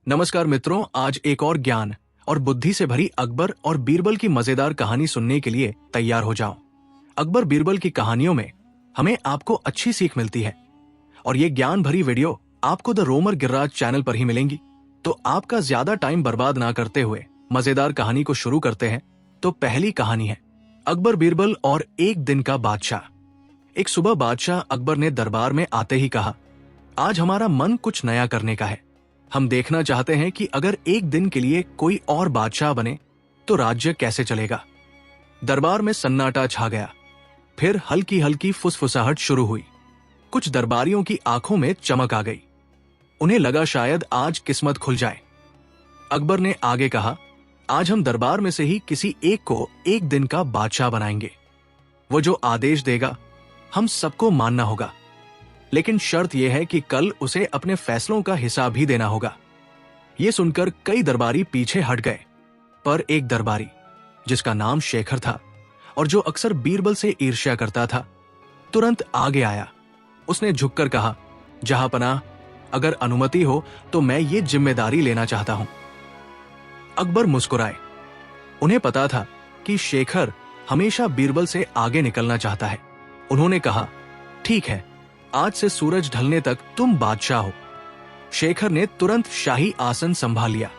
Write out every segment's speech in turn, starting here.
नमस्कार मित्रों, आज एक और ज्ञान और बुद्धि से भरी अकबर और बीरबल की मजेदार कहानी सुनने के लिए तैयार हो जाओ। अकबर बीरबल की कहानियों में हमें आपको अच्छी सीख मिलती है और ये ज्ञान भरी वीडियो आपको द रोमर गिर्राज चैनल पर ही मिलेंगी। तो आपका ज्यादा टाइम बर्बाद ना करते हुए मजेदार कहानी को शुरू करते हैं। तो पहली कहानी है अकबर बीरबल और एक दिन का बादशाह। एक सुबह बादशाह अकबर ने दरबार में आते ही कहा, आज हमारा मन कुछ नया करने का है। हम देखना चाहते हैं कि अगर एक दिन के लिए कोई और बादशाह बने तो राज्य कैसे चलेगा। दरबार में सन्नाटा छा गया। फिर हल्की हल्की फुसफुसाहट शुरू हुई। कुछ दरबारियों की आंखों में चमक आ गई। उन्हें लगा शायद आज किस्मत खुल जाए। अकबर ने आगे कहा, आज हम दरबार में से ही किसी एक को एक दिन का बादशाह बनाएंगे। वो जो आदेश देगा हम सबको मानना होगा, लेकिन शर्त यह है कि कल उसे अपने फैसलों का हिसाब भी देना होगा। यह सुनकर कई दरबारी पीछे हट गए, पर एक दरबारी जिसका नाम शेखर था और जो अक्सर बीरबल से ईर्ष्या करता था, तुरंत आगे आया। उसने झुककर कहा, जहांपनाह, अगर अनुमति हो तो मैं ये जिम्मेदारी लेना चाहता हूं। अकबर मुस्कुराए। उन्हें पता था कि शेखर हमेशा बीरबल से आगे निकलना चाहता है। उन्होंने कहा, ठीक है, आज से सूरज ढलने तक तुम बादशाह हो। शेखर ने तुरंत शाही आसन संभाल लिया।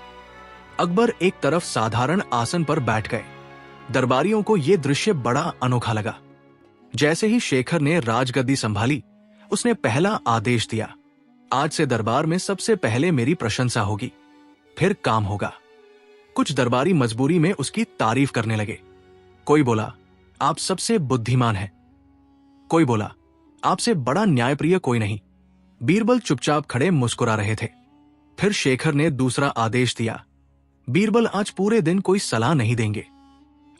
अकबर एक तरफ साधारण आसन पर बैठ गए। दरबारियों को यह दृश्य बड़ा अनोखा लगा। जैसे ही शेखर ने राजगद्दी संभाली, उसने पहला आदेश दिया, आज से दरबार में सबसे पहले मेरी प्रशंसा होगी, फिर काम होगा। कुछ दरबारी मजबूरी में उसकी तारीफ करने लगे। कोई बोला, आप सबसे बुद्धिमान हैं। कोई बोला, आपसे बड़ा न्यायप्रिय कोई नहीं। बीरबल चुपचाप खड़े मुस्कुरा रहे थे। फिर शेखर ने दूसरा आदेश दिया, बीरबल आज पूरे दिन कोई सलाह नहीं देंगे।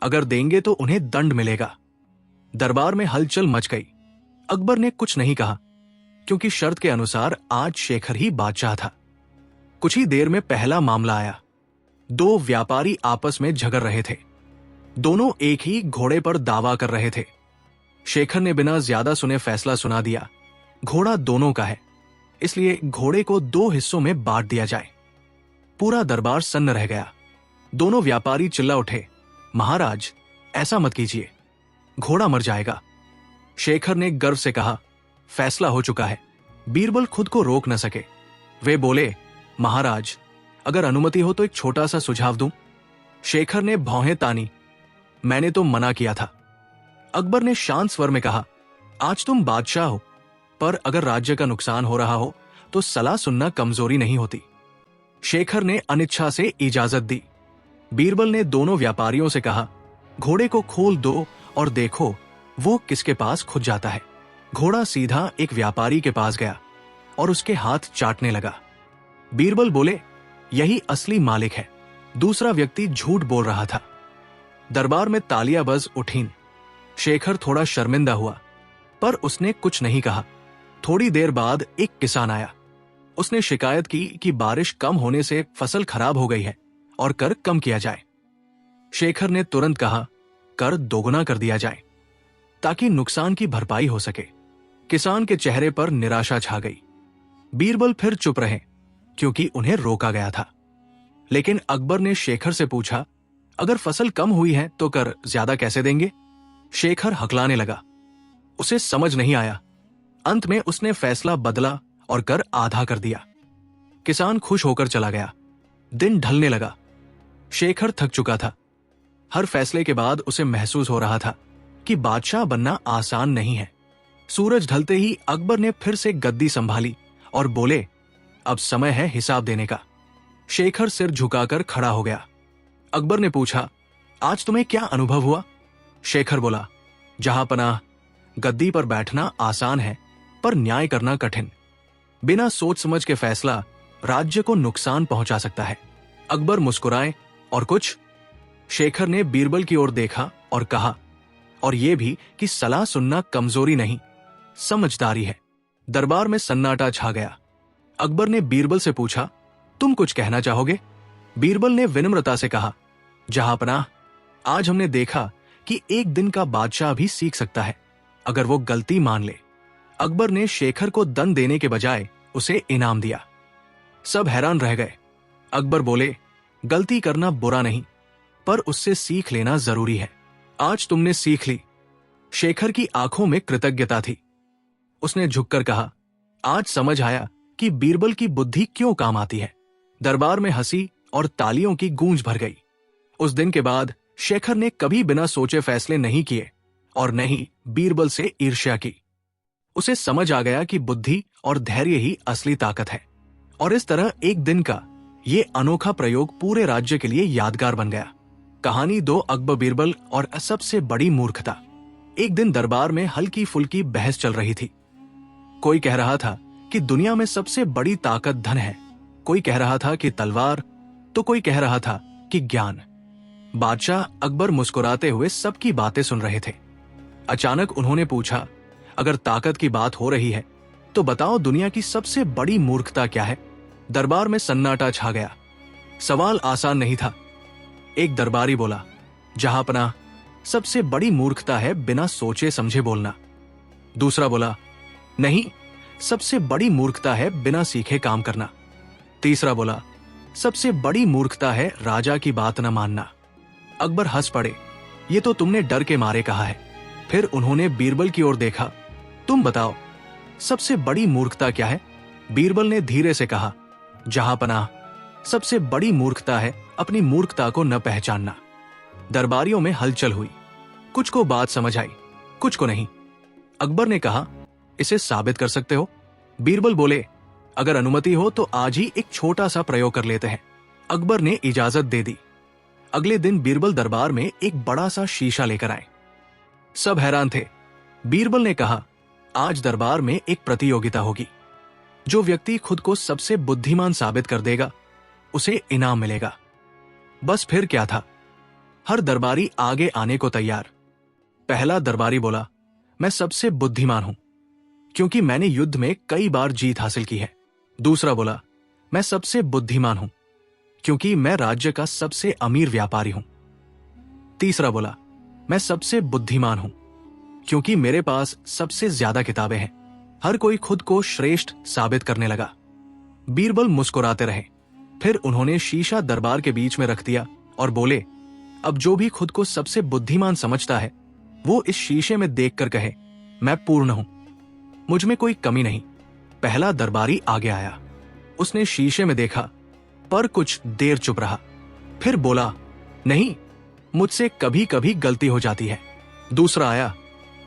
अगर देंगे तो उन्हें दंड मिलेगा। दरबार में हलचल मच गई। अकबर ने कुछ नहीं कहा, क्योंकि शर्त के अनुसार आज शेखर ही बादशाह था। कुछ ही देर में पहला मामला आया। दो व्यापारी आपस में झगड़ रहे थे। दोनों एक ही घोड़े पर दावा कर रहे थे। शेखर ने बिना ज्यादा सुने फैसला सुना दिया, घोड़ा दोनों का है, इसलिए घोड़े को दो हिस्सों में बांट दिया जाए। पूरा दरबार सन्न रह गया। दोनों व्यापारी चिल्ला उठे, महाराज, ऐसा मत कीजिए, घोड़ा मर जाएगा। शेखर ने गर्व से कहा, फैसला हो चुका है। बीरबल खुद को रोक न सके। वे बोले, महाराज, अगर अनुमति हो तो एक छोटा सा सुझाव दूं। शेखर ने भौहें तानी, मैंने तो मना किया था। अकबर ने शांत स्वर में कहा, आज तुम बादशाह हो, पर अगर राज्य का नुकसान हो रहा हो तो सलाह सुनना कमजोरी नहीं होती। शेखर ने अनिच्छा से इजाजत दी। बीरबल ने दोनों व्यापारियों से कहा, घोड़े को खोल दो और देखो वो किसके पास खुद जाता है। घोड़ा सीधा एक व्यापारी के पास गया और उसके हाथ चाटने लगा। बीरबल बोले, यही असली मालिक है। दूसरा व्यक्ति झूठ बोल रहा था। दरबार में तालियां बज उठीं। शेखर थोड़ा शर्मिंदा हुआ, पर उसने कुछ नहीं कहा। थोड़ी देर बाद एक किसान आया। उसने शिकायत की कि बारिश कम होने से फसल खराब हो गई है और कर कम किया जाए। शेखर ने तुरंत कहा, कर दोगुना कर दिया जाए ताकि नुकसान की भरपाई हो सके। किसान के चेहरे पर निराशा छा गई। बीरबल फिर चुप रहे, क्योंकि उन्हें रोका गया था। लेकिन अकबर ने शेखर से पूछा, अगर फसल कम हुई है तो कर ज्यादा कैसे देंगे? शेखर हकलाने लगा। उसे समझ नहीं आया। अंत में उसने फैसला बदला और कर आधा कर दिया। किसान खुश होकर चला गया। दिन ढलने लगा। शेखर थक चुका था। हर फैसले के बाद उसे महसूस हो रहा था कि बादशाह बनना आसान नहीं है। सूरज ढलते ही अकबर ने फिर से गद्दी संभाली और बोले, अब समय है हिसाब देने का। शेखर सिर झुकाकर खड़ा हो गया। अकबर ने पूछा, आज तुम्हें क्या अनुभव हुआ? शेखर बोला, जहांपनाह, गद्दी पर बैठना आसान है, पर न्याय करना कठिन। बिना सोच समझ के फैसला राज्य को नुकसान पहुंचा सकता है। अकबर मुस्कुराए, और कुछ? शेखर ने बीरबल की ओर देखा और कहा, और यह भी कि सलाह सुनना कमजोरी नहीं, समझदारी है। दरबार में सन्नाटा छा गया। अकबर ने बीरबल से पूछा, तुम कुछ कहना चाहोगे? बीरबल ने विनम्रता से कहा, जहांपनाह, आज हमने देखा कि एक दिन का बादशाह भी सीख सकता है अगर वो गलती मान ले। अकबर ने शेखर को दंड देने के बजाय उसे इनाम दिया। सब हैरान रह गए। अकबर बोले, गलती करना बुरा नहीं, पर उससे सीख लेना जरूरी है। आज तुमने सीख ली। शेखर की आंखों में कृतज्ञता थी। उसने झुककर कहा, आज समझ आया कि बीरबल की बुद्धि क्यों काम आती है। दरबार में हंसी और तालियों की गूंज भर गई। उस दिन के बाद शेखर ने कभी बिना सोचे फैसले नहीं किए और न ही बीरबल से ईर्ष्या की। उसे समझ आ गया कि बुद्धि और धैर्य ही असली ताकत है। और इस तरह एक दिन का ये अनोखा प्रयोग पूरे राज्य के लिए यादगार बन गया। कहानी 2 अकबर बीरबल और सबसे बड़ी मूर्खता। एक दिन दरबार में हल्की फुल्की बहस चल रही थी। कोई कह रहा था कि दुनिया में सबसे बड़ी ताकत धन है, कोई कह रहा था कि तलवार, तो कोई कह रहा था कि ज्ञान। बादशाह अकबर मुस्कुराते हुए सबकी बातें सुन रहे थे। अचानक उन्होंने पूछा, अगर ताकत की बात हो रही है तो बताओ दुनिया की सबसे बड़ी मूर्खता क्या है। दरबार में सन्नाटा छा गया। सवाल आसान नहीं था। एक दरबारी बोला, जहांपनाह, सबसे बड़ी मूर्खता है बिना सोचे समझे बोलना। दूसरा बोला, नहीं, सबसे बड़ी मूर्खता है बिना सीखे काम करना। तीसरा बोला, सबसे बड़ी मूर्खता है राजा की बात न मानना। अकबर हंस पड़े, ये तो तुमने डर के मारे कहा है। फिर उन्होंने बीरबल की ओर देखा, तुम बताओ सबसे बड़ी मूर्खता क्या है। बीरबल ने धीरे से कहा, जहांपनाह, सबसे बड़ी मूर्खता है अपनी मूर्खता को न पहचानना। दरबारियों में हलचल हुई। कुछ को बात समझ आई, कुछ को नहीं। अकबर ने कहा, इसे साबित कर सकते हो। बीरबल बोले, अगर अनुमति हो तो आज ही एक छोटा सा प्रयोग कर लेते हैं। अकबर ने इजाजत दे दी। अगले दिन बीरबल दरबार में एक बड़ा सा शीशा लेकर आए। सब हैरान थे। बीरबल ने कहा, आज दरबार में एक प्रतियोगिता होगी। जो व्यक्ति खुद को सबसे बुद्धिमान साबित कर देगा उसे इनाम मिलेगा। बस फिर क्या था, हर दरबारी आगे आने को तैयार। पहला दरबारी बोला, मैं सबसे बुद्धिमान हूं क्योंकि मैंने युद्ध में कई बार जीत हासिल की है। दूसरा बोला, मैं सबसे बुद्धिमान हूं क्योंकि मैं राज्य का सबसे अमीर व्यापारी हूं। तीसरा बोला, मैं सबसे बुद्धिमान हूं क्योंकि मेरे पास सबसे ज्यादा किताबें हैं। हर कोई खुद को श्रेष्ठ साबित करने लगा। बीरबल मुस्कुराते रहे। फिर उन्होंने शीशा दरबार के बीच में रख दिया और बोले, अब जो भी खुद को सबसे बुद्धिमान समझता है वो इस शीशे में देखकर कहे, मैं पूर्ण हूं, मुझ में कोई कमी नहीं। पहला दरबारी आगे आया। उसने शीशे में देखा पर कुछ देर चुप रहा। फिर बोला, नहीं, मुझसे कभी कभी गलती हो जाती है। दूसरा आया।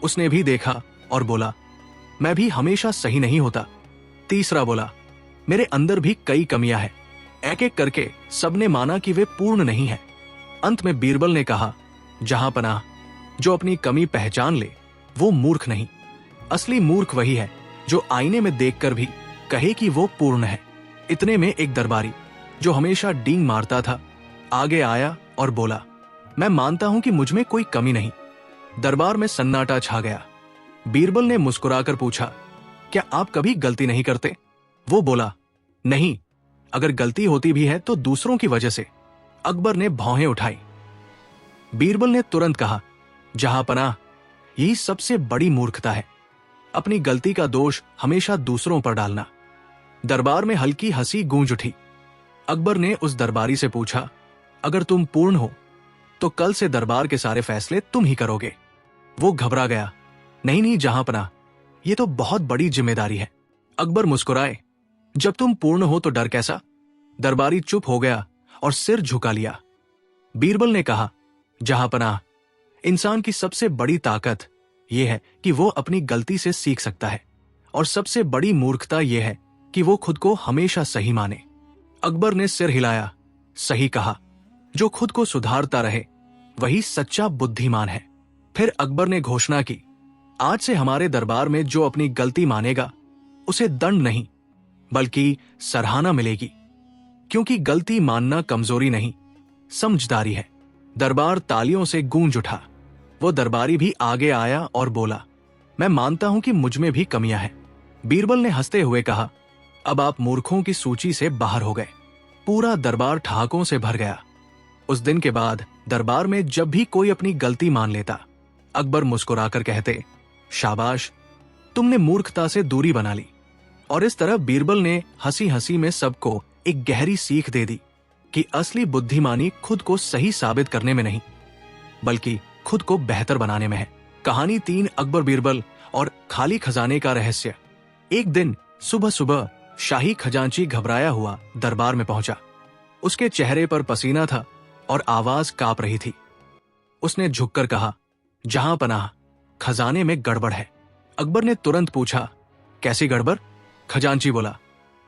उसने भी देखा और बोला, मैं भी हमेशा सही नहीं होता। तीसरा बोला, मेरे अंदर भी कई कमियां हैं। एक एक करके सबने माना कि वे पूर्ण नहीं है। अंत में बीरबल ने कहा, जहांपनाह, जो अपनी कमी पहचान ले वो मूर्ख नहीं। असली मूर्ख वही है जो आईने में देखकर भी कहे कि वो पूर्ण है। इतने में एक दरबारी जो हमेशा डींग मारता था आगे आया और बोला, मैं मानता हूं कि मुझ में कोई कमी नहीं। दरबार में सन्नाटा छा गया। बीरबल ने मुस्कुराकर पूछा, क्या आप कभी गलती नहीं करते? वो बोला, नहीं, अगर गलती होती भी है तो दूसरों की वजह से। अकबर ने भौहें उठाई। बीरबल ने तुरंत कहा, जहांपनाह, यही सबसे बड़ी मूर्खता है, अपनी गलती का दोष हमेशा दूसरों पर डालना। दरबार में हल्की हंसी गूंज उठी। अकबर ने उस दरबारी से पूछा, अगर तुम पूर्ण हो तो कल से दरबार के सारे फैसले तुम ही करोगे। वो घबरा गया। नहीं नहीं जहांपनाह, ये तो बहुत बड़ी जिम्मेदारी है। अकबर मुस्कुराए, जब तुम पूर्ण हो तो डर कैसा? दरबारी चुप हो गया और सिर झुका लिया। बीरबल ने कहा, जहांपनाह, इंसान की सबसे बड़ी ताकत यह है कि वो अपनी गलती से सीख सकता है और सबसे बड़ी मूर्खता यह है कि वो खुद को हमेशा सही माने। अकबर ने सिर हिलाया। सही कहा, जो खुद को सुधारता रहे वही सच्चा बुद्धिमान है। फिर अकबर ने घोषणा की, आज से हमारे दरबार में जो अपनी गलती मानेगा उसे दंड नहीं बल्कि सराहना मिलेगी, क्योंकि गलती मानना कमजोरी नहीं, समझदारी है। दरबार तालियों से गूंज उठा। वो दरबारी भी आगे आया और बोला, मैं मानता हूं कि मुझ में भी कमियां हैं। बीरबल ने हंसते हुए कहा, अब आप मूर्खों की सूची से बाहर हो गए। पूरा दरबार ठहाकों से भर गया। उस दिन के बाद दरबार में जब भी कोई अपनी गलती मान लेता, अकबर मुस्कुराकर कहते, शाबाश, तुमने मूर्खता से दूरी बना ली। और इस तरह बीरबल ने हंसी हंसी में सबको एक गहरी सीख दे दी कि असली बुद्धिमानी खुद को सही साबित करने में नहीं, बल्कि खुद को बेहतर बनाने में है। कहानी 3 अकबर बीरबल और खाली खजाने का रहस्य। एक दिन सुबह सुबह शाही खजांची घबराया हुआ दरबार में पहुंचा। उसके चेहरे पर पसीना था और आवाज कांप रही थी। उसने झुककर कहा, जहां पनाह, खजाने में गड़बड़ है। अकबर ने तुरंत पूछा, कैसी गड़बड़? खजांची बोला,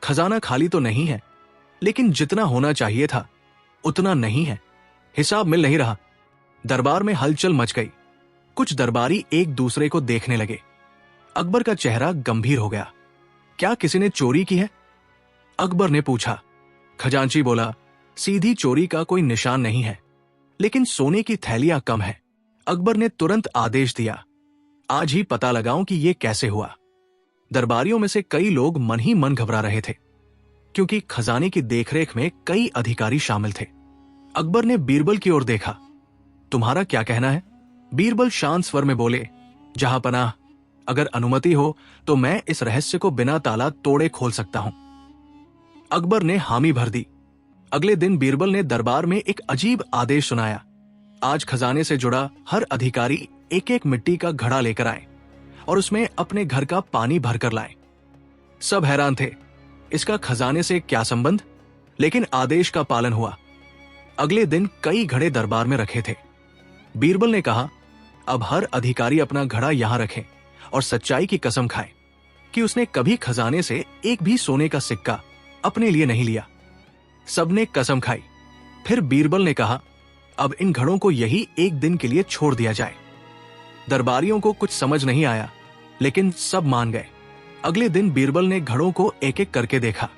खजाना खाली तो नहीं है, लेकिन जितना होना चाहिए था उतना नहीं है। हिसाब मिल नहीं रहा। दरबार में हलचल मच गई। कुछ दरबारी एक दूसरे को देखने लगे। अकबर का चेहरा गंभीर हो गया। क्या किसी ने चोरी की है? अकबर ने पूछा। खजांची बोला, सीधी चोरी का कोई निशान नहीं है, लेकिन सोने की थैलियां कम है। अकबर ने तुरंत आदेश दिया, आज ही पता लगाऊं कि यह कैसे हुआ। दरबारियों में से कई लोग मन ही मन घबरा रहे थे, क्योंकि खजाने की देखरेख में कई अधिकारी शामिल थे। अकबर ने बीरबल की ओर देखा। तुम्हारा क्या कहना है? बीरबल शांत स्वर में बोले, जहां पनाह, अगर अनुमति हो तो मैं इस रहस्य को बिना ताला तोड़े खोल सकता हूं। अकबर ने हामी भर दी। अगले दिन बीरबल ने दरबार में एक अजीब आदेश सुनाया। आज खजाने से जुड़ा हर अधिकारी एक एक मिट्टी का घड़ा लेकर आए और उसमें अपने घर का पानी भरकर लाए। सब हैरान थे, इसका खजाने से क्या संबंध? लेकिन आदेश का पालन हुआ। अगले दिन कई घड़े दरबार में रखे थे। बीरबल ने कहा, अब हर अधिकारी अपना घड़ा यहां रखे और सच्चाई की कसम खाए कि उसने कभी खजाने से एक भी सोने का सिक्का अपने लिए नहीं लिया। सबने कसम खाई। फिर बीरबल ने कहा, अब इन घड़ों को यही एक दिन के लिए छोड़ दिया जाए। दरबारियों को कुछ समझ नहीं आया, लेकिन सब मान गए। अगले दिन बीरबल ने घड़ों को एक एक करके देखा।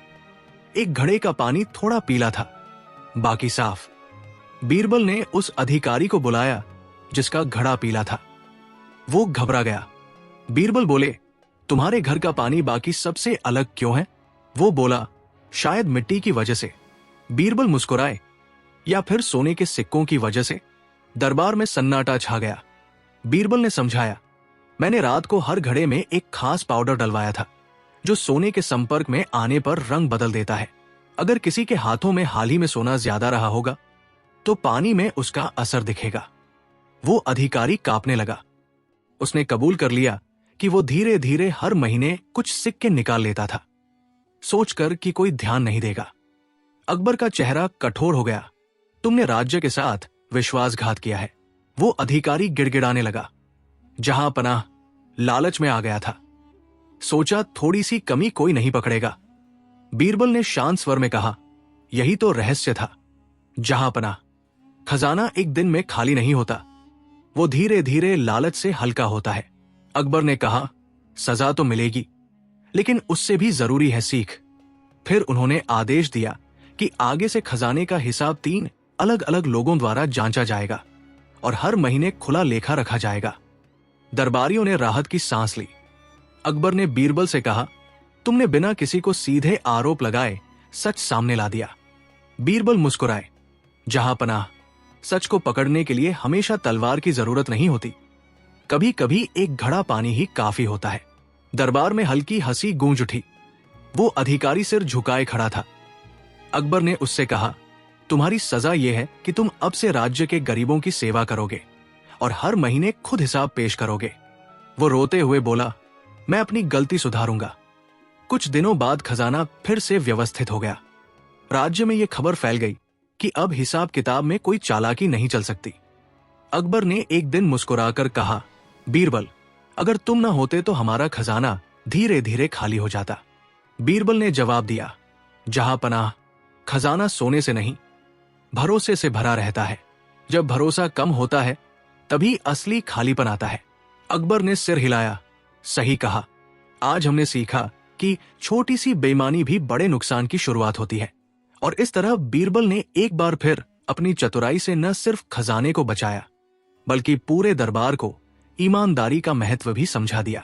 एक घड़े का पानी थोड़ा पीला था, बाकी साफ। बीरबल ने उस अधिकारी को बुलाया जिसका घड़ा पीला था। वो घबरा गया। बीरबल बोले, तुम्हारे घर का पानी बाकी सबसे अलग क्यों है? वो बोला, शायद मिट्टी की वजह से। बीरबल मुस्कुराए, या फिर सोने के सिक्कों की वजह से? दरबार में सन्नाटा छा गया। बीरबल ने समझाया, मैंने रात को हर घड़े में एक खास पाउडर डलवाया था, जो सोने के संपर्क में आने पर रंग बदल देता है। अगर किसी के हाथों में हाल ही में सोना ज्यादा रहा होगा, तो पानी में उसका असर दिखेगा। वो अधिकारी कांपने लगा। उसने कबूल कर लिया कि वो धीरे धीरे हर महीने कुछ सिक्के निकाल लेता था, सोचकर कि कोई ध्यान नहीं देगा। अकबर का चेहरा कठोर हो गया। तुमने राज्य के साथ विश्वासघात किया है। वो अधिकारी गिड़गिड़ाने लगा। जहां पनाह, लालच में आ गया था। सोचा थोड़ी सी कमी कोई नहीं पकड़ेगा। बीरबल ने शांत स्वर में कहा, यही तो रहस्य था। जहां पनाह, खजाना एक दिन में खाली नहीं होता, वो धीरे धीरे लालच से हल्का होता है। अकबर ने कहा, सजा तो मिलेगी, लेकिन उससे भी जरूरी है सीख। फिर उन्होंने आदेश दिया कि आगे से खजाने का हिसाब 3 अलग अलग लोगों द्वारा जांचा जाएगा और हर महीने खुला लेखा रखा जाएगा। दरबारियों ने राहत की सांस ली। अकबर ने बीरबल से कहा, तुमने बिना किसी को सीधे आरोप लगाए सच सामने ला दिया। बीरबल मुस्कुराए, जहां पनाह, सच को पकड़ने के लिए हमेशा तलवार की जरूरत नहीं होती। कभी कभी एक घड़ा पानी ही काफी होता है। दरबार में हल्की हंसी गूंज उठी। वो अधिकारी सिर झुकाए खड़ा था। अकबर ने उससे कहा, तुम्हारी सजा यह है कि तुम अब से राज्य के गरीबों की सेवा करोगे और हर महीने खुद हिसाब पेश करोगे। वो रोते हुए बोला, मैं अपनी गलती सुधारूंगा। कुछ दिनों बाद खजाना फिर से व्यवस्थित हो गया। राज्य में यह खबर फैल गई कि अब हिसाब किताब में कोई चालाकी नहीं चल सकती। अकबर ने एक दिन मुस्कुराकर कहा, बीरबल, अगर तुम ना होते तो हमारा खजाना धीरे धीरे खाली हो जाता। बीरबल ने जवाब दिया, जहां पनाह, खजाना सोने से नहीं, भरोसे से भरा रहता है। जब भरोसा कम होता है, तभी असली खालीपन आता है। अकबर ने सिर हिलाया, सही कहा। आज हमने सीखा कि छोटी सी बेईमानी भी बड़े नुकसान की शुरुआत होती है। और इस तरह बीरबल ने एक बार फिर अपनी चतुराई से न सिर्फ खजाने को बचाया, बल्कि पूरे दरबार को ईमानदारी का महत्व भी समझा दिया।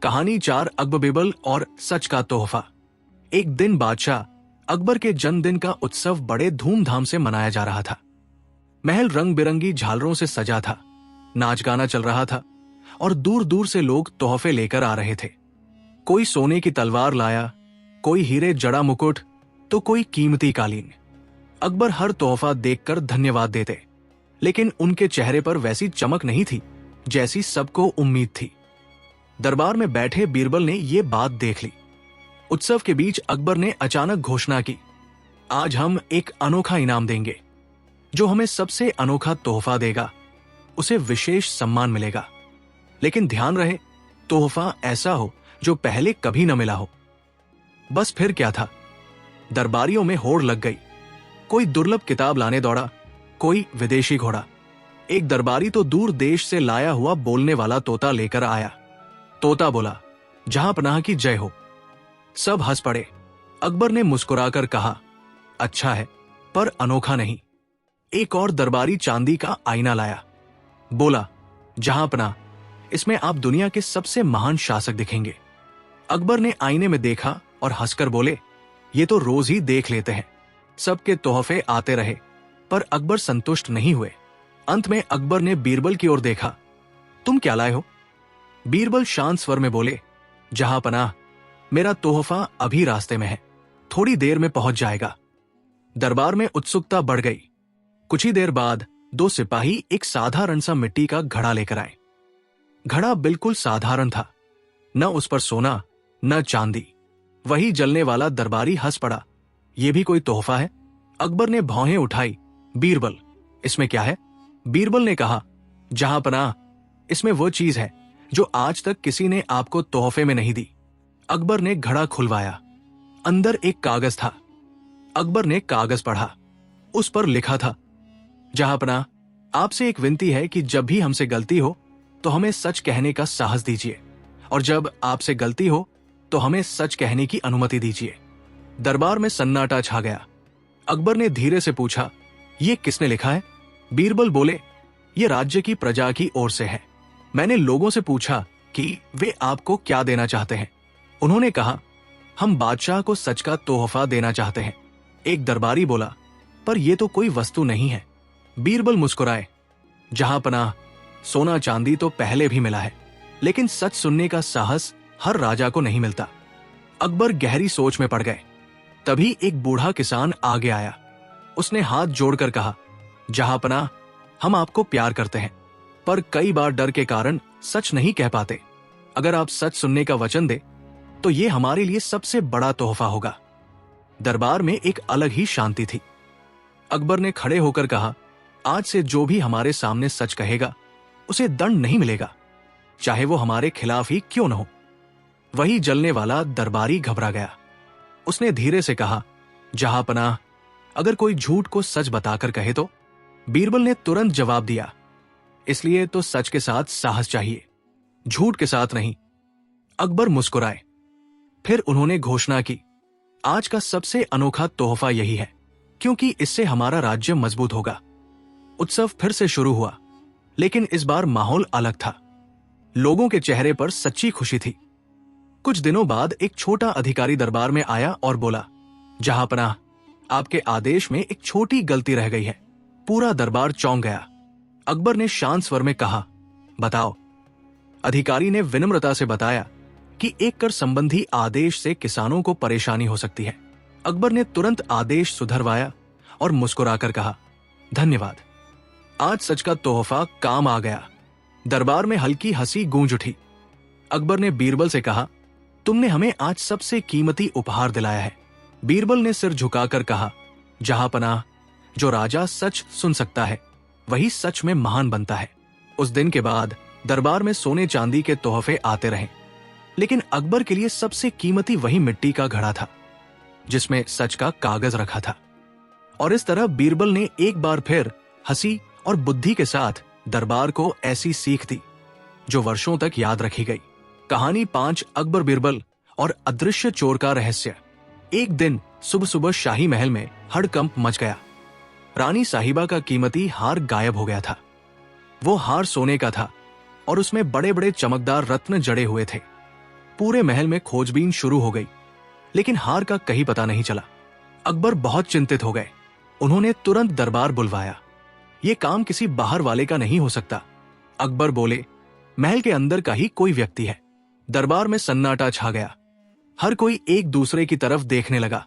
कहानी 4 अकबर बीरबल और सच का तोहफा। एक दिन बादशाह अकबर के जन्मदिन का उत्सव बड़े धूमधाम से मनाया जा रहा था। महल रंग बिरंगी झालरों से सजा था, नाच गाना चल रहा था और दूर दूर से लोग तोहफे लेकर आ रहे थे। कोई सोने की तलवार लाया, कोई हीरे जड़ा मुकुट, तो कोई कीमती कालीन। अकबर हर तोहफा देखकर धन्यवाद देते, लेकिन उनके चेहरे पर वैसी चमक नहीं थी जैसी सबको उम्मीद थी। दरबार में बैठे बीरबल ने ये बात देख ली। उत्सव के बीच अकबर ने अचानक घोषणा की, आज हम एक अनोखा इनाम देंगे। जो हमें सबसे अनोखा तोहफा देगा उसे विशेष सम्मान मिलेगा। लेकिन ध्यान रहे, तोहफा ऐसा हो जो पहले कभी न मिला हो। बस फिर क्या था, दरबारियों में होड़ लग गई। कोई दुर्लभ किताब लाने दौड़ा, कोई विदेशी घोड़ा। एक दरबारी तो दूर देश से लाया हुआ बोलने वाला तोता लेकर आया। तोता बोला, जहां पनाह की जय हो। सब हंस पड़े। अकबर ने मुस्कुराकर कहा, अच्छा है पर अनोखा नहीं। एक और दरबारी चांदी का आईना लाया। बोला, जहां पनाह, इसमें आप दुनिया के सबसे महान शासक दिखेंगे। अकबर ने आईने में देखा और हंसकर बोले, ये तो रोज ही देख लेते हैं। सबके तोहफे आते रहे पर अकबर संतुष्ट नहीं हुए। अंत में अकबर ने बीरबल की ओर देखा। तुम क्या लाए हो? बीरबल शांत स्वर में बोले, जहां पनाह, मेरा तोहफा अभी रास्ते में है, थोड़ी देर में पहुंच जाएगा। दरबार में उत्सुकता बढ़ गई। कुछ ही देर बाद दो सिपाही एक साधारण सा मिट्टी का घड़ा लेकर आए। घड़ा बिल्कुल साधारण था, न उस पर सोना न चांदी। वही जलने वाला दरबारी हंस पड़ा, यह भी कोई तोहफा है? अकबर ने भौहें उठाई। बीरबल, इसमें क्या है? बीरबल ने कहा, जहां पनाह, इसमें वो चीज है जो आज तक किसी ने आपको तोहफे में नहीं दी। अकबर ने घड़ा खुलवाया। अंदर एक कागज था। अकबर ने कागज पढ़ा। उस पर लिखा था, जहां पनाह, आपसे एक विनती है कि जब भी हमसे गलती हो तो हमें सच कहने का साहस दीजिए, और जब आपसे गलती हो तो हमें सच कहने की अनुमति दीजिए। दरबार में सन्नाटा छा गया। अकबर ने धीरे से पूछा, ये किसने लिखा है? बीरबल बोले, ये राज्य की प्रजा की ओर से है। मैंने लोगों से पूछा कि वे आपको क्या देना चाहते हैं। उन्होंने कहा, हम बादशाह को सच का तोहफा देना चाहते हैं। एक दरबारी बोला, पर यह तो कोई वस्तु नहीं है। बीरबल मुस्कुराए, जहां पनाह, सोना चांदी तो पहले भी मिला है, लेकिन सच सुनने का साहस हर राजा को नहीं मिलता। अकबर गहरी सोच में पड़ गए। तभी एक बूढ़ा किसान आगे आया। उसने हाथ जोड़कर कहा, जहां पनाह, हम आपको प्यार करते हैं, पर कई बार डर के कारण सच नहीं कह पाते। अगर आप सच सुनने का वचन दे तो यह हमारे लिए सबसे बड़ा तोहफा होगा। दरबार में एक अलग ही शांति थी। अकबर ने खड़े होकर कहा, आज से जो भी हमारे सामने सच कहेगा उसे दंड नहीं मिलेगा, चाहे वो हमारे खिलाफ ही क्यों न हो। वही जलने वाला दरबारी घबरा गया। उसने धीरे से कहा, जहां पनाह, अगर कोई झूठ को सच बताकर कहे तो? बीरबल ने तुरंत जवाब दिया, इसलिए तो सच के साथ साहस चाहिए, झूठ के साथ नहीं। अकबर मुस्कुराए। फिर उन्होंने घोषणा की, आज का सबसे अनोखा तोहफा यही है, क्योंकि इससे हमारा राज्य मजबूत होगा। उत्सव फिर से शुरू हुआ, लेकिन इस बार माहौल अलग था। लोगों के चेहरे पर सच्ची खुशी थी। कुछ दिनों बाद एक छोटा अधिकारी दरबार में आया और बोला, जहां पनाह, आपके आदेश में एक छोटी गलती रह गई है। पूरा दरबार चौंक गया। अकबर ने शांत स्वर में कहा, बताओ। अधिकारी ने विनम्रता से बताया कि एक कर संबंधी आदेश से किसानों को परेशानी हो सकती है। अकबर ने तुरंत आदेश सुधरवाया और मुस्कुराकर कहा, धन्यवाद, आज सच का तोहफा काम आ गया। दरबार में हल्की हंसी गूंज उठी। अकबर ने बीरबल से कहा, तुमने हमें आज सबसे कीमती उपहार दिलाया है। बीरबल ने सिर झुकाकर कहा, जहां पनाह, जो राजा सच सुन सकता है वही सच में महान बनता है। उस दिन के बाद दरबार में सोने चांदी के तोहफे आते रहे, लेकिन अकबर के लिए सबसे कीमती वही मिट्टी का घड़ा था जिसमें सच का कागज रखा था। और इस तरह बीरबल ने एक बार फिर हंसी और बुद्धि के साथ दरबार को ऐसी सीख दी जो वर्षों तक याद रखी गई। कहानी 5, अकबर बीरबल और अदृश्य चोर का रहस्य। एक दिन सुबह सुबह शाही महल में हड़कंप मच गया। रानी साहिबा का कीमती हार गायब हो गया था। वो हार सोने का था और उसमें बड़े बड़े चमकदार रत्न जड़े हुए थे। पूरे महल में खोजबीन शुरू हो गई, लेकिन हार का कहीं पता नहीं चला। अकबर बहुत चिंतित हो गए। उन्होंने तुरंत दरबार बुलवाया। ये काम किसी बाहर वाले का नहीं हो सकता। अकबर बोले, महल के अंदर का ही कोई व्यक्ति है। दरबार में सन्नाटा छा गया। हर कोई एक दूसरे की तरफ देखने लगा।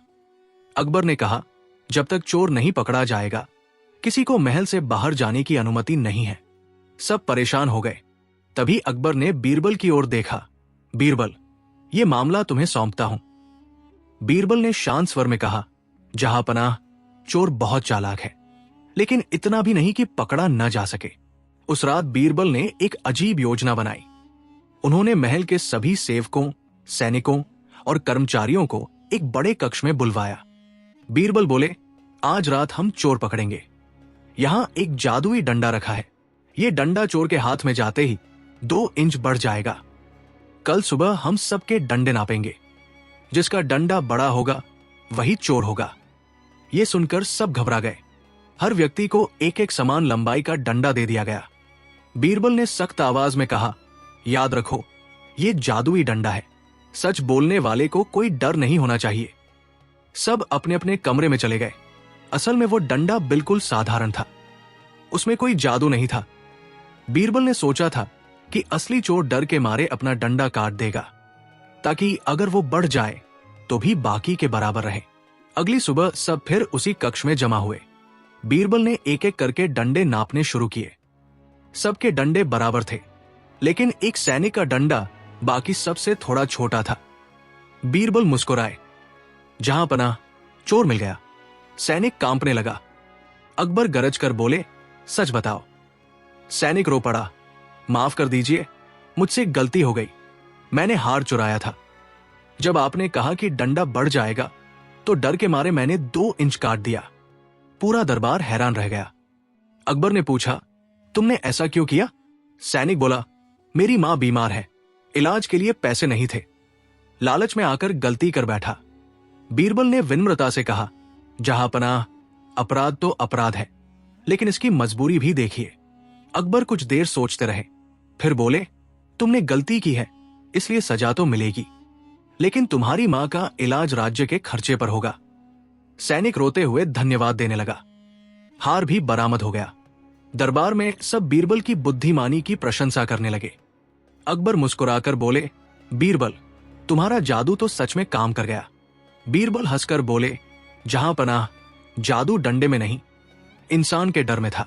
अकबर ने कहा, जब तक चोर नहीं पकड़ा जाएगा किसी को महल से बाहर जाने की अनुमति नहीं है। सब परेशान हो गए। तभी अकबर ने बीरबल की ओर देखा। बीरबल, ये मामला तुम्हें सौंपता हूं। बीरबल ने शांत स्वर में कहा, जहांपनाह, चोर बहुत चालाक है, लेकिन इतना भी नहीं कि पकड़ा न जा सके। उस रात बीरबल ने एक अजीब योजना बनाई। उन्होंने महल के सभी सेवकों, सैनिकों और कर्मचारियों को एक बड़े कक्ष में बुलवाया। बीरबल बोले, आज रात हम चोर पकड़ेंगे। यहां एक जादुई डंडा रखा है। ये डंडा चोर के हाथ में जाते ही 2 इंच बढ़ जाएगा। कल सुबह हम सबके डंडे नापेंगे। जिसका डंडा बड़ा होगा वही चोर होगा। ये सुनकर सब घबरा गए। हर व्यक्ति को एक एक समान लंबाई का डंडा दे दिया गया। बीरबल ने सख्त आवाज में कहा, याद रखो, ये जादुई डंडा है। सच बोलने वाले को कोई डर नहीं होना चाहिए। सब अपने अपने कमरे में चले गए। असल में वो डंडा बिल्कुल साधारण था, उसमें कोई जादू नहीं था। बीरबल ने सोचा था कि असली चोर डर के मारे अपना डंडा काट देगा, ताकि अगर वो बढ़ जाए तो भी बाकी के बराबर रहे। अगली सुबह सब फिर उसी कक्ष में जमा हुए। बीरबल ने एक एक करके डंडे नापने शुरू किए। सबके डंडे बराबर थे, लेकिन एक सैनिक का डंडा बाकी सबसे थोड़ा छोटा था। बीरबल मुस्कुराए, जहांपनाह, चोर मिल गया। सैनिक कांपने लगा। अकबर गरज कर बोले, सच बताओ। सैनिक रो पड़ा, माफ कर दीजिए, मुझसे गलती हो गई। मैंने हार चुराया था। जब आपने कहा कि डंडा बढ़ जाएगा तो डर के मारे मैंने 2 इंच काट दिया। पूरा दरबार हैरान रह गया। अकबर ने पूछा, तुमने ऐसा क्यों किया? सैनिक बोला, मेरी मां बीमार है, इलाज के लिए पैसे नहीं थे। लालच में आकर गलती कर बैठा। बीरबल ने विनम्रता से कहा, जहांपनाह, अपराध तो अपराध है, लेकिन इसकी मजबूरी भी देखिए। अकबर कुछ देर सोचते रहे, फिर बोले, तुमने गलती की है, इसलिए सजा तो मिलेगी, लेकिन तुम्हारी मां का इलाज राज्य के खर्चे पर होगा। सैनिक रोते हुए धन्यवाद देने लगा। हार भी बरामद हो गया। दरबार में सब बीरबल की बुद्धिमानी की प्रशंसा करने लगे। अकबर मुस्कुराकर बोले, बीरबल, तुम्हारा जादू तो सच में काम कर गया। बीरबल हंसकर बोले, जहांपनाह, जादू डंडे में नहीं, इंसान के डर में था।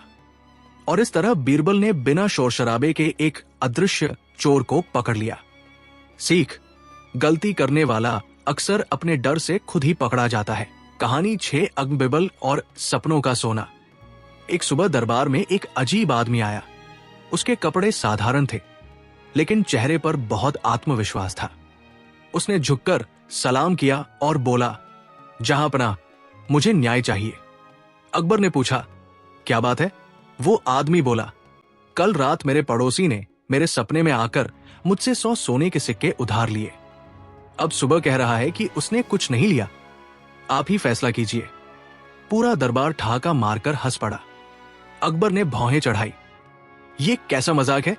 और इस तरह बीरबल ने बिना शोर शराबे के एक अदृश्य चोर को पकड़ लिया। सीख, गलती करने वाला अक्सर अपने डर से खुद ही पकड़ा जाता है। कहानी 6 अकबर और सपनों का सोना। एक सुबह दरबार में एक अजीब आदमी आया। उसके कपड़े साधारण थे, लेकिन चेहरे पर बहुत आत्मविश्वास था। उसने झुककर सलाम किया और बोला, जहांपनाह, मुझे न्याय चाहिए। अकबर ने पूछा, क्या बात है? वो आदमी बोला, कल रात मेरे पड़ोसी ने मेरे सपने में आकर मुझसे 100 सोने के सिक्के उधार लिए। अब सुबह कह रहा है कि उसने कुछ नहीं लिया। आप ही फैसला कीजिए। पूरा दरबार ठहाका मारकर हंस पड़ा। अकबर ने भौहें चढ़ाई। ये कैसा मजाक है?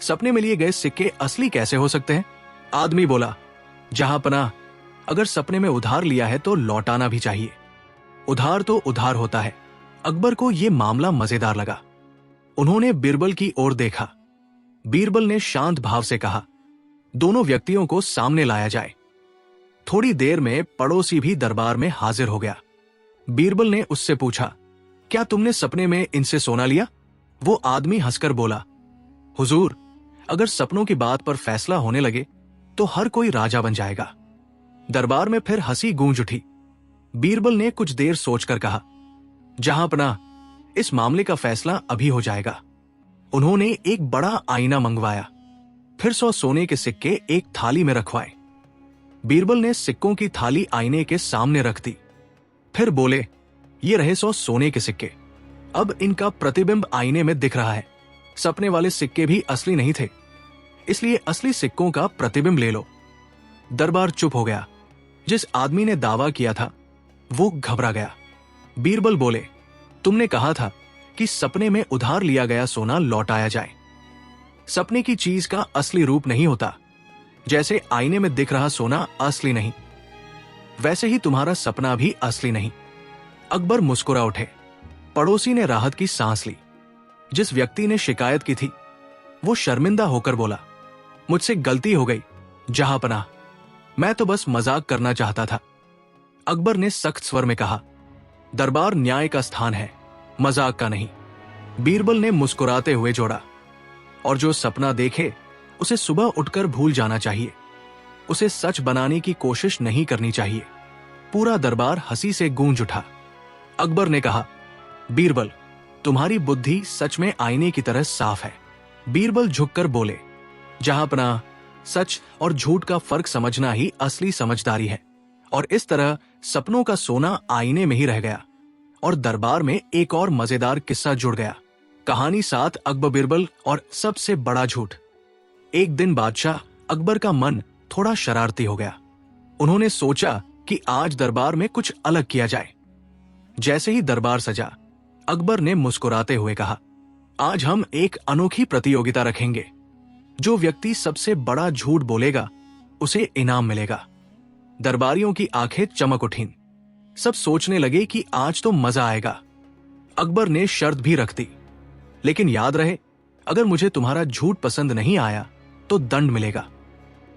सपने में लिए गए सिक्के असली कैसे हो सकते हैं? आदमी बोला, जहांपनाह, अगर सपने में उधार लिया है तो लौटाना भी चाहिए। उधार तो उधार होता है। अकबर को यह मामला मजेदार लगा। उन्होंने बीरबल की ओर देखा। बीरबल ने शांत भाव से कहा, दोनों व्यक्तियों को सामने लाया जाए। थोड़ी देर में पड़ोसी भी दरबार में हाजिर हो गया। बीरबल ने उससे पूछा, क्या तुमने सपने में इनसे सोना लिया? वो आदमी हंसकर बोला, हुजूर, अगर सपनों की बात पर फैसला होने लगे तो हर कोई राजा बन जाएगा। दरबार में फिर हंसी गूंज उठी। बीरबल ने कुछ देर सोचकर कहा, जहांपनाह, इस मामले का फैसला अभी हो जाएगा। उन्होंने एक बड़ा आईना मंगवाया, फिर 100 सोने के सिक्के एक थाली में रखवाए। बीरबल ने सिक्कों की थाली आईने के सामने रख दी। फिर बोले, ये रहे 100 सोने के सिक्के। अब इनका प्रतिबिंब आईने में दिख रहा है। सपने वाले सिक्के भी असली नहीं थे, इसलिए असली सिक्कों का प्रतिबिंब ले लो। दरबार चुप हो गया। जिस आदमी ने दावा किया था वो घबरा गया। बीरबल बोले, तुमने कहा था कि सपने में उधार लिया गया सोना लौटाया जाए। सपने की चीज का असली रूप नहीं होता। जैसे आईने में दिख रहा सोना असली नहीं, वैसे ही तुम्हारा सपना भी असली नहीं। अकबर मुस्कुरा उठे। पड़ोसी ने राहत की सांस ली। जिस व्यक्ति ने शिकायत की थी वो शर्मिंदा होकर बोला, मुझसे गलती हो गई जहांपनाह, मैं तो बस मजाक करना चाहता था। अकबर ने सख्त स्वर में कहा, दरबार न्याय का स्थान है, मजाक का नहीं। बीरबल ने मुस्कुराते हुए जोड़ा, और जो सपना देखे उसे सुबह उठकर भूल जाना चाहिए, उसे सच बनाने की कोशिश नहीं करनी चाहिए। पूरा दरबार हंसी से गूंज उठा। अकबर ने कहा, बीरबल, तुम्हारी बुद्धि सच में आईने की तरह साफ है। बीरबल झुककर बोले, जहांपनाह, सच और झूठ का फर्क समझना ही असली समझदारी है। और इस तरह सपनों का सोना आईने में ही रह गया, और दरबार में एक और मजेदार किस्सा जुड़ गया। कहानी 7, अकबर बीरबल और सबसे बड़ा झूठ। एक दिन बादशाह अकबर का मन थोड़ा शरारती हो गया। उन्होंने सोचा कि आज दरबार में कुछ अलग किया जाए। जैसे ही दरबार सजा, अकबर ने मुस्कुराते हुए कहा, आज हम एक अनोखी प्रतियोगिता रखेंगे। जो व्यक्ति सबसे बड़ा झूठ बोलेगा उसे इनाम मिलेगा। दरबारियों की आंखें चमक उठीं। सब सोचने लगे कि आज तो मजा आएगा। अकबर ने शर्त भी रख दी, लेकिन याद रहे, अगर मुझे तुम्हारा झूठ पसंद नहीं आया तो दंड मिलेगा।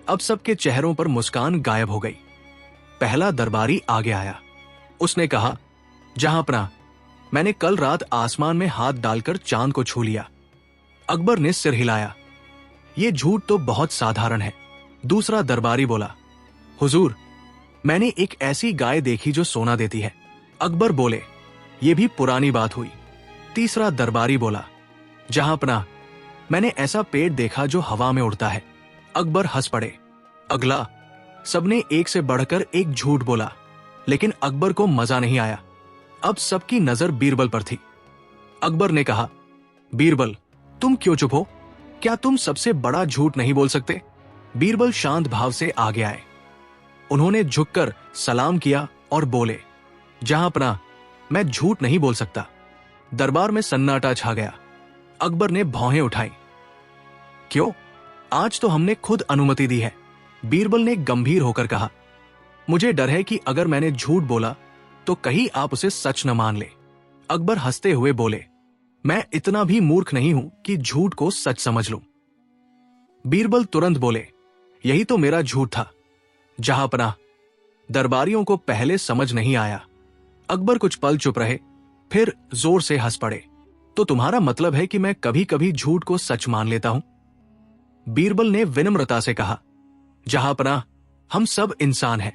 अब सबके चेहरों पर मुस्कान गायब हो गई। पहला दरबारी आगे आया। उसने कहा, जहांपनाह, मैंने कल रात आसमान में हाथ डालकर चांद को छू लिया। अकबर ने सिर हिलाया। यह झूठ तो बहुत साधारण है। दूसरा दरबारी बोला, हुजूर, मैंने एक ऐसी गाय देखी जो सोना देती है। अकबर बोले, यह भी पुरानी बात हुई। तीसरा दरबारी बोला, जहांपनाह, मैंने ऐसा पेड़ देखा जो हवा में उड़ता है। अकबर हंस पड़े। अगला। सबने एक से बढ़कर एक झूठ बोला, लेकिन अकबर को मजा नहीं आया। अब सबकी नजर बीरबल पर थी। अकबर ने कहा, बीरबल, तुम क्यों चुप हो? क्या तुम सबसे बड़ा झूठ नहीं बोल सकते? बीरबल शांत भाव से आगे आए। उन्होंने झुककर सलाम किया और बोले, जहांपनाह, मैं झूठ नहीं बोल सकता। दरबार में सन्नाटा छा गया। अकबर ने भौहें उठाई। क्यों? आज तो हमने खुद अनुमति दी है। बीरबल ने गंभीर होकर कहा, मुझे डर है कि अगर मैंने झूठ बोला तो कहीं आप उसे सच न मान ले। अकबर हंसते हुए बोले, मैं इतना भी मूर्ख नहीं हूं कि झूठ को सच समझ लूं। बीरबल तुरंत बोले, यही तो मेरा झूठ था। जहांपनाह, दरबारियों को पहले समझ नहीं आया। अकबर कुछ पल चुप रहे, फिर जोर से हंस पड़े। तो तुम्हारा मतलब है कि मैं कभी कभी झूठ को सच मान लेता हूं? बीरबल ने विनम्रता से कहा, जहांपनाह, हम सब इंसान हैं।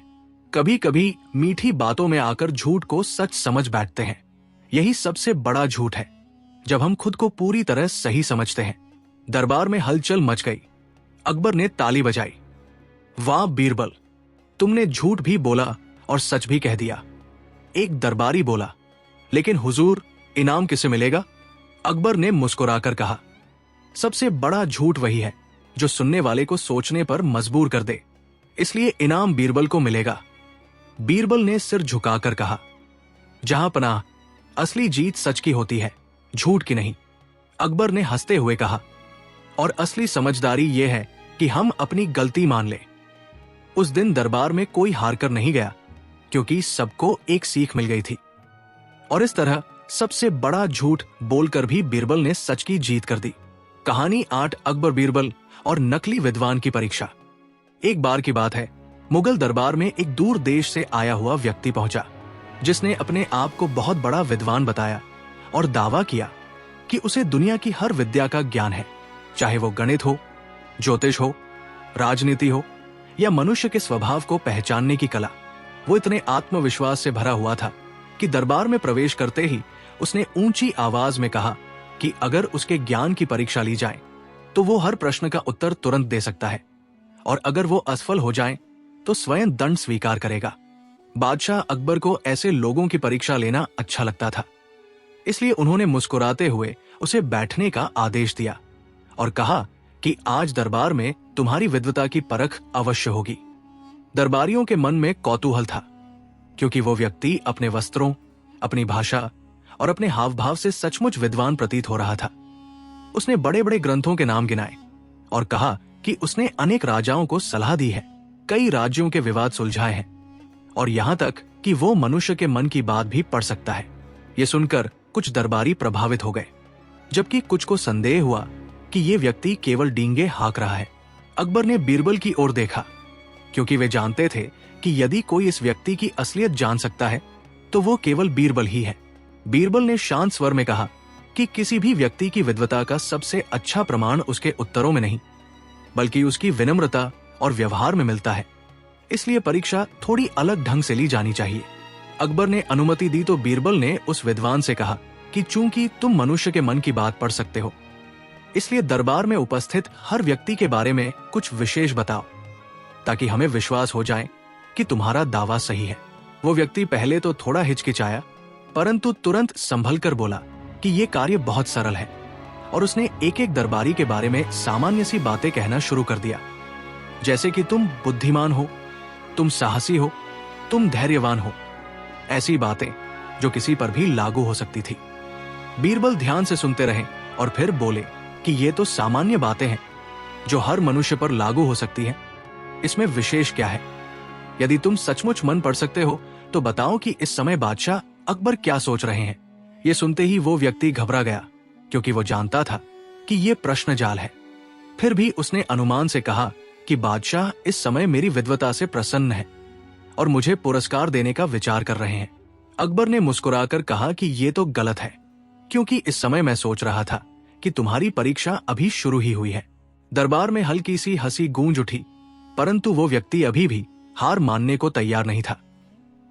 कभी कभी मीठी बातों में आकर झूठ को सच समझ बैठते हैं। यही सबसे बड़ा झूठ है, जब हम खुद को पूरी तरह सही समझते हैं। दरबार में हलचल मच गई। अकबर ने ताली बजाई। वाह बीरबल, तुमने झूठ भी बोला और सच भी कह दिया। एक दरबारी बोला, लेकिन हुजूर, इनाम किसे मिलेगा? अकबर ने मुस्कुराकर कहा, सबसे बड़ा झूठ वही है जो सुनने वाले को सोचने पर मजबूर कर दे, इसलिए इनाम बीरबल को मिलेगा। बीरबल ने सिर झुकाकर कहा, जहांपनाह, असली जीत सच की होती है, झूठ की नहीं। अकबर ने हंसते हुए कहा, और असली समझदारी यह है कि हम अपनी गलती मान लें। उस दिन दरबार में कोई हारकर नहीं गया, क्योंकि सबको एक सीख मिल गई थी। और इस तरह सबसे बड़ा झूठ बोलकर भी बीरबल ने सच की जीत कर दी। कहानी 8, अकबर बीरबल और नकली विद्वान की परीक्षा। एक बार की बात है, मुगल दरबार में एक दूर देश से आया हुआ व्यक्ति पहुंचा, जिसने अपने आप को बहुत बड़ा विद्वान बताया और दावा किया कि उसे दुनिया की हर विद्या का ज्ञान है, चाहे वो गणित हो, ज्योतिष हो, राजनीति हो या मनुष्य के स्वभाव को पहचानने की कला। वो इतने आत्मविश्वास से भरा हुआ था कि दरबार में प्रवेश करते ही उसने ऊंची आवाज में कहा कि अगर उसके ज्ञान की परीक्षा ली जाए तो वो हर प्रश्न का उत्तर तुरंत दे सकता है, और अगर वो असफल हो जाए तो स्वयं दंड स्वीकार करेगा। बादशाह अकबर को ऐसे लोगों की परीक्षा लेना अच्छा लगता था, इसलिए उन्होंने मुस्कुराते हुए उसे बैठने का आदेश दिया और कहा कि आज दरबार में तुम्हारी विद्वता की परख अवश्य होगी। दरबारियों के मन में कौतूहल था, क्योंकि वो व्यक्ति अपने वस्त्रों, अपनी भाषा और अपने हाव भाव से सचमुच विद्वान प्रतीत हो रहा था। उसने बड़े बड़े ग्रंथों के नाम गिनाए और कहा कि उसने अनेक राजाओं को सलाह दी है, कई राज्यों के विवाद सुलझाए हैं, और यहां तक कि वो मनुष्य के मन की बात भी पढ़ सकता है। ये सुनकर कुछ दरबारी प्रभावित हो गए, जबकि कुछ को संदेह हुआ कि ये व्यक्ति केवल डींगे हाँक रहा है। अकबर ने बीरबल की ओर देखा, क्योंकि वे जानते थे कि यदि कोई इस व्यक्ति की असलियत जान सकता है तो वो केवल बीरबल ही है। बीरबल ने शांत स्वर में कहा कि किसी भी व्यक्ति की विद्वता का सबसे अच्छा प्रमाण उसके उत्तरों में नहीं, बल्कि उसकी विनम्रता और व्यवहार में मिलता है। इसलिए परीक्षा थोड़ी अलग ढंग से ली जानी चाहिए। अकबर ने अनुमति दी तो बीरबल ने उस विद्वान से कहा कि चूंकि तुम मनुष्य के मन की बात पढ़ सकते हो, इसलिए दरबार में उपस्थित हर व्यक्ति के बारे में कुछ विशेष बताओ, ताकि हमें विश्वास हो जाए कि तुम्हारा दावा सही है। वो व्यक्ति पहले तो थोड़ा हिचकिचाया, परंतु तुरंत संभल कर बोला कि ये कार्य बहुत सरल है, और उसने एक एक दरबारी के बारे में सामान्य सी बातें कहना शुरू कर दिया, जैसे कि तुम बुद्धिमान हो, तुम साहसी हो, तुम धैर्यवान हो। ऐसी बातें जो किसी पर भी लागू हो सकती थी। बीरबल ध्यान से सुनते रहे और फिर बोले कि ये तो सामान्य बातें हैं जो हर मनुष्य पर लागू हो सकती हैं। इसमें विशेष क्या है? यदि तुम सचमुच मन पढ़ सकते हो तो बताओ कि इस समय बादशाह अकबर क्या सोच रहे हैं। ये सुनते ही वो व्यक्ति घबरा गया, क्योंकि वो जानता था कि ये प्रश्न जाल है। फिर भी उसने अनुमान से कहा कि बादशाह इस समय मेरी विद्वता से प्रसन्न है और मुझे पुरस्कार देने का विचार कर रहे हैं। अकबर ने मुस्कुराकर कहा कि ये तो गलत है, क्योंकि इस समय मैं सोच रहा था कि तुम्हारी परीक्षा अभी शुरू ही हुई है। दरबार में हल्की सी हंसी गूंज उठी, परंतु वो व्यक्ति अभी भी हार मानने को तैयार नहीं था।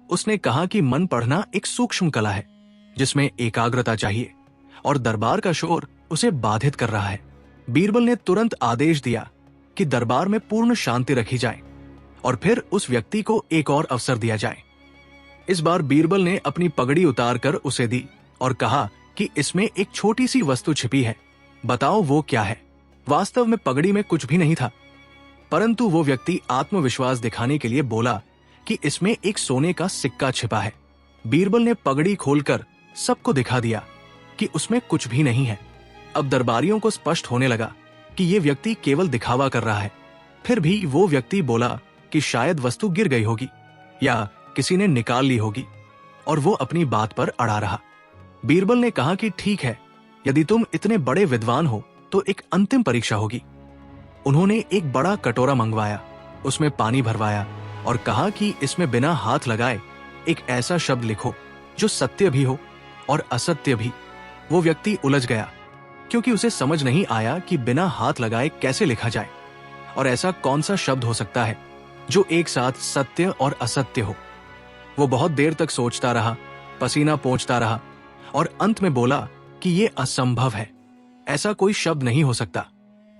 उसने कहा कि मन पढ़ना एक सूक्ष्म कला है, जिसमें एकाग्रता चाहिए, और दरबार का शोर उसे बाधित कर रहा है। बीरबल ने तुरंत आदेश दिया कि दरबार में पूर्ण शांति रखी जाए और फिर उस व्यक्ति को एक और अवसर दिया जाए। इस बार बीरबल ने अपनी पगड़ी उतारकर उसे दी और कहा कि इसमें एक छोटी सी वस्तु छिपी है, बताओ वो क्या है। वास्तव में पगड़ी में कुछ भी नहीं था, परंतु वो व्यक्ति आत्मविश्वास दिखाने के लिए बोला कि इसमें एक सोने का सिक्का छिपा है। बीरबल ने पगड़ी खोलकर सबको दिखा दिया कि उसमें कुछ भी नहीं है। अब दरबारियों को स्पष्ट होने लगा कि ये व्यक्ति केवल दिखावा कर रहा है। फिर भी वो व्यक्ति बोला कि शायद वस्तु गिर गई होगी या किसी ने निकाल ली होगी, और वो अपनी बात पर अड़ा रहा। बीरबल ने कहा कि ठीक है, यदि तुम इतने बड़े विद्वान हो तो एक अंतिम परीक्षा होगी। उन्होंने एक बड़ा कटोरा मंगवाया, उसमें पानी भरवाया और कहा कि इसमें बिना हाथ लगाए एक ऐसा शब्द लिखो जो सत्य भी हो और असत्य भी। वो व्यक्ति उलझ गया, क्योंकि उसे समझ नहीं आया कि बिना हाथ लगाए कैसे लिखा जाए, और ऐसा कौन सा शब्द हो सकता है जो एक साथ सत्य और असत्य हो। वो बहुत देर तक सोचता रहा, पसीना पोंछता रहा, और अंत में बोला कि ये असंभव है, ऐसा कोई शब्द नहीं हो सकता।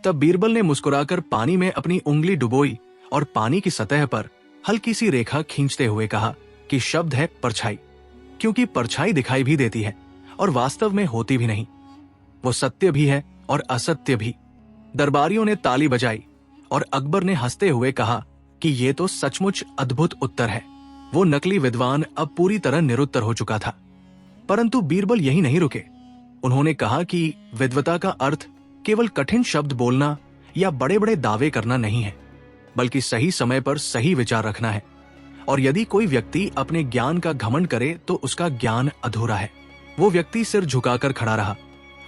तब बीरबल ने मुस्कुराकर पानी में अपनी उंगली डुबोई और पानी की सतह पर हल्की सी रेखा खींचते हुए कहा कि शब्द है परछाई, क्योंकि परछाई दिखाई भी देती है और वास्तव में होती भी नहीं। वो सत्य भी है और असत्य भी। दरबारियों ने ताली बजाई और अकबर ने हंसते हुए कहा कि ये तो सचमुच अद्भुत उत्तर है। वो नकली विद्वान अब पूरी तरह निरुत्तर हो चुका था। परंतु बीरबल यही नहीं रुके। उन्होंने कहा कि विद्वता का अर्थ केवल कठिन शब्द बोलना या बड़े बड़े दावे करना नहीं है, बल्कि सही समय पर सही विचार रखना है। और यदि कोई व्यक्ति अपने ज्ञान का घमंड करे तो उसका ज्ञान अधूरा है। वो व्यक्ति सिर झुकाकर खड़ा रहा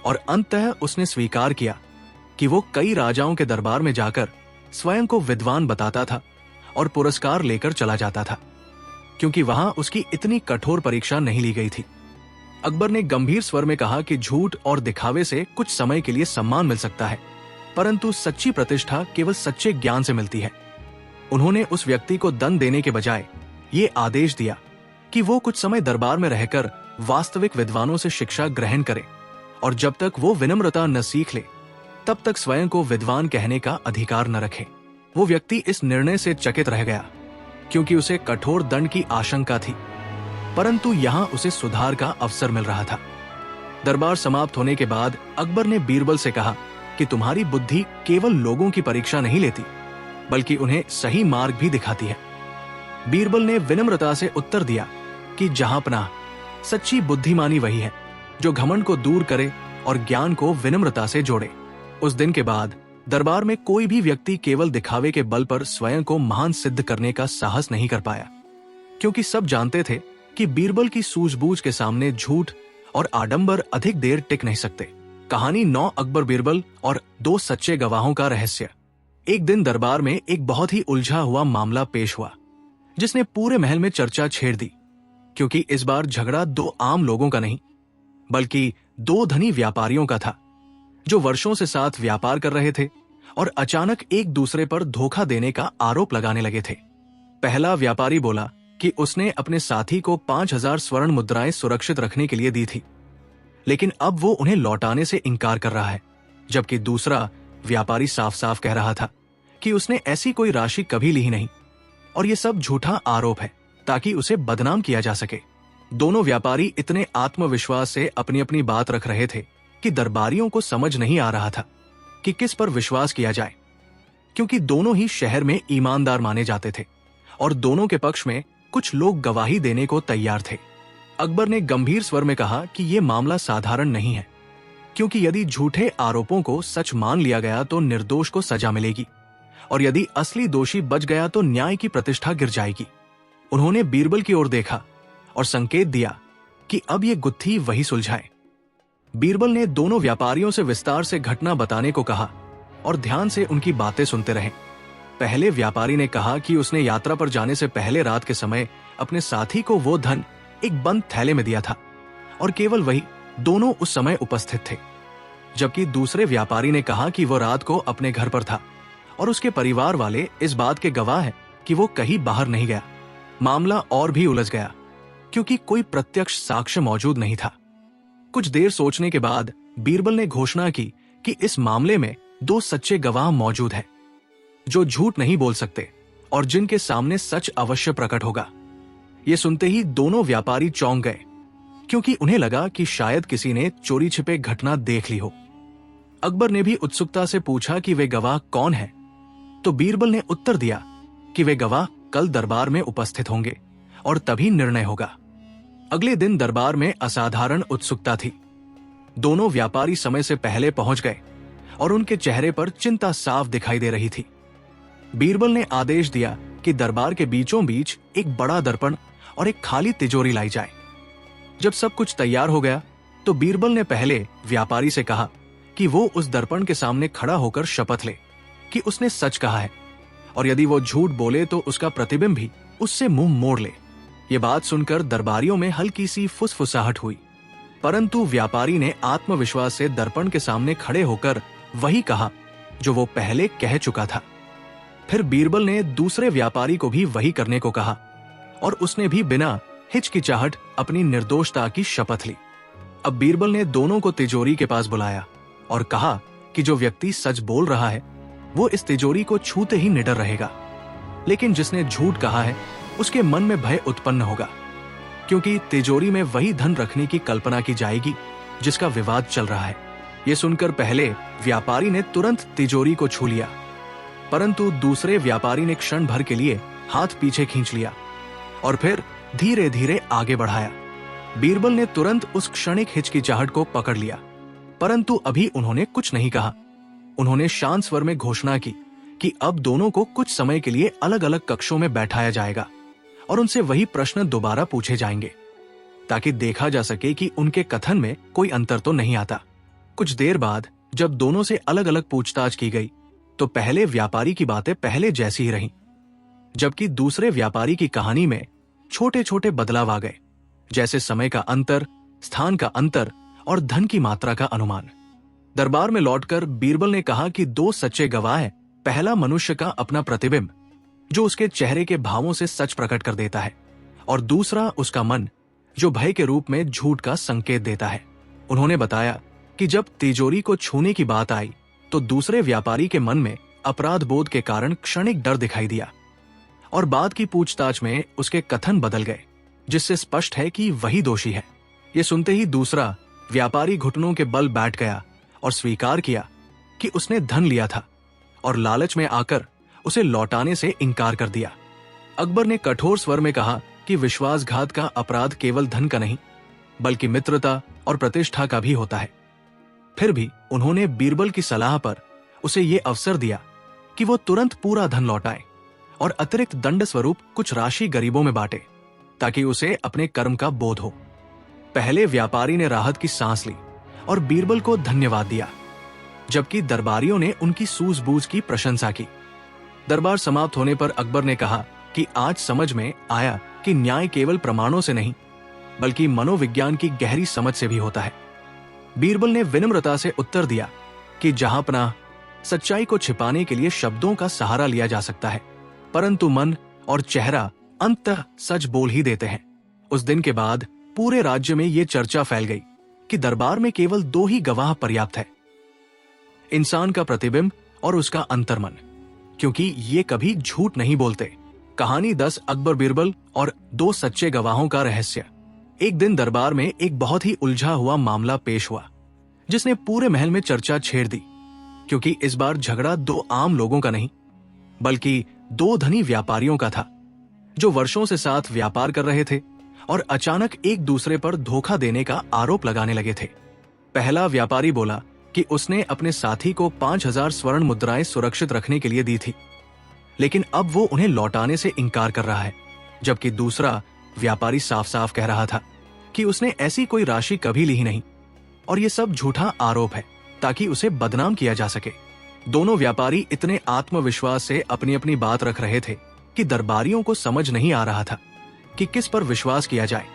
और अंततः उसने स्वीकार किया कि वो कई राजाओं के दरबार में जाकर स्वयं को विद्वान बताता था और पुरस्कार लेकर चला जाता था, क्योंकि वहां उसकी इतनी कठोर परीक्षा नहीं ली गई थी। अकबर ने गंभीर स्वर में कहा कि झूठ और दिखावे से कुछ समय के लिए सम्मान मिल सकता है, परंतु सच्ची प्रतिष्ठा केवल सच्चे ज्ञान से मिलती है। उन्होंने उस व्यक्ति को दंड देने के बजाय ये आदेश दिया कि वो कुछ समय दरबार में रहकर वास्तविक विद्वानों से शिक्षा ग्रहण करे, और जब तक वो विनम्रता न सीख ले तब तक स्वयं को विद्वान कहने का अधिकार न रखे। वो व्यक्ति इस निर्णय से चकित रह गया, क्योंकि उसे कठोर दंड की आशंका थी, परंतु यहाँ उसे सुधार का अवसर मिल रहा था। दरबार समाप्त होने के बाद अकबर ने बीरबल से कहा कि तुम्हारी बुद्धि केवल लोगों की परीक्षा नहीं लेती, बल्कि उन्हें सही मार्ग भी दिखाती है। बीरबल ने विनम्रता से उत्तर दिया कि जहांपनाह, सच्ची बुद्धिमानी वही है जो घमंड को दूर करे और ज्ञान को विनम्रता से जोड़े। उस दिन के बाद दरबार में कोई भी व्यक्ति केवल दिखावे के बल पर स्वयं को महान सिद्ध करने का साहस नहीं कर पाया, क्योंकि सब जानते थे कि बीरबल की सूझबूझ के सामने झूठ और आडंबर अधिक देर टिक नहीं सकते। कहानी 9 अकबर बीरबल और 2 सच्चे गवाहों का रहस्य। एक दिन दरबार में एक बहुत ही उलझा हुआ मामला पेश हुआ, जिसने पूरे महल में चर्चा छेड़ दी। क्योंकि इस बार झगड़ा दो आम लोगों का नहीं, बल्कि दो धनी व्यापारियों का था, जो वर्षों से साथ व्यापार कर रहे थे और अचानक एक दूसरे पर धोखा देने का आरोप लगाने लगे थे। पहला व्यापारी बोला कि उसने अपने साथी को 5,000 स्वर्ण मुद्राएं सुरक्षित रखने के लिए दी थी, लेकिन अब वो उन्हें लौटाने से इनकार कर रहा है, जबकि दूसरा व्यापारी साफ साफ कह रहा था कि उसने ऐसी कोई राशि कभी ली ही नहीं और ये सब झूठा आरोप है ताकि उसे बदनाम किया जा सके। दोनों व्यापारी इतने आत्मविश्वास से अपनी अपनी बात रख रहे थे कि दरबारियों को समझ नहीं आ रहा था कि किस पर विश्वास किया जाए, क्योंकि दोनों ही शहर में ईमानदार माने जाते थे और दोनों के पक्ष में कुछ लोग गवाही देने को तैयार थे। अकबर ने गंभीर स्वर में कहा कि यह मामला साधारण नहीं है, क्योंकि यदि झूठे आरोपों को सच मान लिया गया तो निर्दोष को सजा मिलेगी और यदि असली दोषी बच गया तो न्याय की प्रतिष्ठा गिर जाएगी। उन्होंने बीरबल की ओर देखा और संकेत दिया कि अब ये गुत्थी वही सुलझाए। बीरबल ने दोनों व्यापारियों से विस्तार से घटना बताने को कहा और ध्यान से उनकी बातें सुनते रहे। पहले व्यापारी ने कहा कि उसने यात्रा पर जाने से पहले रात के समय अपने साथी को वो धन एक बंद थैले में दिया था और केवल वही दोनों उस समय उपस्थित थे। जबकि दूसरे व्यापारी ने कहा कि वो रात को अपने घर पर था और उसके परिवार वाले इस बात के गवाह हैं कि वो कहीं बाहर नहीं गया। मामला और भी उलझ गया क्योंकि कोई प्रत्यक्ष साक्ष्य मौजूद नहीं था। कुछ देर सोचने के बाद बीरबल ने घोषणा की कि इस मामले में दो सच्चे गवाह मौजूद हैं, जो झूठ नहीं बोल सकते और जिनके सामने सच अवश्य प्रकट होगा। ये सुनते ही दोनों व्यापारी चौंक गए, क्योंकि उन्हें लगा कि शायद किसी ने चोरी छिपे घटना देख ली हो। अकबर ने भी उत्सुकता से पूछा कि वे गवाह कौन हैं, तो बीरबल ने उत्तर दिया कि वे गवाह कल दरबार में उपस्थित होंगे और तभी निर्णय होगा। अगले दिन दरबार में असाधारण उत्सुकता थी। दोनों व्यापारी समय से पहले पहुंच गए और उनके चेहरे पर चिंता साफ दिखाई दे रही थी। बीरबल ने आदेश दिया कि दरबार के बीचों बीच एक बड़ा दर्पण और एक खाली तिजोरी लाई जाए। जब सब कुछ तैयार हो गया तो बीरबल ने पहले व्यापारी से कहा कि वो उस दर्पण के सामने खड़ा होकर शपथ ले कि उसने सच कहा है और यदि वो झूठ बोले तो उसका प्रतिबिंब भी उससे मुंह मोड़ ले। ये बात सुनकर दरबारियों में हल्की सी फुसफुसाहट हुई, परंतु व्यापारी ने आत्मविश्वास से दर्पण के सामने खड़े होकर वही कहा जो वो पहले कह चुका था। फिर बीरबल ने दूसरे व्यापारी को भी वही करने को कहा और उसने भी बिना हिचकिचाहट अपनी निर्दोषता की शपथ ली। अब बीरबल ने दोनों को तिजोरी के पास बुलाया और कहा कि जो व्यक्ति सच बोल रहा है वो इस तिजोरी को छूते ही निडर रहेगा, लेकिन जिसने झूठ कहा है उसके मन में भय उत्पन्न होगा, क्योंकि तिजोरी में वही धन रखने की कल्पना की जाएगी जिसका विवाद चल रहा है। ये सुनकर पहले व्यापारी ने तुरंत तिजोरी को छू लिया, परंतु दूसरे व्यापारी ने क्षण भर के लिए हाथ पीछे खींच लिया और फिर धीरे धीरे आगे बढ़ाया। बीरबल ने तुरंत उस क्षणिक हिचकिचाहट को पकड़ लिया, परंतु अभी उन्होंने कुछ नहीं कहा। उन्होंने शांत स्वर में घोषणा की कि अब दोनों को कुछ समय के लिए अलग अलग कक्षों में बैठाया जाएगा और उनसे वही प्रश्न दोबारा पूछे जाएंगे, ताकि देखा जा सके कि उनके कथन में कोई अंतर तो नहीं आता। कुछ देर बाद जब दोनों से अलग अलग पूछताछ की गई तो पहले व्यापारी की बातें पहले जैसी ही रहीं, जबकि दूसरे व्यापारी की कहानी में छोटे छोटे बदलाव आ गए, जैसे समय का अंतर, स्थान का अंतर और धन की मात्रा का अनुमान। दरबार में लौटकर बीरबल ने कहा कि दो सच्चे गवाह हैं। पहला मनुष्य का अपना प्रतिबिंब जो उसके चेहरे के भावों से सच प्रकट कर देता है, और दूसरा उसका मन जो भय के रूप में झूठ का संकेत देता है। उन्होंने बताया कि जब तिजोरी को छूने की बात आई तो दूसरे व्यापारी के मन में अपराध बोध के कारण क्षणिक डर दिखाई दिया और बाद की पूछताछ में उसके कथन बदल गए, जिससे स्पष्ट है कि वही दोषी है। ये सुनते ही दूसरा व्यापारी घुटनों के बल बैठ गया और स्वीकार किया कि उसने धन लिया था और लालच में आकर उसे लौटाने से इनकार कर दिया। अकबर ने कठोर स्वर में कहा कि विश्वासघात का अपराध केवल धन का नहीं बल्कि मित्रता और प्रतिष्ठा का भी होता है। फिर भी उन्होंने बीरबल की सलाह पर उसे ये अवसर दिया कि वो तुरंत पूरा धन लौटाए और अतिरिक्त दंड स्वरूप कुछ राशि गरीबों में बांटे, ताकि उसे अपने कर्म का बोध हो। पहले व्यापारी ने राहत की सांस ली और बीरबल को धन्यवाद दिया, जबकि दरबारियों ने उनकी सूझबूझ की प्रशंसा की। दरबार समाप्त होने पर अकबर ने कहा कि आज समझ में आया कि न्याय केवल प्रमाणों से नहीं बल्कि मनोविज्ञान की गहरी समझ से भी होता है। बीरबल ने विनम्रता से उत्तर दिया कि जहांपनाह, सच्चाई को छिपाने के लिए शब्दों का सहारा लिया जा सकता है, परंतु मन और चेहरा अंततः सच बोल ही देते हैं। उस दिन के बाद पूरे राज्य में ये चर्चा फैल गई कि दरबार में केवल 2 ही गवाह पर्याप्त है, इंसान का प्रतिबिंब और उसका अंतर्मन, क्योंकि ये कभी झूठ नहीं बोलते। कहानी 10 अकबर बीरबल और 2 सच्चे गवाहों का रहस्य। एक दिन दरबार में एक बहुत ही उलझा हुआ मामला पेश हुआ, जिसने पूरे महल में चर्चा छेड़ दी, क्योंकि इस बार झगड़ा 2 आम लोगों का नहीं, बल्कि 2 धनी व्यापारियों का था, जो वर्षों से साथ व्यापार कर रहे थे और अचानक एक दूसरे पर धोखा देने का आरोप लगाने लगे थे। पहला व्यापारी बोला कि उसने अपने साथी को 5000 स्वर्ण मुद्राएं सुरक्षित रखने के लिए दी थी, लेकिन अब वो उन्हें लौटाने से इनकार कर रहा है, जबकि दूसरा व्यापारी साफ साफ कह रहा था कि उसने ऐसी कोई राशि कभी ली ही नहीं और ये सब झूठा आरोप है ताकि उसे बदनाम किया जा सके। दोनों व्यापारी इतने आत्मविश्वास से अपनी अपनी बात रख रहे थे कि दरबारियों को समझ नहीं आ रहा था कि किस पर विश्वास किया जाए,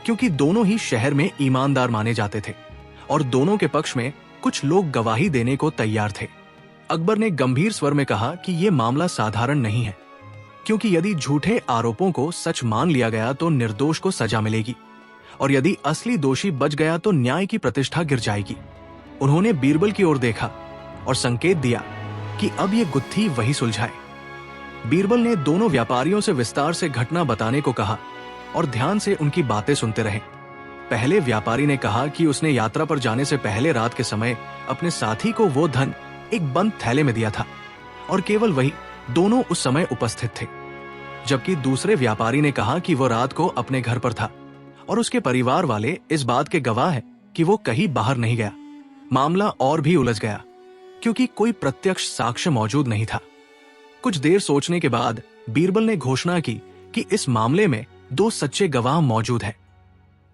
क्योंकि दोनों ही शहर में ईमानदार माने जाते थे और दोनों के पक्ष में कुछ लोग गवाही देने को तैयार थे। अकबर ने गंभीर स्वर में कहा कि यह मामला साधारण नहीं है, क्योंकि यदि झूठे आरोपों को सच मान लिया गया तो निर्दोष को सजा मिलेगी और यदि असली दोषी बच गया तो न्याय की प्रतिष्ठा गिर जाएगी। उन्होंने बीरबल की ओर देखा और संकेत दिया कि अब ये गुत्थी वही सुलझाए। बीरबल ने दोनों व्यापारियों से विस्तार से घटना बताने को कहा और ध्यान से उनकी बातें सुनते रहे। पहले व्यापारी ने कहा कि उसने यात्रा पर जाने से पहले रात के समय अपने साथी को वो धन एक बंद थैले में दिया था और केवल वही दोनों उस समय उपस्थित थे, जबकि दूसरे व्यापारी ने कहा कि वो रात को अपने घर पर था और उसके परिवार वाले इस बात के गवाह हैं कि वो कहीं बाहर नहीं गया। मामला और भी उलझ गया, क्योंकि कोई प्रत्यक्ष साक्ष्य मौजूद नहीं था। कुछ देर सोचने के बाद बीरबल ने घोषणा की कि इस मामले में 2 सच्चे गवाह मौजूद हैं,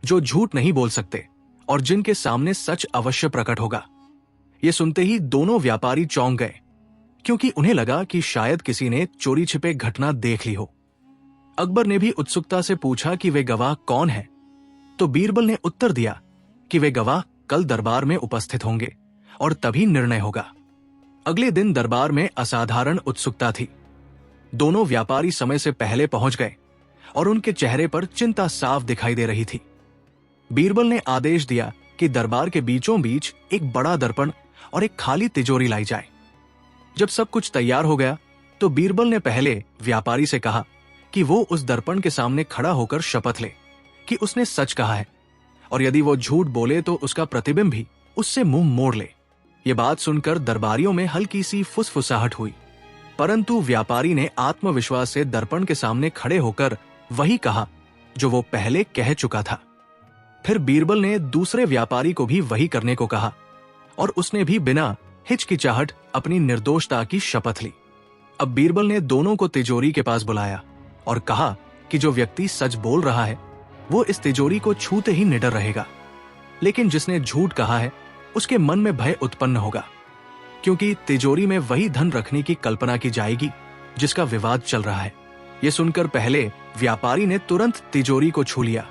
जो झूठ नहीं बोल सकते और जिनके सामने सच अवश्य प्रकट होगा। ये सुनते ही दोनों व्यापारी चौंक गए, क्योंकि उन्हें लगा कि शायद किसी ने चोरी छिपे घटना देख ली हो। अकबर ने भी उत्सुकता से पूछा कि वे गवाह कौन हैं, तो बीरबल ने उत्तर दिया कि वे गवाह कल दरबार में उपस्थित होंगे और तभी निर्णय होगा। अगले दिन दरबार में असाधारण उत्सुकता थी। दोनों व्यापारी समय से पहले पहुंच गए और उनके चेहरे पर चिंता साफ दिखाई दे रही थी। बीरबल ने आदेश दिया कि दरबार के बीचों बीच एक बड़ा दर्पण और एक खाली तिजोरी लाई जाए। जब सब कुछ तैयार हो गया तो बीरबल ने पहले व्यापारी से कहा कि वो उस दर्पण के सामने खड़ा होकर शपथ ले कि उसने सच कहा है और यदि वो झूठ बोले तो उसका प्रतिबिंब भी उससे मुंह मोड़ ले। ये बात सुनकर दरबारियों में हल्की सी फुसफुसाहट हुई, परंतु व्यापारी ने आत्मविश्वास से दर्पण के सामने खड़े होकर वही कहा जो वो पहले कह चुका था। फिर बीरबल ने दूसरे व्यापारी को भी वही करने को कहा और उसने भी बिना हिचकिचाहट अपनी निर्दोषता की शपथ ली। अब बीरबल ने दोनों को तिजोरी के पास बुलाया और कहा कि जो व्यक्ति सच बोल रहा है वो इस तिजोरी को छूते ही निडर रहेगा, लेकिन जिसने झूठ कहा है उसके मन में भय उत्पन्न होगा, क्योंकि तिजोरी में वही धन रखने की कल्पना की जाएगी जिसका विवाद चल रहा है। ये सुनकर पहले व्यापारी ने तुरंत तिजोरी को छू लिया,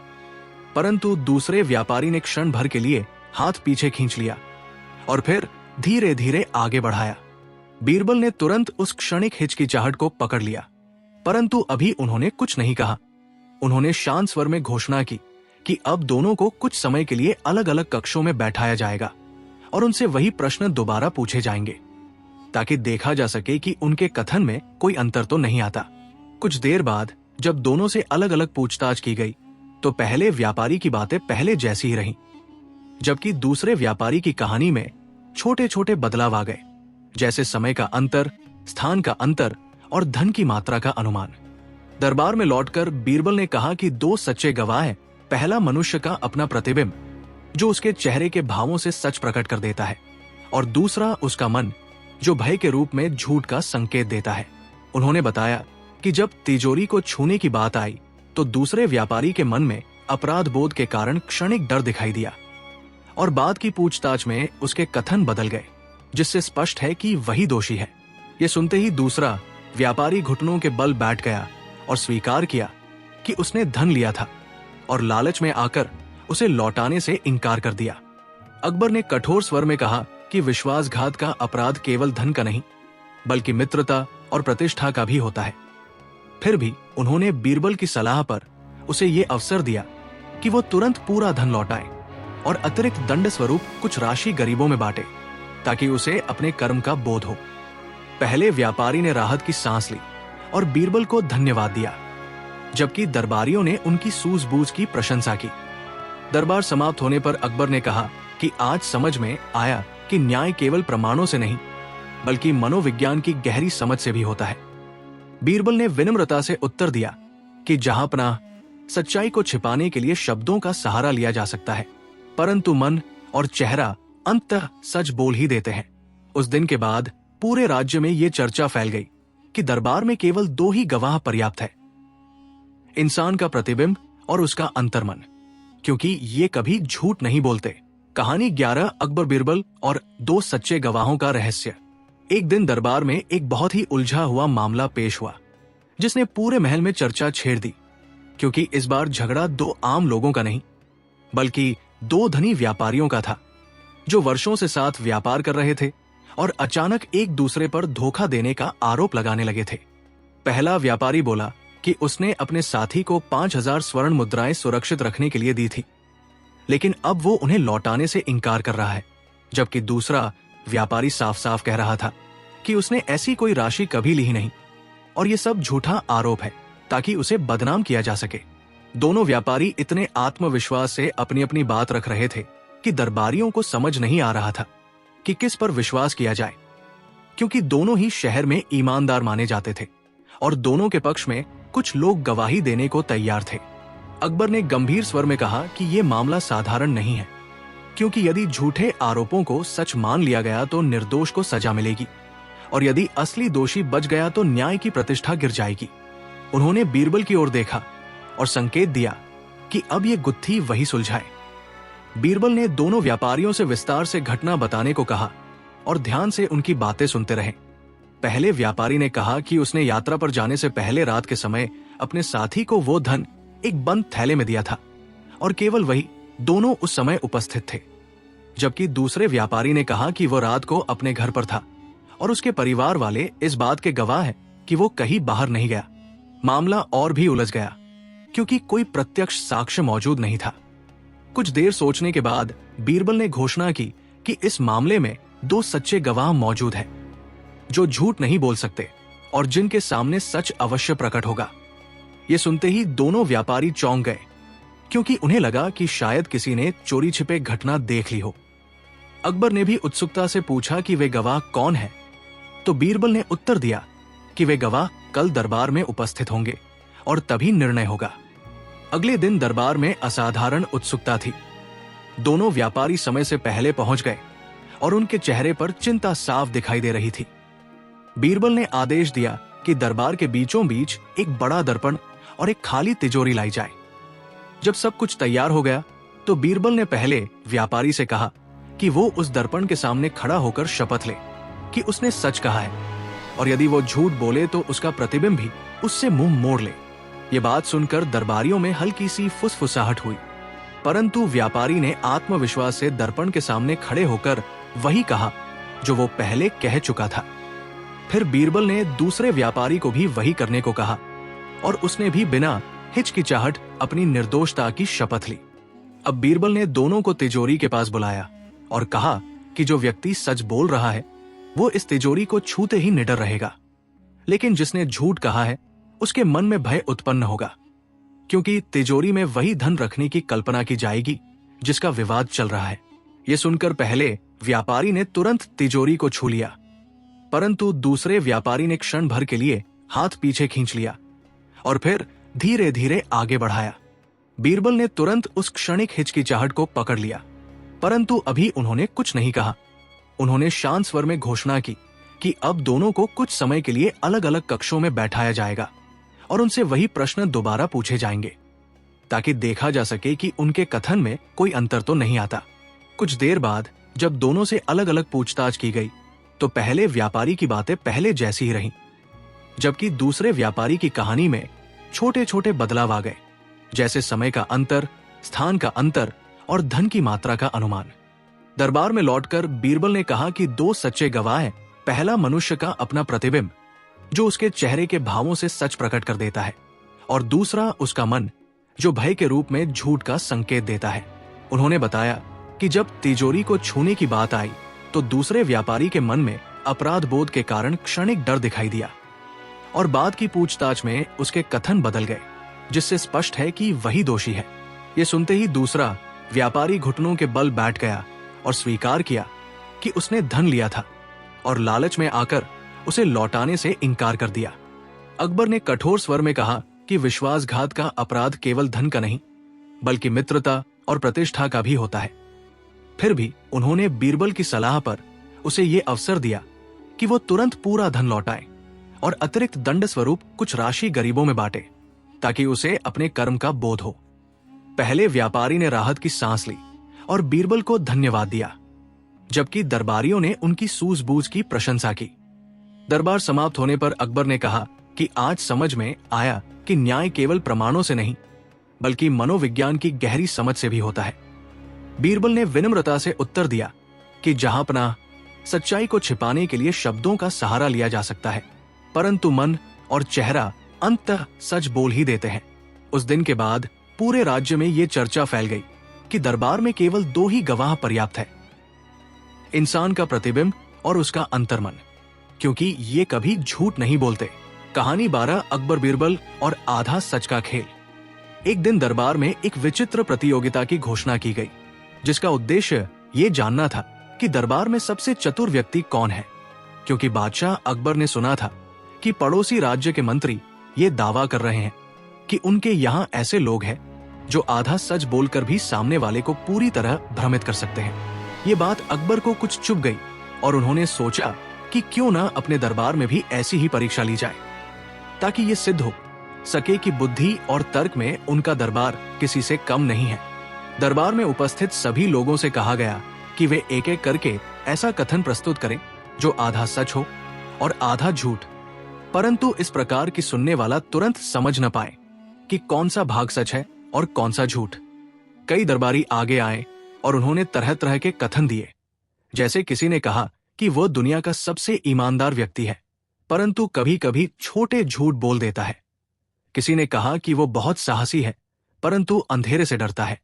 परंतु दूसरे व्यापारी ने क्षण भर के लिए हाथ पीछे खींच लिया और फिर धीरे धीरे आगे बढ़ाया। बीरबल ने तुरंत उस क्षणिक हिचकिचाहट को पकड़ लिया, परंतु अभी उन्होंने कुछ नहीं कहा। उन्होंने शांत स्वर में घोषणा की कि अब दोनों को कुछ समय के लिए अलग अलग कक्षों में बैठाया जाएगा और उनसे वही प्रश्न दोबारा पूछे जाएंगे, ताकि देखा जा सके कि उनके कथन में कोई अंतर तो नहीं आता। कुछ देर बाद जब दोनों से अलग अलग पूछताछ की गई तो पहले व्यापारी की बातें पहले जैसी ही रहीं, जबकि दूसरे व्यापारी की कहानी में छोटे छोटे बदलाव आ गए, जैसे समय का अंतर, स्थान का अंतर और धन की मात्रा का अनुमान। दरबार में लौटकर बीरबल ने कहा कि 2 सच्चे गवाह हैं। पहला मनुष्य का अपना प्रतिबिंब जो उसके चेहरे के भावों से सच प्रकट कर देता है, और दूसरा उसका मन जो भय के रूप में झूठ का संकेत देता है। उन्होंने बताया कि जब तिजोरी को छूने की बात आई तो दूसरे व्यापारी के मन में अपराध बोध के कारण क्षणिक डर दिखाई दिया और बाद की पूछताछ में उसके कथन बदल गए, जिससे स्पष्ट है कि वही दोषी है। ये सुनते ही दूसरा व्यापारी घुटनों के बल बैठ गया और स्वीकार किया कि उसने धन लिया था और लालच में आकर उसे लौटाने से इनकार कर दिया। अकबर ने कठोर स्वर में कहा कि विश्वासघात का अपराध केवल धन का नहीं बल्कि मित्रता और प्रतिष्ठा का भी होता है। फिर भी उन्होंने बीरबल की सलाह पर उसे ये अवसर दिया कि वो तुरंत पूरा धन लौटाए और अतिरिक्त दंड स्वरूप कुछ राशि गरीबों में बांटे ताकि उसे अपने कर्म का बोध हो। पहले व्यापारी ने राहत की सांस ली और बीरबल को धन्यवाद दिया, जबकि दरबारियों ने उनकी सूझबूझ की प्रशंसा की। दरबार समाप्त होने पर अकबर ने कहा कि आज समझ में आया कि न्याय केवल प्रमाणों से नहीं बल्कि मनोविज्ञान की गहरी समझ से भी होता है। बीरबल ने विनम्रता से उत्तर दिया कि जहांपनाह, सच्चाई को छिपाने के लिए शब्दों का सहारा लिया जा सकता है, परंतु मन और चेहरा अंततः सच बोल ही देते हैं। उस दिन के बाद पूरे राज्य में ये चर्चा फैल गई कि दरबार में केवल 2 ही गवाह पर्याप्त है, इंसान का प्रतिबिंब और उसका अंतर्मन, क्योंकि ये कभी झूठ नहीं बोलते। कहानी 11 अकबर बीरबल और 2 सच्चे गवाहों का रहस्य। एक दिन दरबार में एक बहुत ही उलझा हुआ मामला पेश हुआ जिसने पूरे महल में चर्चा छेड़ दी, क्योंकि इस बार झगड़ा 2 आम लोगों का नहीं बल्कि 2 धनी व्यापारियों का था जो वर्षों से साथ व्यापार कर रहे थे और अचानक एक दूसरे पर धोखा देने का आरोप लगाने लगे थे। पहला व्यापारी बोला कि उसने अपने साथी को 5000 स्वर्ण मुद्राएं सुरक्षित रखने के लिए दी थी, लेकिन अब वो उन्हें लौटाने से इनकार कर रहा है, जबकि दूसरा व्यापारी साफ साफ कह रहा था कि उसने ऐसी कोई राशि कभी ली ही नहीं और ये सब झूठा आरोप है ताकि उसे बदनाम किया जा सके। दोनों व्यापारी इतने आत्मविश्वास से अपनी अपनी बात रख रहे थे कि दरबारियों को समझ नहीं आ रहा था कि किस पर विश्वास किया जाए, क्योंकि दोनों ही शहर में ईमानदार माने जाते थे और दोनों के पक्ष में कुछ लोग गवाही देने को तैयार थे। अकबर ने गंभीर स्वर में कहा कि यह मामला साधारण नहीं है, क्योंकि यदि झूठे आरोपों को सच मान लिया गया तो निर्दोष को सजा मिलेगी और यदि असली दोषी बच गया तो न्याय की प्रतिष्ठा गिर जाएगी। उन्होंने बीरबल की ओर देखा और संकेत दिया कि अब ये गुत्थी वही सुलझाए। बीरबल ने दोनों व्यापारियों से विस्तार से घटना बताने को कहा और ध्यान से उनकी बातें सुनते रहे। पहले व्यापारी ने कहा कि उसने यात्रा पर जाने से पहले रात के समय अपने साथी को वो धन एक बंद थैले में दिया था और केवल वही दोनों उस समय उपस्थित थे, जबकि दूसरे व्यापारी ने कहा कि वो रात को अपने घर पर था और उसके परिवार वाले इस बात के गवाह हैं कि वो कहीं बाहर नहीं गया। मामला और भी उलझ गया क्योंकि कोई प्रत्यक्ष साक्ष्य मौजूद नहीं था। कुछ देर सोचने के बाद बीरबल ने घोषणा की कि इस मामले में 2 सच्चे गवाह मौजूद हैं जो झूठ नहीं बोल सकते और जिनके सामने सच अवश्य प्रकट होगा। ये सुनते ही दोनों व्यापारी चौंक गए, क्योंकि उन्हें लगा कि शायद किसी ने चोरी छिपे घटना देख ली हो। अकबर ने भी उत्सुकता से पूछा कि वे गवाह कौन हैं, तो बीरबल ने उत्तर दिया कि वे गवाह कल दरबार में उपस्थित होंगे और तभी निर्णय होगा। अगले दिन दरबार में असाधारण उत्सुकता थी। दोनों व्यापारी समय से पहले पहुंच गए और उनके चेहरे पर चिंता साफ दिखाई दे रही थी। बीरबल ने आदेश दिया कि दरबार के बीचों बीच एक बड़ा दर्पण और एक खाली तिजोरी लाई जाए। जब सब कुछ तैयार हो गया तो बीरबल ने पहले व्यापारी से कहा कि वो उस दर्पण के सामने खड़ा होकर शपथ ले कि उसने सच कहा है और यदि वो झूठ बोले तो उसका प्रतिबिंब भी उससे मुंह मोड़ ले। ये बात सुनकर दरबारियों में हल्की सी फुसफुसाहट हुई, परंतु व्यापारी ने आत्मविश्वास से दर्पण के सामने खड़े होकर वही कहा जो वो पहले कह चुका था। फिर बीरबल ने दूसरे व्यापारी को भी वही करने को कहा और उसने भी बिना हिचकिचाहट अपनी निर्दोषता की शपथ ली। अब बीरबल ने दोनों को तिजोरी के पास बुलाया और कहा कि जो व्यक्ति सच बोल रहा है वो इस तिजोरी को छूते ही निडर रहेगा, लेकिन जिसने झूठ कहा है उसके मन में भय उत्पन्न होगा, क्योंकि तिजोरी में वही धन रखने की कल्पना की जाएगी जिसका विवाद चल रहा है। ये सुनकर पहले व्यापारी ने तुरंत तिजोरी को छू लिया, परंतु दूसरे व्यापारी ने क्षण भर के लिए हाथ पीछे खींच लिया और फिर धीरे धीरे आगे बढ़ाया। बीरबल ने तुरंत उस क्षणिक हिचकिचाहट को पकड़ लिया, परंतु अभी उन्होंने कुछ नहीं कहा। उन्होंने शांत स्वर में घोषणा की कि अब दोनों को कुछ समय के लिए अलग अलग कक्षों में बैठाया जाएगा और उनसे वही प्रश्न दोबारा पूछे जाएंगे, ताकि देखा जा सके कि उनके कथन में कोई अंतर तो नहीं आता। कुछ देर बाद जब दोनों से अलग अलग पूछताछ की गई तो पहले व्यापारी की बातें पहले जैसी ही रहीं, जबकि दूसरे व्यापारी की कहानी में छोटे छोटे बदलाव आ गए, जैसे समय का अंतर, स्थान का अंतर और धन की मात्रा का अनुमान। दरबार में लौटकर बीरबल ने कहा कि दो सच्चे गवाह हैं। पहला मनुष्य का अपना प्रतिबिंब, जो उसके चेहरे के भावों से सच प्रकट कर देता है, और दूसरा उसका मन, जो भय के रूप में झूठ का संकेत देता है। उन्होंने बताया कि जब तिजोरी को छूने की बात आई तो दूसरे व्यापारी के मन में अपराध बोध के कारण क्षणिक डर दिखाई दिया, और बाद की पूछताछ में उसके कथन बदल गए, जिससे स्पष्ट है कि वही दोषी है। ये सुनते ही दूसरा व्यापारी घुटनों के बल बैठ गया और स्वीकार किया कि उसने धन लिया था और लालच में आकर उसे लौटाने से इनकार कर दिया। अकबर ने कठोर स्वर में कहा कि विश्वासघात का अपराध केवल धन का नहीं, बल्कि मित्रता और प्रतिष्ठा का भी होता है। फिर भी उन्होंने बीरबल की सलाह पर उसे ये अवसर दिया कि वो तुरंत पूरा धन लौटाए और अतिरिक्त दंड स्वरूप कुछ राशि गरीबों में बांटे, ताकि उसे अपने कर्म का बोध हो। पहले व्यापारी ने राहत की सांस ली और बीरबल को धन्यवाद दिया, जबकि दरबारियों ने उनकी सूझबूझ की प्रशंसा की। दरबार समाप्त होने पर अकबर ने कहा कि आज समझ में आया कि न्याय केवल प्रमाणों से नहीं, बल्कि मनोविज्ञान की गहरी समझ से भी होता है। बीरबल ने विनम्रता से उत्तर दिया कि जहांपनाह, सच्चाई को छिपाने के लिए शब्दों का सहारा लिया जा सकता है, परंतु मन और चेहरा अंततः सच बोल ही देते हैं। उस दिन के बाद पूरे राज्य में ये चर्चा फैल गई कि दरबार में केवल दो ही गवाह पर्याप्त है, इंसान का प्रतिबिंब और उसका अंतर्मन, क्योंकि ये कभी झूठ नहीं बोलते। कहानी 12 अकबर बीरबल और आधा सच का खेल। एक दिन दरबार में एक विचित्र प्रतियोगिता की घोषणा की गई, जिसका उद्देश्य ये जानना था कि दरबार में सबसे चतुर व्यक्ति कौन है, क्योंकि बादशाह अकबर ने सुना था कि पड़ोसी राज्य के मंत्री ये दावा कर रहे हैं कि उनके यहाँ ऐसे लोग हैं जो आधा सच बोलकर भी सामने वाले को पूरी तरह भ्रमित कर सकते हैं। ये बात अकबर को कुछ चुभ गई और उन्होंने सोचा कि क्यों न अपने दरबार में भी ऐसी ही परीक्षा ली जाए, ताकि ये सिद्ध हो सके कि बुद्धि और तर्क में उनका दरबार किसी से कम नहीं है। दरबार में उपस्थित सभी लोगों से कहा गया कि वे एक एक करके ऐसा कथन प्रस्तुत करें जो आधा सच हो और आधा झूठ, परंतु इस प्रकार की सुनने वाला तुरंत समझ न पाए कि कौन सा भाग सच है और कौन सा झूठ। कई दरबारी आगे आए और उन्होंने तरह तरह के कथन दिए। जैसे किसी ने कहा कि वो दुनिया का सबसे ईमानदार व्यक्ति है, परंतु कभी कभी छोटे झूठ बोल देता है। किसी ने कहा कि वो बहुत साहसी है, परंतु अंधेरे से डरता है।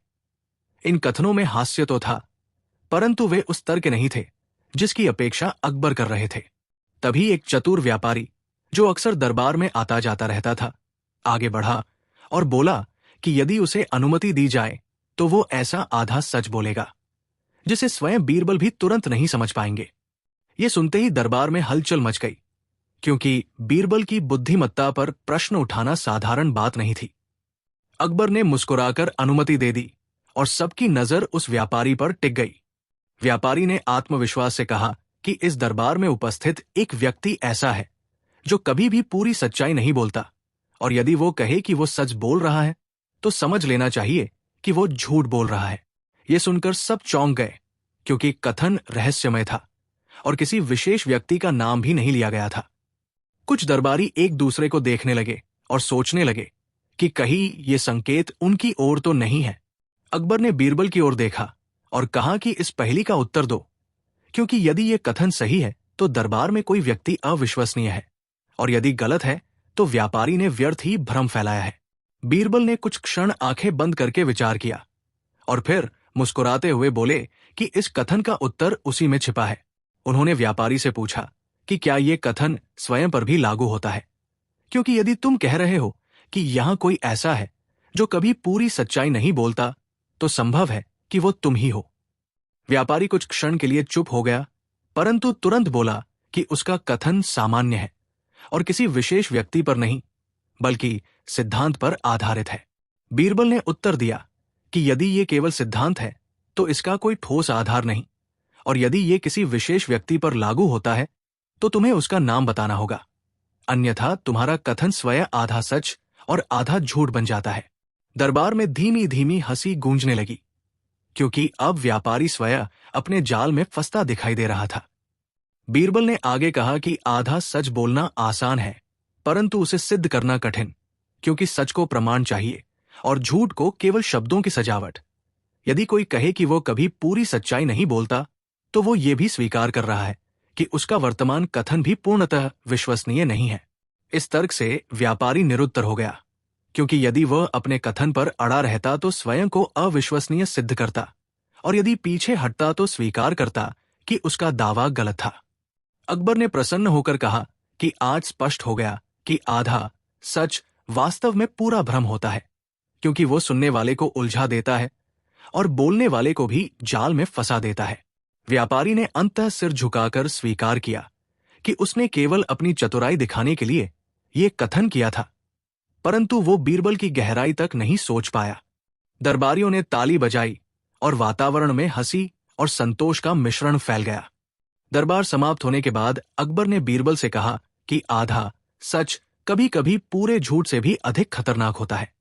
इन कथनों में हास्य तो था, परंतु वे उस स्तर के नहीं थे जिसकी अपेक्षा अकबर कर रहे थे। तभी एक चतुर व्यापारी, जो अक्सर दरबार में आता जाता रहता था, आगे बढ़ा और बोला कि यदि उसे अनुमति दी जाए तो वो ऐसा आधा सच बोलेगा जिसे स्वयं बीरबल भी तुरंत नहीं समझ पाएंगे। ये सुनते ही दरबार में हलचल मच गई, क्योंकि बीरबल की बुद्धिमत्ता पर प्रश्न उठाना साधारण बात नहीं थी। अकबर ने मुस्कुराकर अनुमति दे दी और सबकी नजर उस व्यापारी पर टिक गई। व्यापारी ने आत्मविश्वास से कहा कि इस दरबार में उपस्थित एक व्यक्ति ऐसा है जो कभी भी पूरी सच्चाई नहीं बोलता, और यदि वो कहे कि वो सच बोल रहा है तो समझ लेना चाहिए कि वो झूठ बोल रहा है। ये सुनकर सब चौंक गए, क्योंकि कथन रहस्यमय था और किसी विशेष व्यक्ति का नाम भी नहीं लिया गया था। कुछ दरबारी एक दूसरे को देखने लगे और सोचने लगे कि कहीं ये संकेत उनकी ओर तो नहीं है। अकबर ने बीरबल की ओर देखा और कहा कि इस पहेली का उत्तर दो, क्योंकि यदि ये कथन सही है तो दरबार में कोई व्यक्ति अविश्वसनीय है, और यदि गलत है तो व्यापारी ने व्यर्थ ही भ्रम फैलाया है। बीरबल ने कुछ क्षण आंखें बंद करके विचार किया और फिर मुस्कुराते हुए बोले कि इस कथन का उत्तर उसी में छिपा है। उन्होंने व्यापारी से पूछा कि क्या ये कथन स्वयं पर भी लागू होता है, क्योंकि यदि तुम कह रहे हो कि यहां कोई ऐसा है जो कभी पूरी सच्चाई नहीं बोलता, तो संभव है कि वो तुम ही हो। व्यापारी कुछ क्षण के लिए चुप हो गया, परंतु तुरंत बोला कि उसका कथन सामान्य है और किसी विशेष व्यक्ति पर नहीं, बल्कि सिद्धांत पर आधारित है। बीरबल ने उत्तर दिया कि यदि ये केवल सिद्धांत है तो इसका कोई ठोस आधार नहीं, और यदि ये किसी विशेष व्यक्ति पर लागू होता है तो तुम्हें उसका नाम बताना होगा, अन्यथा तुम्हारा कथन स्वयं आधा सच और आधा झूठ बन जाता है। दरबार में धीमी धीमी हंसी गूंजने लगी, क्योंकि अब व्यापारी स्वयं अपने जाल में फंसता दिखाई दे रहा था। बीरबल ने आगे कहा कि आधा सच बोलना आसान है, परंतु उसे सिद्ध करना कठिन, क्योंकि सच को प्रमाण चाहिए और झूठ को केवल शब्दों की सजावट। यदि कोई कहे कि वो कभी पूरी सच्चाई नहीं बोलता, तो वो ये भी स्वीकार कर रहा है कि उसका वर्तमान कथन भी पूर्णतः विश्वसनीय नहीं है। इस तर्क से व्यापारी निरुत्तर हो गया, क्योंकि यदि वह अपने कथन पर अड़ा रहता तो स्वयं को अविश्वसनीय सिद्ध करता, और यदि पीछे हटता तो स्वीकार करता कि उसका दावा गलत था। अकबर ने प्रसन्न होकर कहा कि आज स्पष्ट हो गया कि आधा सच वास्तव में पूरा भ्रम होता है, क्योंकि वो सुनने वाले को उलझा देता है और बोलने वाले को भी जाल में फंसा देता है। व्यापारी ने अंततः सिर झुकाकर स्वीकार किया कि उसने केवल अपनी चतुराई दिखाने के लिए ये कथन किया था, परंतु वो बीरबल की गहराई तक नहीं सोच पाया। दरबारियों ने ताली बजाई और वातावरण में हंसी और संतोष का मिश्रण फैल गया। दरबार समाप्त होने के बाद अकबर ने बीरबल से कहा कि आधा सच कभी कभी पूरे झूठ से भी अधिक खतरनाक होता है,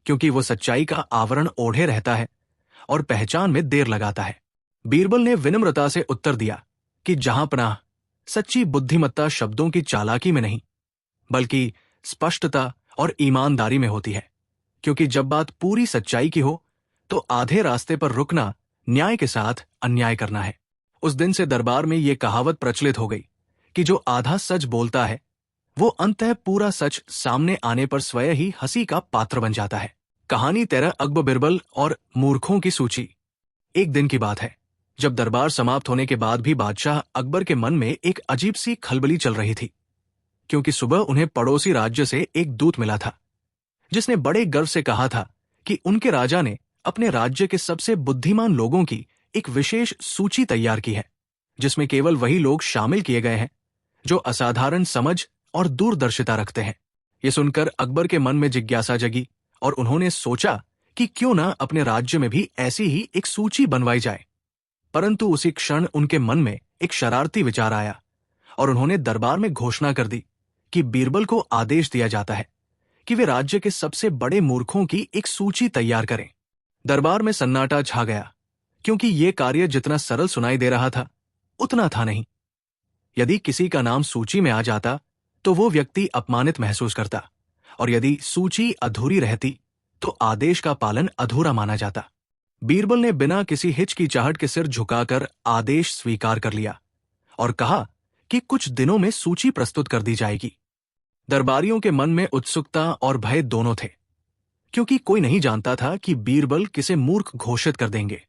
क्योंकि वो सच्चाई का आवरण ओढ़े रहता है और पहचान में देर लगाता है। बीरबल ने विनम्रता से उत्तर दिया कि जहांपनाह सच्ची बुद्धिमत्ता शब्दों की चालाकी में नहीं, बल्कि स्पष्टता और ईमानदारी में होती है, क्योंकि जब बात पूरी सच्चाई की हो तो आधे रास्ते पर रुकना न्याय के साथ अन्याय करना है। उस दिन से दरबार में ये कहावत प्रचलित हो गई कि जो आधा सच बोलता है वो अंततः पूरा सच सामने आने पर स्वयं ही हंसी का पात्र बन जाता है। कहानी 13 अकबर बिरबल और मूर्खों की सूची। एक दिन की बात है, जब दरबार समाप्त होने के बाद भी बादशाह अकबर के मन में एक अजीब सी खलबली चल रही थी, क्योंकि सुबह उन्हें पड़ोसी राज्य से एक दूत मिला था, जिसने बड़े गर्व से कहा था कि उनके राजा ने अपने राज्य के सबसे बुद्धिमान लोगों की एक विशेष सूची तैयार की है, जिसमें केवल वही लोग शामिल किए गए हैं जो असाधारण समझ और दूरदर्शिता रखते हैं। ये सुनकर अकबर के मन में जिज्ञासा जगी और उन्होंने सोचा कि क्यों न अपने राज्य में भी ऐसी ही एक सूची बनवाई जाए। परंतु उसी क्षण उनके मन में एक शरारती विचार आया और उन्होंने दरबार में घोषणा कर दी कि बीरबल को आदेश दिया जाता है कि वे राज्य के सबसे बड़े मूर्खों की एक सूची तैयार करें। दरबार में सन्नाटा छा गया, क्योंकि ये कार्य जितना सरल सुनाई दे रहा था उतना था नहीं। यदि किसी का नाम सूची में आ जाता तो वो व्यक्ति अपमानित महसूस करता, और यदि सूची अधूरी रहती तो आदेश का पालन अधूरा माना जाता। बीरबल ने बिना किसी हिचकिचाहट के सिर झुकाकर आदेश स्वीकार कर लिया और कहा कि कुछ दिनों में सूची प्रस्तुत कर दी जाएगी। दरबारियों के मन में उत्सुकता और भय दोनों थे, क्योंकि कोई नहीं जानता था कि बीरबल किसे मूर्ख घोषित कर देंगे।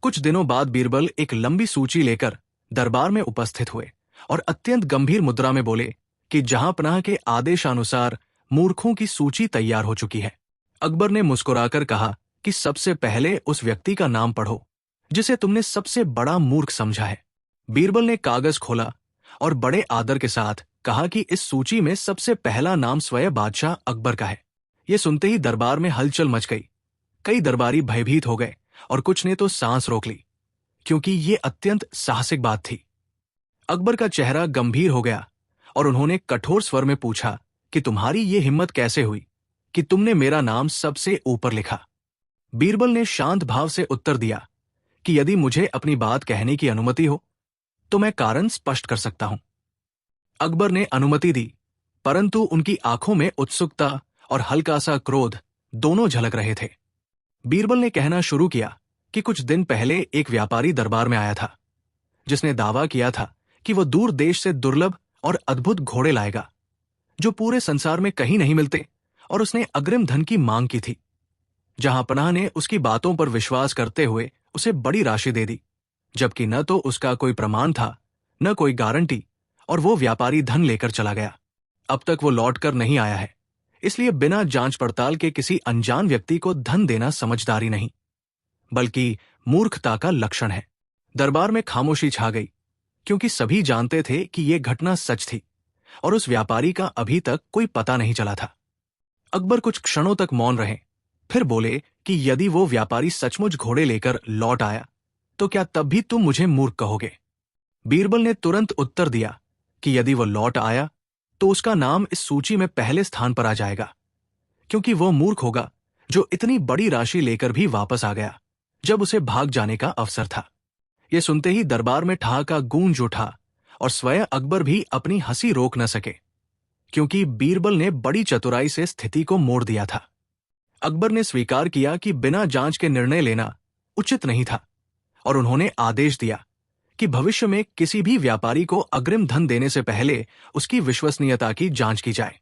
कुछ दिनों बाद बीरबल एक लंबी सूची लेकर दरबार में उपस्थित हुए और अत्यंत गंभीर मुद्रा में बोले कि जहांपनाह के आदेशानुसार मूर्खों की सूची तैयार हो चुकी है। अकबर ने मुस्कुराकर कहा कि सबसे पहले उस व्यक्ति का नाम पढ़ो जिसे तुमने सबसे बड़ा मूर्ख समझा है। बीरबल ने कागज खोला और बड़े आदर के साथ कहा कि इस सूची में सबसे पहला नाम स्वयं बादशाह अकबर का है। ये सुनते ही दरबार में हलचल मच गई। कई दरबारी भयभीत हो गए और कुछ ने तो सांस रोक ली, क्योंकि ये अत्यंत साहसिक बात थी। अकबर का चेहरा गंभीर हो गया और उन्होंने कठोर स्वर में पूछा कि तुम्हारी ये हिम्मत कैसे हुई कि तुमने मेरा नाम सबसे ऊपर लिखा। बीरबल ने शांत भाव से उत्तर दिया कि यदि मुझे अपनी बात कहने की अनुमति हो तो मैं कारण स्पष्ट कर सकता हूं। अकबर ने अनुमति दी, परंतु उनकी आंखों में उत्सुकता और हल्का सा क्रोध दोनों झलक रहे थे। बीरबल ने कहना शुरू किया कि कुछ दिन पहले एक व्यापारी दरबार में आया था, जिसने दावा किया था कि वह दूर देश से दुर्लभ और अद्भुत घोड़े लाएगा, जो पूरे संसार में कहीं नहीं मिलते, और उसने अग्रिम धन की मांग की थी। जहांपनाह ने उसकी बातों पर विश्वास करते हुए उसे बड़ी राशि दे दी, जबकि न तो उसका कोई प्रमाण था न कोई गारंटी, और वो व्यापारी धन लेकर चला गया। अब तक वो लौटकर नहीं आया है, इसलिए बिना जांच पड़ताल के किसी अनजान व्यक्ति को धन देना समझदारी नहीं, बल्कि मूर्खता का लक्षण है। दरबार में खामोशी छा गई, क्योंकि सभी जानते थे कि यह घटना सच थी और उस व्यापारी का अभी तक कोई पता नहीं चला था। अकबर कुछ क्षणों तक मौन रहे, फिर बोले कि यदि वो व्यापारी सचमुच घोड़े लेकर लौट आया तो क्या तब भी तुम मुझे मूर्ख कहोगे? बीरबल ने तुरंत उत्तर दिया कि यदि वो लौट आया तो उसका नाम इस सूची में पहले स्थान पर आ जाएगा, क्योंकि वो मूर्ख होगा जो इतनी बड़ी राशि लेकर भी वापस आ गया जब उसे भाग जाने का अवसर था। ये सुनते ही दरबार में ठहाका गूंज उठा और स्वयं अकबर भी अपनी हंसी रोक न सके, क्योंकि बीरबल ने बड़ी चतुराई से स्थिति को मोड़ दिया था। अकबर ने स्वीकार किया कि बिना जांच के निर्णय लेना उचित नहीं था और उन्होंने आदेश दिया कि भविष्य में किसी भी व्यापारी को अग्रिम धन देने से पहले उसकी विश्वसनीयता की जांच की जाए।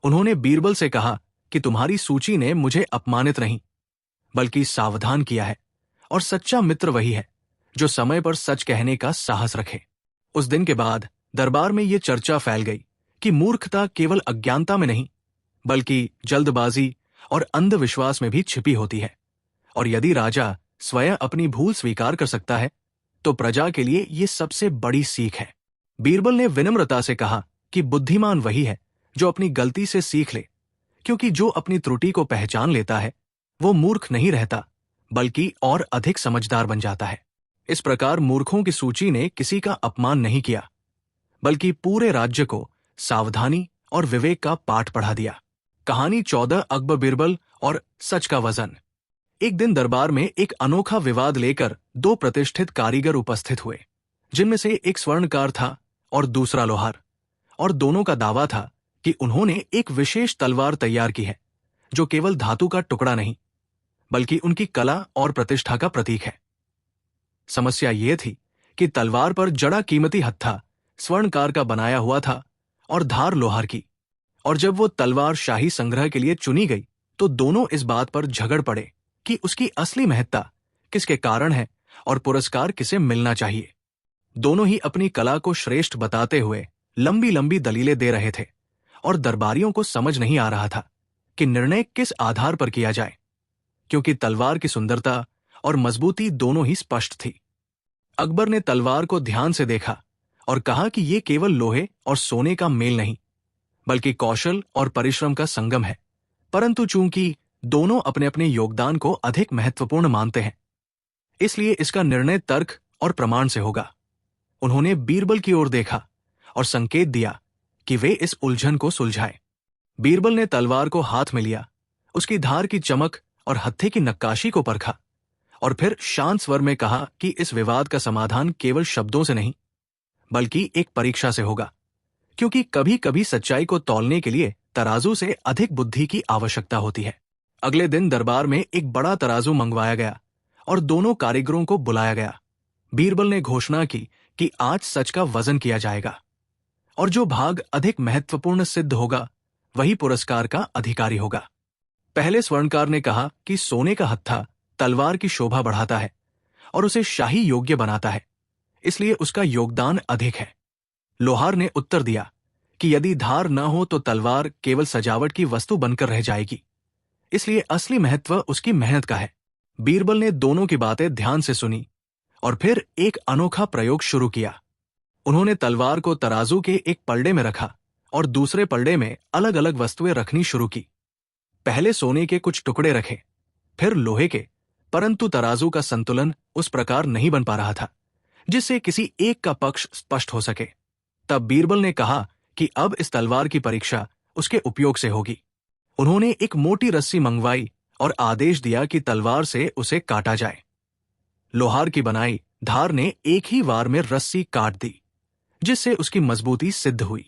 उन्होंने बीरबल से कहा कि तुम्हारी सूची ने मुझे अपमानित नहीं बल्कि सावधान किया है और सच्चा मित्र वही है जो समय पर सच कहने का साहस रखे। उस दिन के बाद दरबार में यह चर्चा फैल गई कि मूर्खता केवल अज्ञानता में नहीं बल्कि जल्दबाजी और अंधविश्वास में भी छिपी होती है, और यदि राजा स्वयं अपनी भूल स्वीकार कर सकता है तो प्रजा के लिए यह सबसे बड़ी सीख है। बीरबल ने विनम्रता से कहा कि बुद्धिमान वही है जो अपनी गलती से सीख ले, क्योंकि जो अपनी त्रुटि को पहचान लेता है वो मूर्ख नहीं रहता बल्कि और अधिक समझदार बन जाता है। इस प्रकार मूर्खों की सूची ने किसी का अपमान नहीं किया बल्कि पूरे राज्य को सावधानी और विवेक का पाठ पढ़ा दिया। कहानी 14 अकबर बीरबल और सच का वजन। एक दिन दरबार में एक अनोखा विवाद लेकर दो प्रतिष्ठित कारीगर उपस्थित हुए, जिनमें से एक स्वर्णकार था और दूसरा लोहार, और दोनों का दावा था कि उन्होंने एक विशेष तलवार तैयार की है जो केवल धातु का टुकड़ा नहीं बल्कि उनकी कला और प्रतिष्ठा का प्रतीक है। समस्या यह थी कि तलवार पर जड़ा कीमती हत्था स्वर्णकार का बनाया हुआ था और धार लोहार की, और जब वो तलवार शाही संग्रह के लिए चुनी गई तो दोनों इस बात पर झगड़ पड़े कि उसकी असली महत्ता किसके कारण है और पुरस्कार किसे मिलना चाहिए। दोनों ही अपनी कला को श्रेष्ठ बताते हुए लंबी लंबी दलीलें दे रहे थे और दरबारियों को समझ नहीं आ रहा था कि निर्णय किस आधार पर किया जाए, क्योंकि तलवार की सुंदरता और मजबूती दोनों ही स्पष्ट थी। अकबर ने तलवार को ध्यान से देखा और कहा कि यह केवल लोहे और सोने का मेल नहीं बल्कि कौशल और परिश्रम का संगम है, परंतु चूंकि दोनों अपने अपने योगदान को अधिक महत्वपूर्ण मानते हैं इसलिए इसका निर्णय तर्क और प्रमाण से होगा। उन्होंने बीरबल की ओर देखा और संकेत दिया कि वे इस उलझन को सुलझाएं। बीरबल ने तलवार को हाथ में लिया, उसकी धार की चमक और हत्थे की नक्काशी को परखा और फिर शांत स्वर में कहा कि इस विवाद का समाधान केवल शब्दों से नहीं बल्कि एक परीक्षा से होगा, क्योंकि कभी कभी सच्चाई को तौलने के लिए तराजू से अधिक बुद्धि की आवश्यकता होती है। अगले दिन दरबार में एक बड़ा तराजू मंगवाया गया और दोनों कारीगरों को बुलाया गया। बीरबल ने घोषणा की कि आज सच का वजन किया जाएगा और जो भाग अधिक महत्वपूर्ण सिद्ध होगा वही पुरस्कार का अधिकारी होगा। पहले स्वर्णकार ने कहा कि सोने का हत्था तलवार की शोभा बढ़ाता है और उसे शाही योग्य बनाता है, इसलिए उसका योगदान अधिक है। लोहार ने उत्तर दिया कि यदि धार न हो तो तलवार केवल सजावट की वस्तु बनकर रह जाएगी, इसलिए असली महत्व उसकी मेहनत का है। बीरबल ने दोनों की बातें ध्यान से सुनी और फिर एक अनोखा प्रयोग शुरू किया। उन्होंने तलवार को तराजू के एक पलड़े में रखा और दूसरे पलड़े में अलग अलग वस्तुएं रखनी शुरू की। पहले सोने के कुछ टुकड़े रखे, फिर लोहे के, परंतु तराजू का संतुलन उस प्रकार नहीं बन पा रहा था जिससे किसी एक का पक्ष स्पष्ट हो सके। तब बीरबल ने कहा कि अब इस तलवार की परीक्षा उसके उपयोग से होगी। उन्होंने एक मोटी रस्सी मंगवाई और आदेश दिया कि तलवार से उसे काटा जाए। लोहार की बनाई धार ने एक ही वार में रस्सी काट दी, जिससे उसकी मजबूती सिद्ध हुई।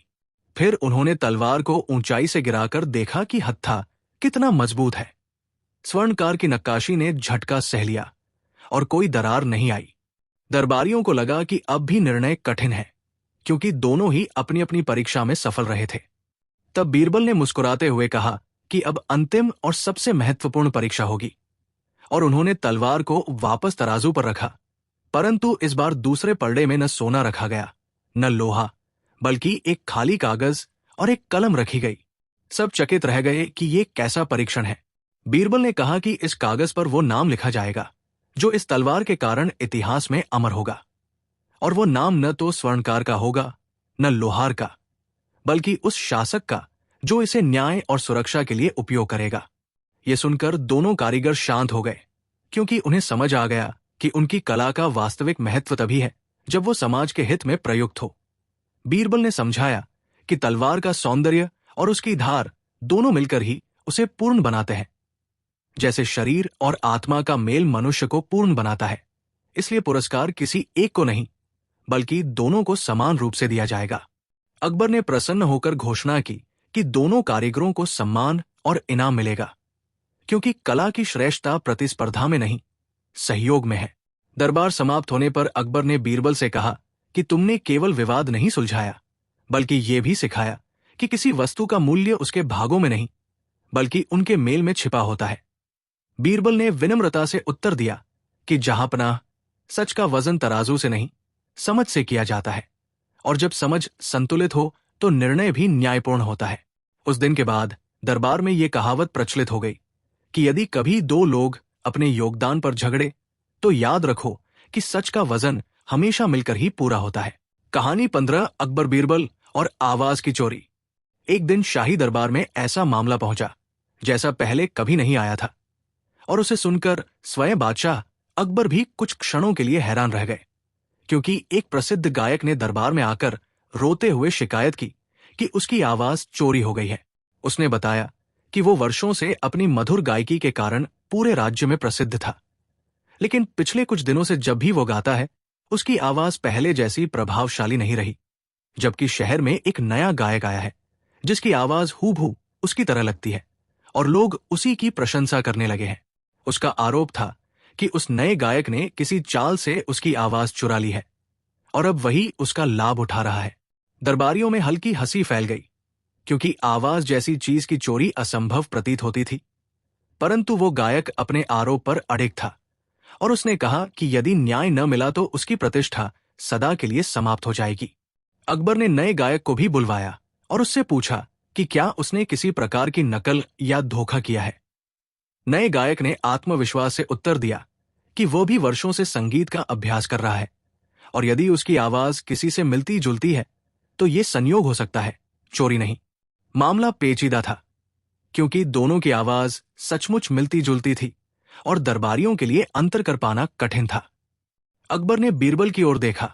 फिर उन्होंने तलवार को ऊंचाई से गिराकर देखा कि हत्था कितना मजबूत है। स्वर्णकार की नक्काशी ने झटका सह लिया और कोई दरार नहीं आई। दरबारियों को लगा कि अब भी निर्णय कठिन है, क्योंकि दोनों ही अपनी अपनी परीक्षा में सफल रहे थे। तब बीरबल ने मुस्कुराते हुए कहा कि अब अंतिम और सबसे महत्वपूर्ण परीक्षा होगी, और उन्होंने तलवार को वापस तराजू पर रखा, परंतु इस बार दूसरे पलड़े में न सोना रखा गया न लोहा, बल्कि एक खाली कागज और एक कलम रखी गई। सब चकित रह गए कि ये कैसा परीक्षण है। बीरबल ने कहा कि इस कागज पर वो नाम लिखा जाएगा जो इस तलवार के कारण इतिहास में अमर होगा, और वो नाम न तो स्वर्णकार का होगा न लोहार का, बल्कि उस शासक का जो इसे न्याय और सुरक्षा के लिए उपयोग करेगा। ये सुनकर दोनों कारीगर शांत हो गए, क्योंकि उन्हें समझ आ गया कि उनकी कला का वास्तविक महत्व तभी है जब वो समाज के हित में प्रयुक्त हो। बीरबल ने समझाया कि तलवार का सौंदर्य और उसकी धार दोनों मिलकर ही उसे पूर्ण बनाते हैं। जैसे शरीर और आत्मा का मेल मनुष्य को पूर्ण बनाता है, इसलिए पुरस्कार किसी एक को नहीं बल्कि दोनों को समान रूप से दिया जाएगा। अकबर ने प्रसन्न होकर घोषणा की कि दोनों कारीगरों को सम्मान और इनाम मिलेगा, क्योंकि कला की श्रेष्ठता प्रतिस्पर्धा में नहीं, सहयोग में है। दरबार समाप्त होने पर अकबर ने बीरबल से कहा कि तुमने केवल विवाद नहीं सुलझाया, बल्कि यह भी सिखाया कि किसी वस्तु का मूल्य उसके भागों में नहीं, बल्कि उनके मेल में छिपा होता है। बीरबल ने विनम्रता से उत्तर दिया कि जहांपनाह, सच का वजन तराजू से नहीं, समझ से किया जाता है, और जब समझ संतुलित हो तो निर्णय भी न्यायपूर्ण होता है। उस दिन के बाद दरबार में यह कहावत प्रचलित हो गई कि यदि कभी दो लोग अपने योगदान पर झगड़े तो याद रखो कि सच का वजन हमेशा मिलकर ही पूरा होता है। कहानी 15, अकबर बीरबल और आवाज की चोरी। एक दिन शाही दरबार में ऐसा मामला पहुंचा जैसा पहले कभी नहीं आया था, और उसे सुनकर स्वयं बादशाह अकबर भी कुछ क्षणों के लिए हैरान रह गए, क्योंकि एक प्रसिद्ध गायक ने दरबार में आकर रोते हुए शिकायत की कि उसकी आवाज चोरी हो गई है। उसने बताया कि वो वर्षों से अपनी मधुर गायकी के कारण पूरे राज्य में प्रसिद्ध था, लेकिन पिछले कुछ दिनों से जब भी वो गाता है, उसकी आवाज पहले जैसी प्रभावशाली नहीं रही। जबकि शहर में एक नया गायक आया है जिसकी आवाज हूबहू उसकी तरह लगती है, और लोग उसी की प्रशंसा करने लगे हैं। उसका आरोप था कि उस नए गायक ने किसी चाल से उसकी आवाज चुरा ली है, और अब वही उसका लाभ उठा रहा है। दरबारियों में हल्की हंसी फैल गई, क्योंकि आवाज जैसी चीज की चोरी असंभव प्रतीत होती थी। परंतु वो गायक अपने आरोप पर अड़िग था, और उसने कहा कि यदि न्याय न मिला तो उसकी प्रतिष्ठा सदा के लिए समाप्त हो जाएगी। अकबर ने नए गायक को भी बुलवाया और उससे पूछा कि क्या उसने किसी प्रकार की नकल या धोखा किया है। नए गायक ने आत्मविश्वास से उत्तर दिया कि वो भी वर्षों से संगीत का अभ्यास कर रहा है, और यदि उसकी आवाज किसी से मिलती जुलती है तो ये संयोग हो सकता है, चोरी नहीं। मामला पेचीदा था, क्योंकि दोनों की आवाज सचमुच मिलती जुलती थी और दरबारियों के लिए अंतर कर पाना कठिन था। अकबर ने बीरबल की ओर देखा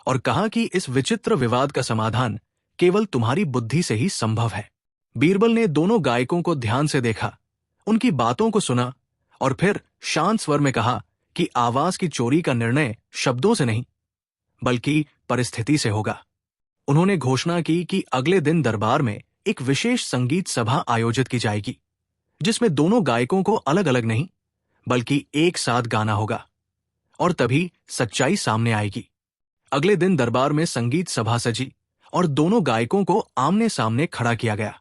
और कहा कि इस विचित्र विवाद का समाधान केवल तुम्हारी बुद्धि से ही संभव है। बीरबल ने दोनों गायकों को ध्यान से देखा, उनकी बातों को सुना, और फिर शांत स्वर में कहा कि आवाज की चोरी का निर्णय शब्दों से नहीं, बल्कि परिस्थिति से होगा। उन्होंने घोषणा की कि अगले दिन दरबार में एक विशेष संगीत सभा आयोजित की जाएगी, जिसमें दोनों गायकों को अलग अलग नहीं, बल्कि एक साथ गाना होगा, और तभी सच्चाई सामने आएगी। अगले दिन दरबार में संगीत सभा सजी और दोनों गायकों को आमने सामने खड़ा किया गया।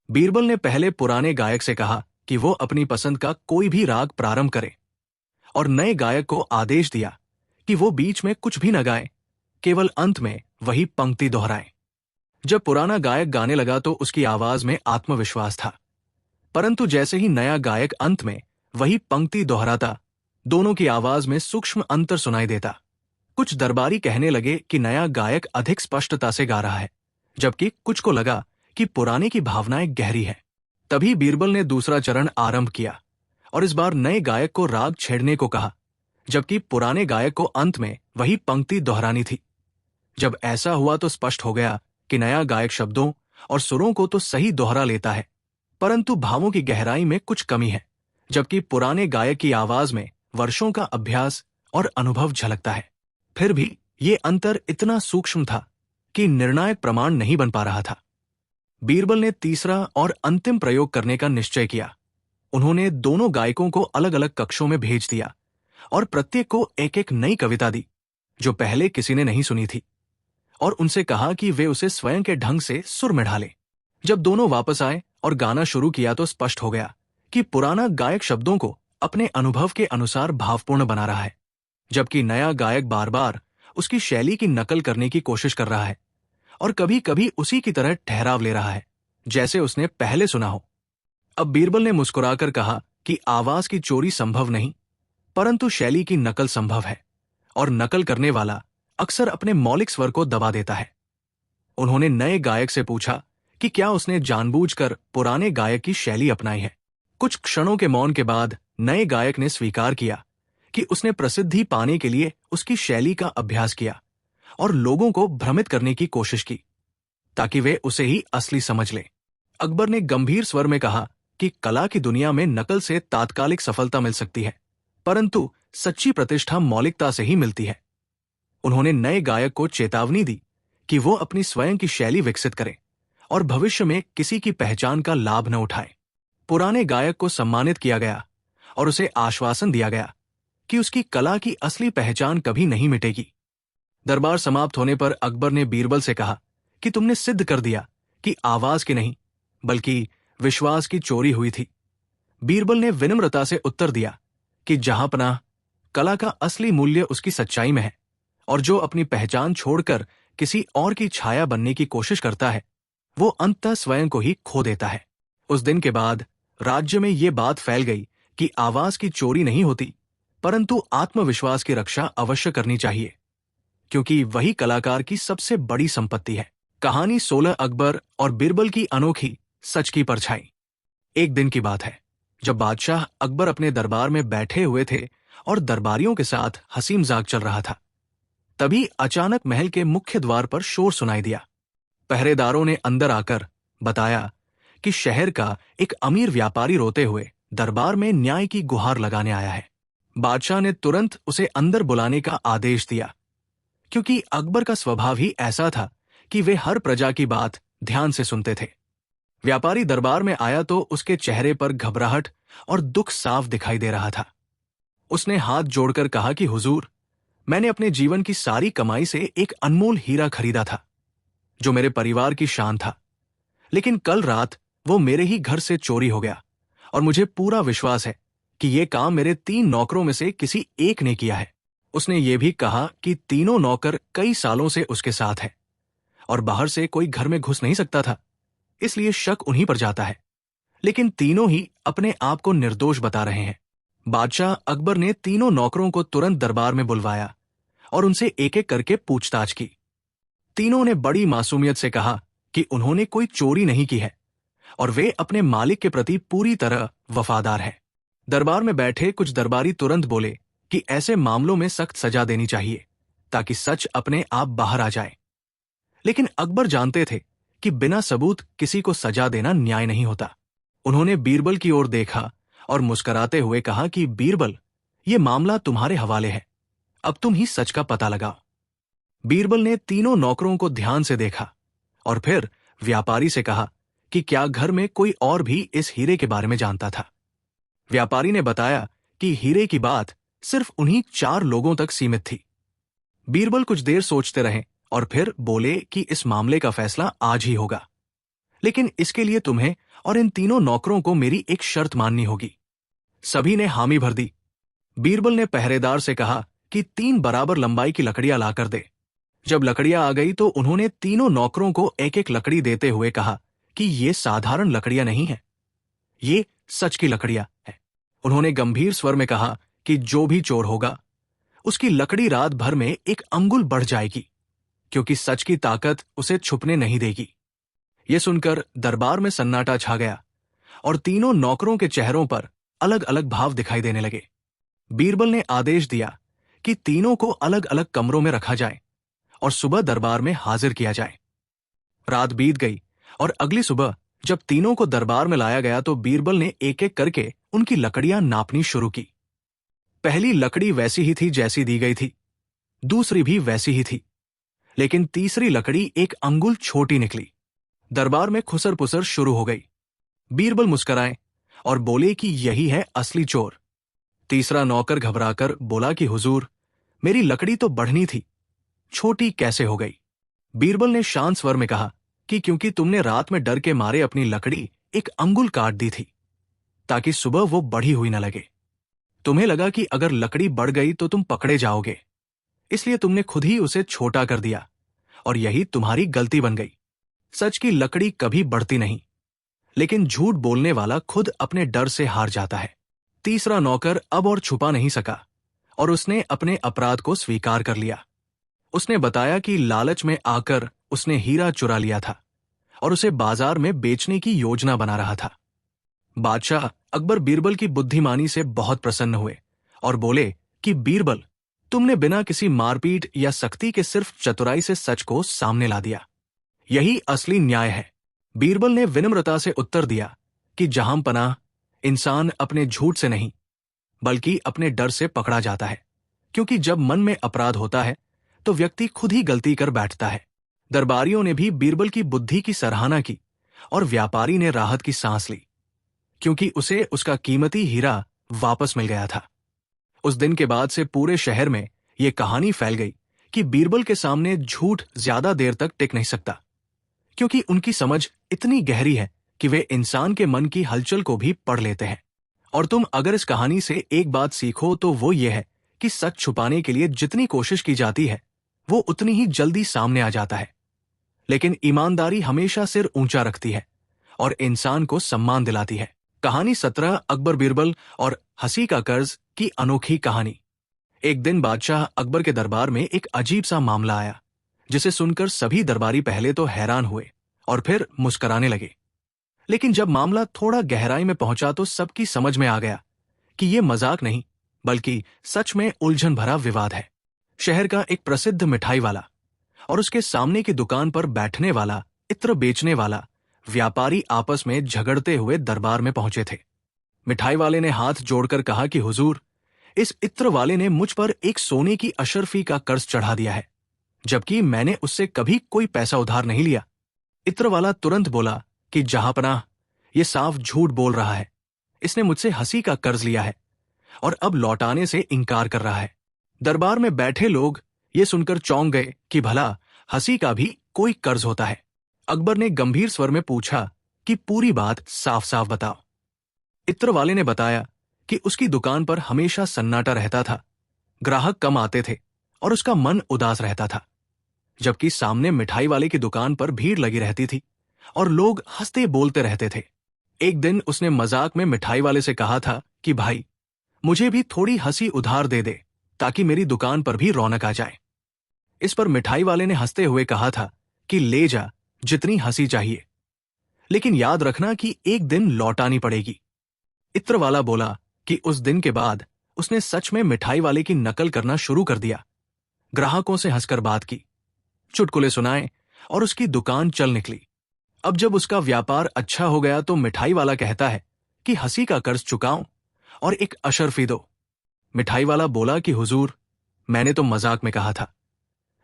बीरबल ने पहले पुराने गायक से कहा कि वो अपनी पसंद का कोई भी राग प्रारंभ करे, और नए गायक को आदेश दिया कि वो बीच में कुछ भी न गाए, केवल अंत में वही पंक्ति दोहराए। जब पुराना गायक गाने लगा तो उसकी आवाज में आत्मविश्वास था, परंतु जैसे ही नया गायक अंत में वही पंक्ति दोहराता, दोनों की आवाज में सूक्ष्म अंतर सुनाई देता। कुछ दरबारी कहने लगे कि नया गायक अधिक स्पष्टता से गा रहा है, जबकि कुछ को लगा कि पुराने की भावनाएं गहरी है। तभी बीरबल ने दूसरा चरण आरंभ किया और इस बार नए गायक को राग छेड़ने को कहा, जबकि पुराने गायक को अंत में वही पंक्ति दोहरानी थी। जब ऐसा हुआ तो स्पष्ट हो गया कि नया गायक शब्दों और सुरों को तो सही दोहरा लेता है, परंतु भावों की गहराई में कुछ कमी है, जबकि पुराने गायक की आवाज में वर्षों का अभ्यास और अनुभव झलकता है। फिर भी ये अंतर इतना सूक्ष्म था कि निर्णायक प्रमाण नहीं बन पा रहा था। बीरबल ने तीसरा और अंतिम प्रयोग करने का निश्चय किया। उन्होंने दोनों गायकों को अलग अलग कक्षों में भेज दिया और प्रत्येक को एक एक नई कविता दी जो पहले किसी ने नहीं सुनी थी, और उनसे कहा कि वे उसे स्वयं के ढंग से सुर में ढालें। जब दोनों वापस आए और गाना शुरू किया तो स्पष्ट हो गया कि पुराना गायक शब्दों को अपने अनुभव के अनुसार भावपूर्ण बना रहा है, जबकि नया गायक बार बार उसकी शैली की नकल करने की कोशिश कर रहा है और कभी कभी उसी की तरह ठहराव ले रहा है जैसे उसने पहले सुना हो। अब बीरबल ने मुस्कुराकर कहा कि आवाज की चोरी संभव नहीं, परंतु शैली की नकल संभव है, और नकल करने वाला अक्सर अपने मौलिक स्वर को दबा देता है। उन्होंने नए गायक से पूछा कि क्या उसने जानबूझकर पुराने गायक की शैली अपनाई है। कुछ क्षणों के मौन के बाद नए गायक ने स्वीकार किया कि उसने प्रसिद्धि पाने के लिए उसकी शैली का अभ्यास किया और लोगों को भ्रमित करने की कोशिश की ताकि वे उसे ही असली समझ लें। अकबर ने गंभीर स्वर में कहा कि कला की दुनिया में नकल से तात्कालिक सफलता मिल सकती है, परंतु सच्ची प्रतिष्ठा मौलिकता से ही मिलती है। उन्होंने नए गायक को चेतावनी दी कि वो अपनी स्वयं की शैली विकसित करे और भविष्य में किसी की पहचान का लाभ न उठाए। पुराने गायक को सम्मानित किया गया और उसे आश्वासन दिया गया कि उसकी कला की असली पहचान कभी नहीं मिटेगी। दरबार समाप्त होने पर अकबर ने बीरबल से कहा कि तुमने सिद्ध कर दिया कि आवाज की नहीं बल्कि विश्वास की चोरी हुई थी। बीरबल ने विनम्रता से उत्तर दिया कि जहांपनाह, कला का असली मूल्य उसकी सच्चाई में है, और जो अपनी पहचान छोड़कर किसी और की छाया बनने की कोशिश करता है वो अंततः स्वयं को ही खो देता है। उस दिन के बाद राज्य में ये बात फैल गई कि आवाज की चोरी नहीं होती, परंतु आत्मविश्वास की रक्षा अवश्य करनी चाहिए, क्योंकि वही कलाकार की सबसे बड़ी संपत्ति है। कहानी 16 अकबर और बीरबल की अनोखी सच की परछाई। एक दिन की बात है जब बादशाह अकबर अपने दरबार में बैठे हुए थे और दरबारियों के साथ हंसी मजाक चल रहा था। तभी अचानक महल के मुख्य द्वार पर शोर सुनाई दिया। पहरेदारों ने अंदर आकर बताया कि शहर का एक अमीर व्यापारी रोते हुए दरबार में न्याय की गुहार लगाने आया है। बादशाह ने तुरंत उसे अंदर बुलाने का आदेश दिया, क्योंकि अकबर का स्वभाव ही ऐसा था कि वे हर प्रजा की बात ध्यान से सुनते थे। व्यापारी दरबार में आया तो उसके चेहरे पर घबराहट और दुख साफ दिखाई दे रहा था। उसने हाथ जोड़कर कहा कि हुजूर, मैंने अपने जीवन की सारी कमाई से एक अनमोल हीरा खरीदा था जो मेरे परिवार की शान था, लेकिन कल रात वो मेरे ही घर से चोरी हो गया और मुझे पूरा विश्वास है कि ये काम मेरे 3 नौकरों में से किसी एक ने किया है। उसने ये भी कहा कि तीनों नौकर कई सालों से उसके साथ हैं और बाहर से कोई घर में घुस नहीं सकता था, इसलिए शक उन्हीं पर जाता है, लेकिन तीनों ही अपने आप को निर्दोष बता रहे हैं। बादशाह अकबर ने तीनों नौकरों को तुरंत दरबार में बुलवाया और उनसे एक एक करके पूछताछ की। तीनों ने बड़ी मासूमियत से कहा कि उन्होंने कोई चोरी नहीं की है और वे अपने मालिक के प्रति पूरी तरह वफादार हैं। दरबार में बैठे कुछ दरबारी तुरंत बोले कि ऐसे मामलों में सख्त सजा देनी चाहिए ताकि सच अपने आप बाहर आ जाए। लेकिन अकबर जानते थे कि बिना सबूत किसी को सजा देना न्याय नहीं होता। उन्होंने बीरबल की ओर देखा और मुस्कुराते हुए कहा कि बीरबल, ये मामला तुम्हारे हवाले है, अब तुम ही सच का पता लगाओ। बीरबल ने तीनों नौकरों को ध्यान से देखा और फिर व्यापारी से कहा कि क्या घर में कोई और भी इस हीरे के बारे में जानता था। व्यापारी ने बताया कि हीरे की बात सिर्फ उन्हीं 4 लोगों तक सीमित थी। बीरबल कुछ देर सोचते रहे और फिर बोले कि इस मामले का फैसला आज ही होगा, लेकिन इसके लिए तुम्हें और इन तीनों नौकरों को मेरी एक शर्त माननी होगी। सभी ने हामी भर दी। बीरबल ने पहरेदार से कहा कि 3 बराबर लंबाई की लकड़ियां लाकर दे। जब लकड़ियां आ गई तो उन्होंने तीनों नौकरों को एक एक लकड़ी देते हुए कहा कि ये साधारण लकड़ियां नहीं है, ये सच की लकड़ियां हैं। उन्होंने गंभीर स्वर में कहा कि जो भी चोर होगा उसकी लकड़ी रात भर में 1 अंगुल बढ़ जाएगी, क्योंकि सच की ताकत उसे छुपने नहीं देगी। यह सुनकर दरबार में सन्नाटा छा गया और तीनों नौकरों के चेहरों पर अलग अलग भाव दिखाई देने लगे। बीरबल ने आदेश दिया कि तीनों को अलग अलग कमरों में रखा जाए और सुबह दरबार में हाजिर किया जाए। रात बीत गई और अगली सुबह जब तीनों को दरबार में लाया गया तो बीरबल ने एक एक करके उनकी लकड़ियां नापनी शुरू की। पहली लकड़ी वैसी ही थी जैसी दी गई थी, दूसरी भी वैसी ही थी, लेकिन तीसरी लकड़ी 1 अंगुल छोटी निकली। दरबार में खुसर पुसर शुरू हो गई। बीरबल मुस्कुराए और बोले कि यही है असली चोर। तीसरा नौकर घबराकर बोला कि हुजूर, मेरी लकड़ी तो बढ़नी थी, छोटी कैसे हो गई। बीरबल ने शांत स्वर में कहा कि क्योंकि तुमने रात में डर के मारे अपनी लकड़ी 1 अंगुल काट दी थी ताकि सुबह वो बढ़ी हुई न लगे। तुम्हें लगा कि अगर लकड़ी बढ़ गई तो तुम पकड़े जाओगे, इसलिए तुमने खुद ही उसे छोटा कर दिया और यही तुम्हारी गलती बन गई। सच की लकड़ी कभी बढ़ती नहीं, लेकिन झूठ बोलने वाला खुद अपने डर से हार जाता है। तीसरा नौकर अब और छुपा नहीं सका और उसने अपने अपराध को स्वीकार कर लिया। उसने बताया कि लालच में आकर उसने हीरा चुरा लिया था और उसे बाजार में बेचने की योजना बना रहा था। बादशाह अकबर बीरबल की बुद्धिमानी से बहुत प्रसन्न हुए और बोले कि बीरबल, तुमने बिना किसी मारपीट या सख्ती के सिर्फ चतुराई से सच को सामने ला दिया। यही असली न्याय है। बीरबल ने विनम्रता से उत्तर दिया कि जहांपनाह, इंसान अपने झूठ से नहीं बल्कि अपने डर से पकड़ा जाता है, क्योंकि जब मन में अपराध होता है तो व्यक्ति खुद ही गलती कर बैठता है। दरबारियों ने भी बीरबल की बुद्धि की सराहना की और व्यापारी ने राहत की सांस ली, क्योंकि उसे उसका कीमती हीरा वापस मिल गया था। उस दिन के बाद से पूरे शहर में यह कहानी फैल गई कि बीरबल के सामने झूठ ज्यादा देर तक टिक नहीं सकता, क्योंकि उनकी समझ इतनी गहरी है कि वे इंसान के मन की हलचल को भी पढ़ लेते हैं। और तुम अगर इस कहानी से एक बात सीखो तो वो ये है कि सच छुपाने के लिए जितनी कोशिश की जाती है वो उतनी ही जल्दी सामने आ जाता है, लेकिन ईमानदारी हमेशा सिर ऊंचा रखती है और इंसान को सम्मान दिलाती है। कहानी 17 अकबर बीरबल और हंसी का कर्ज की अनोखी कहानी। एक दिन बादशाह अकबर के दरबार में एक अजीब सा मामला आया, जिसे सुनकर सभी दरबारी पहले तो हैरान हुए और फिर मुस्कुराने लगे। लेकिन जब मामला थोड़ा गहराई में पहुंचा तो सबकी समझ में आ गया कि यह मजाक नहीं बल्कि सच में उलझन भरा विवाद है। शहर का एक प्रसिद्ध मिठाई वाला और उसके सामने की दुकान पर बैठने वाला इत्र बेचने वाला व्यापारी आपस में झगड़ते हुए दरबार में पहुंचे थे। मिठाई वाले ने हाथ जोड़कर कहा कि हुजूर, इस इत्र वाले ने मुझ पर एक सोने की अशर्फी का कर्ज चढ़ा दिया है, जबकि मैंने उससे कभी कोई पैसा उधार नहीं लिया। इत्र वाला तुरंत बोला कि जहांपनाह, ये साफ झूठ बोल रहा है। इसने मुझसे हंसी का कर्ज लिया है और अब लौटाने से इनकार कर रहा है। दरबार में बैठे लोग ये सुनकर चौंक गए कि भला हंसी का भी कोई कर्ज होता है। अकबर ने गंभीर स्वर में पूछा कि पूरी बात साफ साफ बताओ। इत्र वाले ने बताया कि उसकी दुकान पर हमेशा सन्नाटा रहता था, ग्राहक कम आते थे और उसका मन उदास रहता था, जबकि सामने मिठाई वाले की दुकान पर भीड़ लगी रहती थी और लोग हंसते बोलते रहते थे। एक दिन उसने मजाक में मिठाई वाले से कहा था कि भाई, मुझे भी थोड़ी हंसी उधार दे दे ताकि मेरी दुकान पर भी रौनक आ जाए। इस पर मिठाई वाले ने हंसते हुए कहा था कि ले जा, जितनी हंसी चाहिए, लेकिन याद रखना कि एक दिन लौटानी पड़ेगी। इत्र वाला बोला कि उस दिन के बाद उसने सच में मिठाई वाले की नकल करना शुरू कर दिया, ग्राहकों से हंसकर बात की, चुटकुले सुनाए और उसकी दुकान चल निकली। अब जब उसका व्यापार अच्छा हो गया तो मिठाई वाला कहता है कि हंसी का कर्ज चुकाऊं और एक अशर्फी दो। मिठाई वाला बोला कि हुजूर, मैंने तो मजाक में कहा था,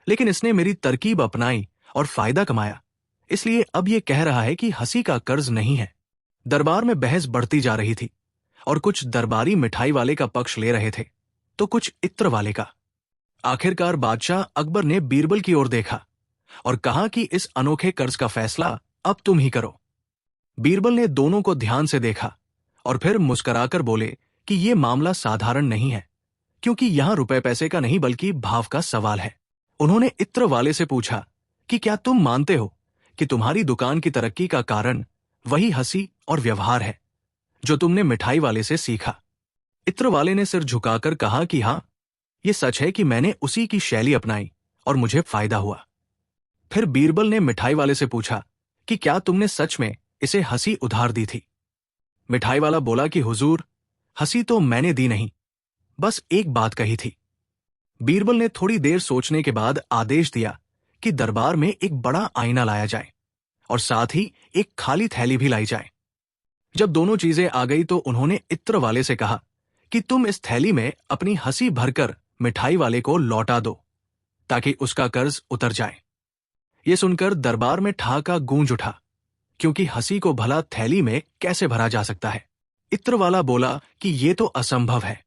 लेकिन इसने मेरी तरकीब अपनाई और फायदा कमाया, इसलिए अब यह कह रहा है कि हंसी का कर्ज नहीं है। दरबार में बहस बढ़ती जा रही थी और कुछ दरबारी मिठाई वाले का पक्ष ले रहे थे तो कुछ इत्र वाले का। आखिरकार बादशाह अकबर ने बीरबल की ओर देखा और कहा कि इस अनोखे कर्ज का फैसला अब तुम ही करो। बीरबल ने दोनों को ध्यान से देखा और फिर मुस्कुराकर बोले कि यह मामला साधारण नहीं है, क्योंकि यहां रुपए पैसे का नहीं बल्कि भाव का सवाल है। उन्होंने इत्र वाले से पूछा कि क्या तुम मानते हो कि तुम्हारी दुकान की तरक्की का कारण वही हंसी और व्यवहार है जो तुमने मिठाई वाले से सीखा? इत्र वाले ने सिर झुकाकर कहा कि हां, यह सच है कि मैंने उसी की शैली अपनाई और मुझे फायदा हुआ। फिर बीरबल ने मिठाई वाले से पूछा कि क्या तुमने सच में इसे हंसी उधार दी थी? मिठाई वाला बोला कि हुजूर, हंसी तो मैंने दी नहीं, बस एक बात कही थी। बीरबल ने थोड़ी देर सोचने के बाद आदेश दिया कि दरबार में एक बड़ा आईना लाया जाए और साथ ही एक खाली थैली भी लाई जाए। जब दोनों चीजें आ गई तो उन्होंने इत्र वाले से कहा कि तुम इस थैली में अपनी हंसी भरकर मिठाई वाले को लौटा दो ताकि उसका कर्ज उतर जाए। यह सुनकर दरबार में ठहाका गूंज उठा, क्योंकि हंसी को भला थैली में कैसे भरा जा सकता है। इत्र वाला बोला कि यह तो असंभव है।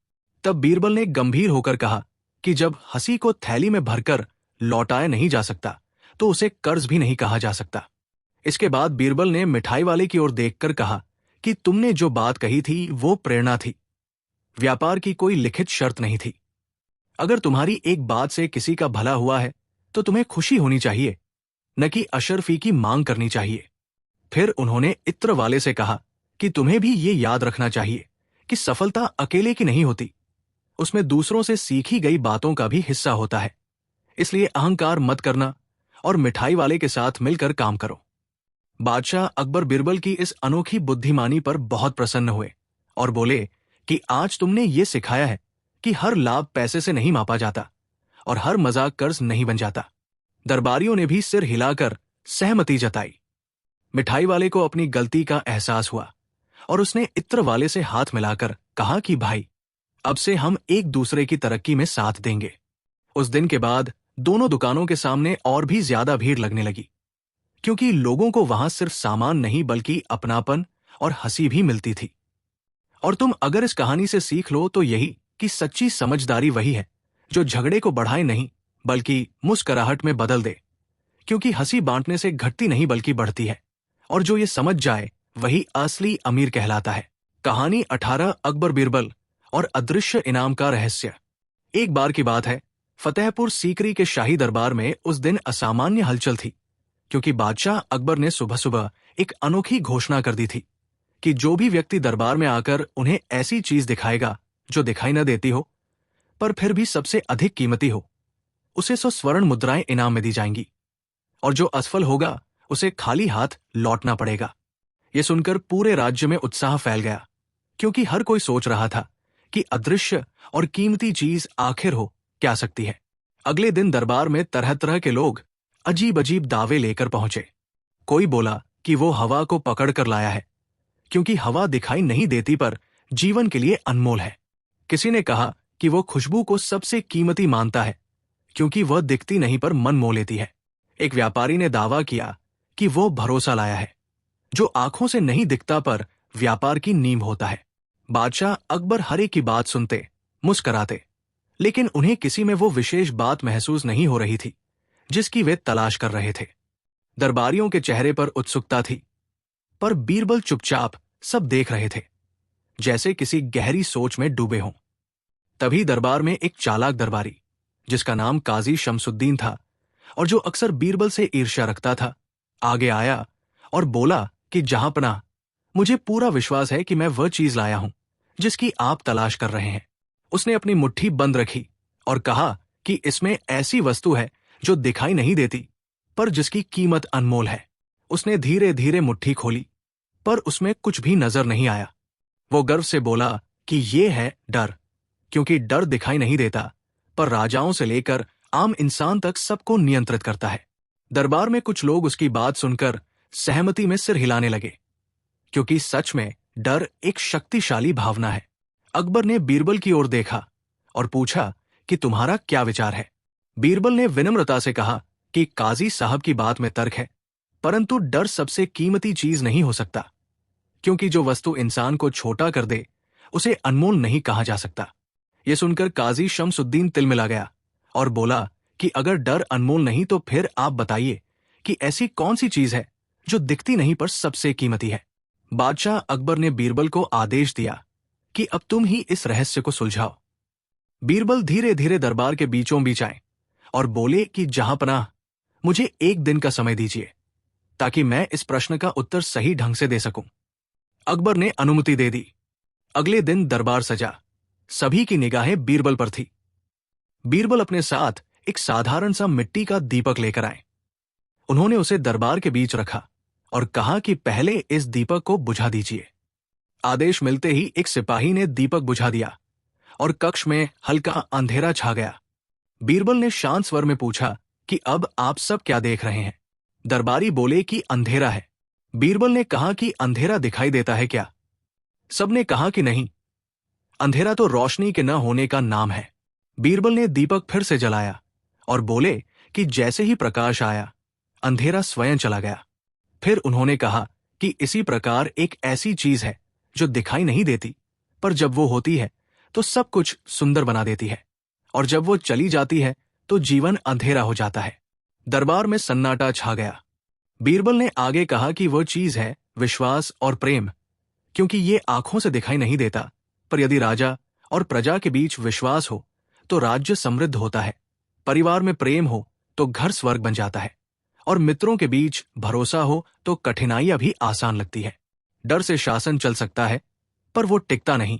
तब बीरबल ने गंभीर होकर कहा कि जब हंसी को थैली में भरकर लौटाया नहीं जा सकता तो उसे कर्ज भी नहीं कहा जा सकता। इसके बाद बीरबल ने मिठाई वाले की ओर देखकर कहा कि तुमने जो बात कही थी वो प्रेरणा थी, व्यापार की कोई लिखित शर्त नहीं थी। अगर तुम्हारी एक बात से किसी का भला हुआ है तो तुम्हें खुशी होनी चाहिए, न कि अशर्फी की मांग करनी चाहिए। फिर उन्होंने इत्र वाले से कहा कि तुम्हें भी ये याद रखना चाहिए कि सफलता अकेले की नहीं होती, उसमें दूसरों से सीखी गई बातों का भी हिस्सा होता है। इसलिए अहंकार मत करना और मिठाई वाले के साथ मिलकर काम करो। बादशाह अकबर बीरबल की इस अनोखी बुद्धिमानी पर बहुत प्रसन्न हुए और बोले कि आज तुमने ये सिखाया है कि हर लाभ पैसे से नहीं मापा जाता और हर मजाक कर्ज नहीं बन जाता। दरबारियों ने भी सिर हिलाकर सहमति जताई। मिठाई वाले को अपनी गलती का एहसास हुआ और उसने इत्र वाले से हाथ मिलाकर कहा कि भाई, अब से हम एक दूसरे की तरक्की में साथ देंगे। उस दिन के बाद दोनों दुकानों के सामने और भी ज्यादा भीड़ लगने लगी, क्योंकि लोगों को वहां सिर्फ सामान नहीं बल्कि अपनापन और हंसी भी मिलती थी। और तुम अगर इस कहानी से सीख लो तो यही कि सच्ची समझदारी वही है जो झगड़े को बढ़ाए नहीं बल्कि मुस्कुराहट में बदल दे, क्योंकि हंसी बांटने से घटती नहीं बल्कि बढ़ती है, और जो ये समझ जाए वही असली अमीर कहलाता है। कहानी 18 अकबर बीरबल और अदृश्य इनाम का रहस्य। एक बार की बात है, फतेहपुर सीकरी के शाही दरबार में उस दिन असामान्य हलचल थी, क्योंकि बादशाह अकबर ने सुबह सुबह एक अनोखी घोषणा कर दी थी कि जो भी व्यक्ति दरबार में आकर उन्हें ऐसी चीज दिखाएगा जो दिखाई न देती हो पर फिर भी सबसे अधिक कीमती हो, उसे 100 स्वर्ण मुद्राएं इनाम में दी जाएंगी, और जो असफल होगा उसे खाली हाथ लौटना पड़ेगा। यह सुनकर पूरे राज्य में उत्साह फैल गया, क्योंकि हर कोई सोच रहा था कि अदृश्य और कीमती चीज आखिर हो क्या सकती है। अगले दिन दरबार में तरह तरह के लोग अजीब अजीब दावे लेकर पहुंचे। कोई बोला कि वो हवा को पकड़ कर लाया है, क्योंकि हवा दिखाई नहीं देती पर जीवन के लिए अनमोल है। किसी ने कहा कि वो खुशबू को सबसे कीमती मानता है, क्योंकि वह दिखती नहीं पर मन मोह लेती है। एक व्यापारी ने दावा किया कि वो भरोसा लाया है, जो आंखों से नहीं दिखता पर व्यापार की नींव होता है। बादशाह अकबर हर एक की बात सुनते, मुस्कराते, लेकिन उन्हें किसी में वो विशेष बात महसूस नहीं हो रही थी जिसकी वे तलाश कर रहे थे। दरबारियों के चेहरे पर उत्सुकता थी, पर बीरबल चुपचाप सब देख रहे थे, जैसे किसी गहरी सोच में डूबे हों। तभी दरबार में एक चालाक दरबारी, जिसका नाम काजी शमसुद्दीन था और जो अक्सर बीरबल से ईर्ष्या रखता था, आगे आया और बोला कि जहांपनाह, मुझे पूरा विश्वास है कि मैं वह चीज लाया हूं जिसकी आप तलाश कर रहे हैं। उसने अपनी मुट्ठी बंद रखी और कहा कि इसमें ऐसी वस्तु है जो दिखाई नहीं देती पर जिसकी कीमत अनमोल है। उसने धीरे धीरे मुट्ठी खोली, पर उसमें कुछ भी नजर नहीं आया। वो गर्व से बोला कि ये है डर, क्योंकि डर दिखाई नहीं देता पर राजाओं से लेकर आम इंसान तक सबको नियंत्रित करता है। दरबार में कुछ लोग उसकी बात सुनकर सहमति में सिर हिलाने लगे, क्योंकि सच में डर एक शक्तिशाली भावना है। अकबर ने बीरबल की ओर देखा और पूछा कि तुम्हारा क्या विचार है। बीरबल ने विनम्रता से कहा कि काजी साहब की बात में तर्क है, परंतु डर सबसे कीमती चीज नहीं हो सकता, क्योंकि जो वस्तु इंसान को छोटा कर दे उसे अनमोल नहीं कहा जा सकता। यह सुनकर काजी शमसुद्दीन तिलमिला गया और बोला कि अगर डर अनमोल नहीं तो फिर आप बताइए कि ऐसी कौन सी चीज है जो दिखती नहीं पर सबसे कीमती है। बादशाह अकबर ने बीरबल को आदेश दिया कि अब तुम ही इस रहस्य को सुलझाओ। बीरबल धीरे धीरे दरबार के बीचों बीच आए और बोले कि जहांपनाह, मुझे 1 दिन का समय दीजिए ताकि मैं इस प्रश्न का उत्तर सही ढंग से दे सकूं। अकबर ने अनुमति दे दी। अगले दिन दरबार सजा, सभी की निगाहें बीरबल पर थी। बीरबल अपने साथ एक साधारण सा मिट्टी का दीपक लेकर आए। उन्होंने उसे दरबार के बीच रखा और कहा कि पहले इस दीपक को बुझा दीजिए। आदेश मिलते ही एक सिपाही ने दीपक बुझा दिया और कक्ष में हल्का अंधेरा छा गया। बीरबल ने शांत स्वर में पूछा कि अब आप सब क्या देख रहे हैं। दरबारी बोले कि अंधेरा है। बीरबल ने कहा कि अंधेरा दिखाई देता है क्या। सबने कहा कि नहीं, अंधेरा तो रोशनी के न होने का नाम है। बीरबल ने दीपक फिर से जलाया और बोले कि जैसे ही प्रकाश आया, अंधेरा स्वयं चला गया। फिर उन्होंने कहा कि इसी प्रकार एक ऐसी चीज है जो दिखाई नहीं देती, पर जब वो होती है तो सब कुछ सुंदर बना देती है, और जब वो चली जाती है तो जीवन अंधेरा हो जाता है। दरबार में सन्नाटा छा गया। बीरबल ने आगे कहा कि वो चीज है विश्वास और प्रेम, क्योंकि ये आंखों से दिखाई नहीं देता, पर यदि राजा और प्रजा के बीच विश्वास हो तो राज्य समृद्ध होता है, परिवार में प्रेम हो तो घर स्वर्ग बन जाता है, और मित्रों के बीच भरोसा हो तो कठिनाइयां भी आसान लगती है। डर से शासन चल सकता है पर वो टिकता नहीं।